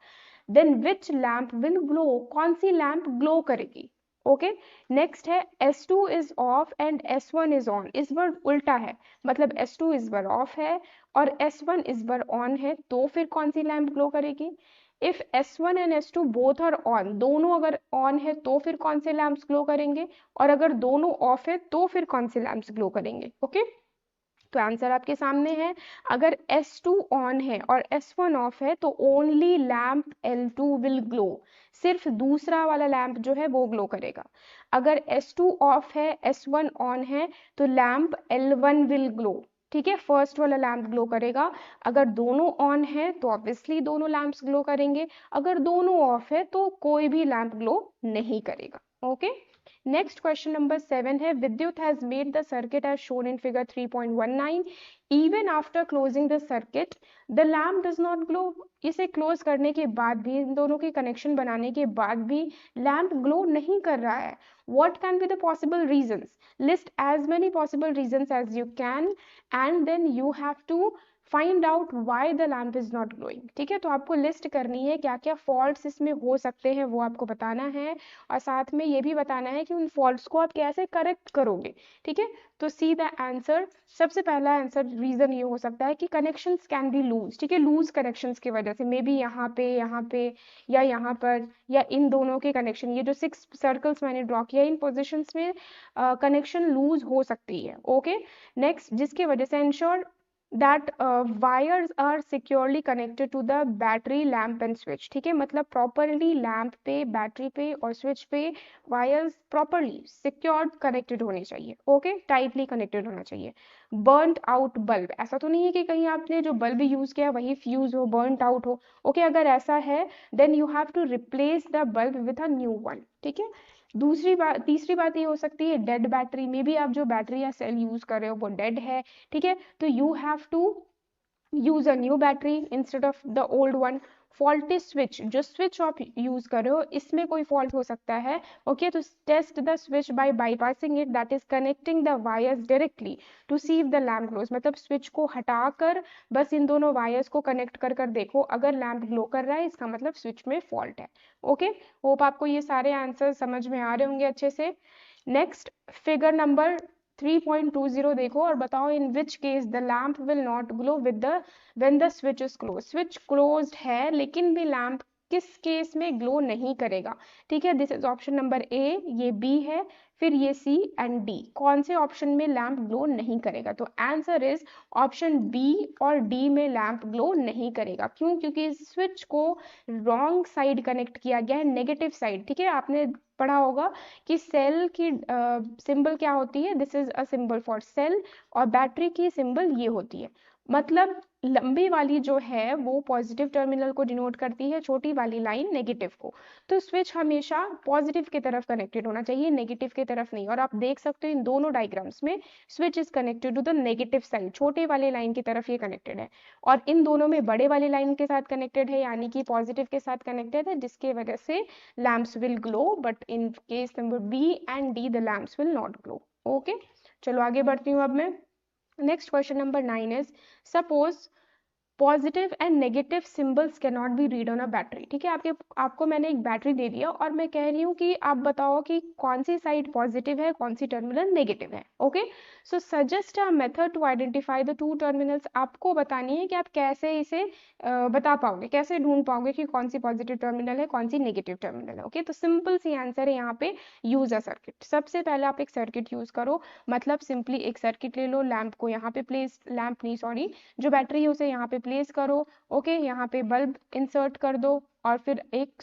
then which lamp will glow, कौन सी लैंप ग्लो करेगी। ओके, नेक्स्ट है S2 is off and S1 is on, इस बार उल्टा है, मतलब S2 इस बार ऑफ है और S1 इस बार ऑन है, तो फिर कौन सी लैंप ग्लो करेगी। If S1 and S2 both are on, दोनों अगर ऑन है तो फिर कौन से लैंप्स ग्लो करेंगे, और अगर दोनों ऑफ है तो फिर कौन से लैंप्स ग्लो करेंगे। ओके, तो आंसर आपके सामने है, अगर S2 ऑन है और S1 ऑफ है तो only lamp L2 will glow, सिर्फ दूसरा वाला लैम्प जो है वो ग्लो करेगा। अगर S2 ऑफ है, S1 ऑन है, तो लैम्प L1 विल ग्लो, ठीक है, फर्स्ट वाला लैम्प ग्लो करेगा। अगर दोनों ऑन है तो ऑब्वियसली दोनों लैंप्स ग्लो करेंगे, अगर दोनों ऑफ है तो कोई भी लैम्प ग्लो नहीं करेगा। ओके, नेक्स्ट क्वेश्चन नंबर 7 है, Vidyut has made the circuit as shown in figure 3.19, even after closing the circuit the lamp does not glow. इसे क्लोज करने के बाद भी, इन दोनों के कनेक्शन बनाने के बाद भी लैम्प ग्लो नहीं कर रहा है। What can be the possible reasons? List as many possible reasons as you can and then you have to find out why the lamp is not glowing, ठीक है। तो आपको लिस्ट करनी है क्या क्या फॉल्ट्स इसमें हो सकते हैं, वो आपको बताना है, और साथ में ये भी बताना है कि उन फॉल्ट्स को आप कैसे करेक्ट करोगे, ठीक है। तो सी द आंसर, सबसे पहला आंसर रीजन ये हो सकता है कि कनेक्शंस कैन बी लूज, ठीक है, लूज कनेक्शंस की वजह से, मे बी यहाँ पे या यहाँ पर, या इन दोनों के कनेक्शन, ये जो 6 सर्कल्स मैंने ड्रॉ किया, इन पोजिशंस में कनेक्शन लूज हो सकती है। ओके, नेक्स्ट, जिसकी वजह से ensure that wires are securely connected to the battery lamp and switch, ठीक है, मतलब properly लैम्प पे, बैटरी पे और स्विच पे वायर्स properly secured connected होने चाहिए। ओके, टाइटली कनेक्टेड होना चाहिए। burnt out बल्ब, ऐसा तो नहीं है कि कहीं आपने जो बल्ब यूज किया वही फ्यूज हो, burnt out हो। ओके, अगर ऐसा है then you have to replace the bulb with a new one, ठीक है। तीसरी बात ये हो सकती है, डेड बैटरी में भी आप जो बैटरी या सेल यूज कर रहे हो वो डेड है, ठीक है, तो you have to use a new battery instead of the old one। Faulty switch, जो स्विच आप यूज कर रहे हो इसमें कोई फॉल्ट हो सकता है। ओके, तो test the switch by bypassing it, that is connecting the wires directly to see if the lamp glows. मतलब स्विच को हटाकर बस इन दोनों वायर्स को कनेक्ट कर कर देखो, अगर लैम्प ग्लो कर रहा है इसका मतलब स्विच में फॉल्ट है। ओके, होप आपको ये सारे आंसर समझ में आ रहे होंगे अच्छे से। नेक्स्ट फिगर नंबर 3.20 देखो और बताओ in which case the lamp will not glow with the when the switch is close. Switch closed है लेकिन भी लैम्प किस केस में ग्लो नहीं करेगा। ठीक है, this is option number A, ये बी है, फिर ये सी एंड डी। कौन से ऑप्शन में लैम्प ग्लो नहीं करेगा? तो आंसर इज ऑप्शन बी और डी में लैम्प ग्लो नहीं करेगा। क्यों? क्योंकि स्विच को रॉन्ग साइड कनेक्ट किया गया है, नेगेटिव साइड। ठीक है, आपने पढ़ा होगा कि सेल की सिंबल क्या होती है, this is a symbol for sale, और बैटरी की सिंबल ये होती है। मतलब लंबी वाली जो है वो पॉजिटिव टर्मिनल को डिनोट करती है, छोटी वाली लाइन नेगेटिव को। तो स्विच हमेशा पॉजिटिव की तरफ कनेक्टेड होना चाहिए, नेगेटिव की तरफ नहीं। और आप देख सकते हो इन दोनों डायग्राम्स में switch is connected to the negative side, छोटे वाले लाइन की तरफ ये कनेक्टेड है, और इन दोनों में बड़े वाली लाइन के साथ कनेक्टेड है, यानी कि पॉजिटिव के साथ कनेक्टेड है, जिसके वजह से lamps will glow, but in case number B and D the lamps will not glow. Okay, चलो आगे बढ़ती हूँ अब मैं। Next question number 9 is suppose positive and negative symbols can not be read on a battery. ठीक है, आपको मैंने एक बैटरी दे दिया और मैं कह रही हूँ कि आप बताओ कि कौन सी साइड पॉजिटिव है, कौन सी टर्मिनल नेगेटिव है। Okay, so suggest a method to identify the two terminals. आपको बतानी है कि आप कैसे इसे बता पाओगे, कैसे ढूंढ पाओगे कि कौन सी पॉजिटिव टर्मिनल है, कौन सी नेगेटिव टर्मिनल है। ओके, तो सिंपल सी आंसर है यहाँ पे, यूज अ सर्किट। सबसे पहले आप एक सर्किट यूज करो, मतलब सिंपली एक सर्किट ले लो, लैंप को यहाँ पे प्लेस, लैंप नहीं सॉरी, जो बैटरी है उसे यहाँ पे प्लेस करो। ओके, यहाँ पे बल्ब इंसर्ट कर दो और फिर एक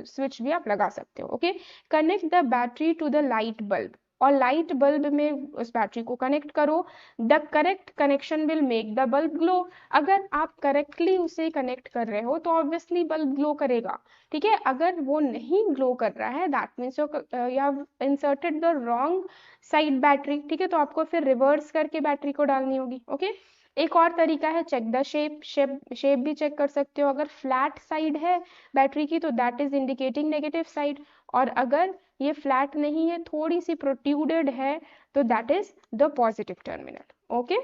स्विच भी आप लगा सकते हो। Okay, connect the battery to the light bulb, और लाइट बल्ब में उस बैटरी को कनेक्ट करो। The correct connection will make the bulb glow. अगर आप करेक्टली उसे कनेक्ट कर रहे हो तो ऑब्वियसली बल्ब ग्लो करेगा। ठीक है, अगर वो नहीं ग्लो कर रहा है that means you have inserted the wrong side battery. ठीक है, तो आपको फिर रिवर्स करके बैटरी को डालनी होगी। ओके, एक और तरीका है चेक द शेप भी चेक कर सकते हो। अगर फ्लैट साइड है बैटरी की तो that is indicating negative side, और अगर ये फ्लैट नहीं है, थोड़ी सी प्रोट्रूडेड है, तो that is the positive terminal. Okay,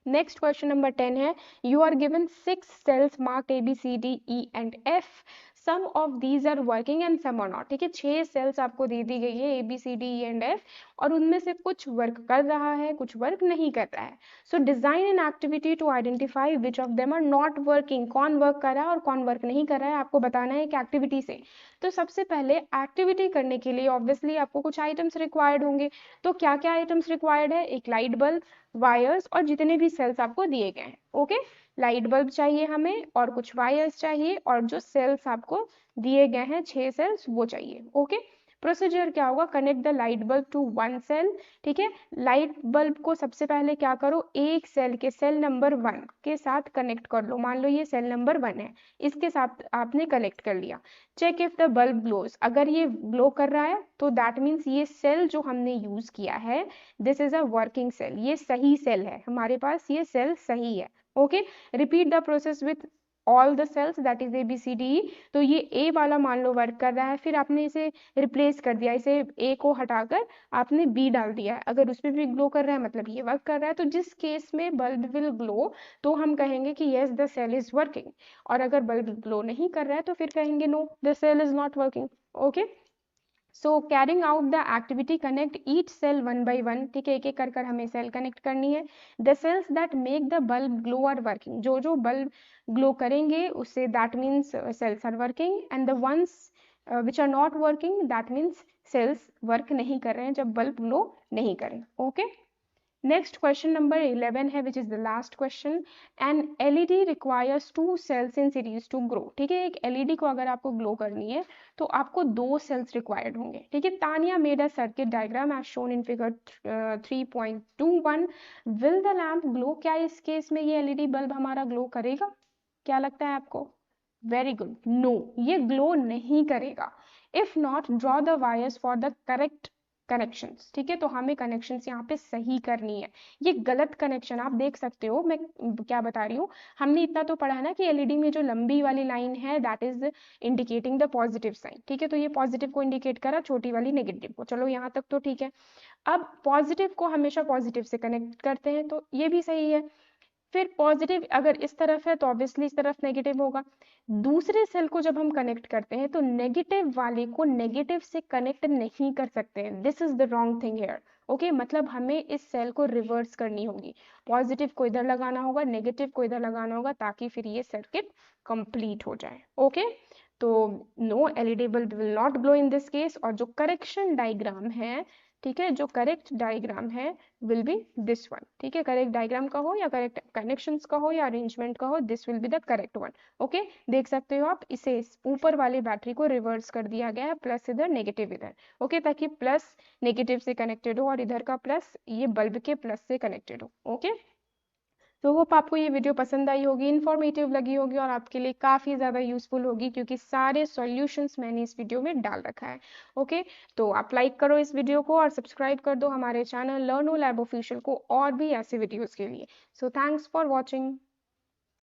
next question number 10 है, you are given 6 cells marked A B C D E and F, some of these are working and some are not. ठीक है, 6 cells आपको दे दी गई है A B C D E and F, और उनमें से कुछ वर्क कर रहा है, कुछ वर्क नहीं कर रहा है। So design an activity to identify which of them are not working. कौन वर्क कर रहा है और कौन वर्क नहीं कर रहा है आपको बताना है एक एक्टिविटी से। तो सबसे पहले एक्टिविटी करने के लिए ऑब्वियसली आपको कुछ आइटम्स रिक्वायर्ड होंगे। तो क्या क्या आइटम्स रिक्वायर्ड है? एक लाइट बल्ब, वायर्स और जितने भी सेल्स आपको दिए गए हैं। ओके, लाइट बल्ब चाहिए हमें और कुछ वायर्स चाहिए, और जो सेल्स आपको दिए गए हैं 6 सेल्स वो चाहिए। ओके, प्रोसीजर क्या होगा? Connect the light bulb to one cell. ठीक है, लाइट बल्ब को सबसे पहले क्या करो, एक सेल के सेल नंबर 1 के साथ कनेक्ट कर लो। मान लो ये सेल नंबर 1 है, इसके साथ आपने कनेक्ट कर लिया। Check if the bulb glows, अगर ये ग्लो कर रहा है तो दैट मीन्स ये सेल जो हमने यूज किया है this is a working cell, ये सही सेल है, हमारे पास ये सेल सही है। Okay, repeat the process with all the cells that is A B C D E. तो ये ए वाला मान लो वर्क कर रहा है, फिर आपने इसे रिप्लेस कर दिया, इसे ए को हटाकर आपने बी डाल दिया है, अगर उसमें भी ग्लो कर रहा है मतलब ये वर्क कर रहा है। तो जिस केस में बल्ब विल ग्लो तो हम कहेंगे कि yes the cell is working, और अगर बल्ब ग्लो नहीं कर रहा है तो फिर कहेंगे no the cell is not working. Okay, so carrying out the activity connect each cell one by one. ठीक है, एक एक कर कर हमें सेल कनेक्ट करनी है। The cells that make the bulb glow are working, जो जो बल्ब ग्लो करेंगे उससे that means cells are working, and the ones which are not working that means cells work नहीं कर रहे हैं जब बल्ब ग्लो नहीं करें। ओके, नेक्स्ट क्वेश्चन नंबर 11 है which is the last question. An LED requires 2 cells in series to grow. ठीक है, एक एलईडी को अगर आपको ग्लो करनी है तो आपको 2 सेल्स रिक्वायर्ड होंगे। ठीक है, Tania made a circuit diagram as shown in figure 3.21। Will the lamp glow, क्या इस केस में ये एलईडी बल्ब हमारा ग्लो करेगा? क्या लगता है आपको? वेरी गुड, नो, ये ग्लो नहीं करेगा। If not draw the wires for the correct connections, ठीक है। तो हमें कनेक्शंस यहाँ पे सही करनी है। ये गलत कनेक्शन आप देख सकते हो, मैं क्या बता रही हूँ, हमने इतना तो पढ़ा ना कि एलईडी में जो लंबी वाली लाइन है that is indicating the positive sign, ठीक है। तो ये पॉजिटिव को इंडिकेट करा, छोटी वाली नेगेटिव को, चलो यहाँ तक तो ठीक है। अब पॉजिटिव को हमेशा पॉजिटिव से कनेक्ट करते हैं, तो ये भी सही है। फिर पॉजिटिव अगर इस तरफ है तो ऑब्वियसली इस तरफ नेगेटिव होगा। दूसरे सेल को जब हम कनेक्ट करते हैं तो नेगेटिव वाले को नेगेटिव से कनेक्ट नहीं कर सकते हैं, this is the wrong thing here. Okay, मतलब हमें इस सेल को रिवर्स करनी होगी, पॉजिटिव को इधर लगाना होगा, नेगेटिव को इधर लगाना होगा, ताकि फिर ये सर्किट कंप्लीट हो जाए। ओके, तो no LED bulb will not glow in this case. और जो करेक्शन डायग्राम है, ठीक है, जो करेक्ट डायग्राम है विल बी दिस वन, ठीक है। करेक्ट डायग्राम का हो या करेक्ट कनेक्शंस का हो या अरेंजमेंट का हो, this will be the correct one. Okay, देख सकते हो आप, इसे ऊपर वाले बैटरी को रिवर्स कर दिया गया है, प्लस इधर नेगेटिव इधर। ओके, ताकि प्लस नेगेटिव से कनेक्टेड हो और इधर का प्लस ये बल्ब के प्लस से कनेक्टेड हो। ओके, तो होप आपको ये वीडियो पसंद आई होगी, इन्फॉर्मेटिव लगी होगी और आपके लिए काफ़ी ज़्यादा यूजफुल होगी, क्योंकि सारे सॉल्यूशंस मैंने इस वीडियो में डाल रखा है। ओके, तो आप लाइक करो इस वीडियो को और सब्सक्राइब कर दो हमारे चैनल लर्नो लैब ऑफिशियल को और भी ऐसे वीडियोज़ के लिए। So thanks for watching.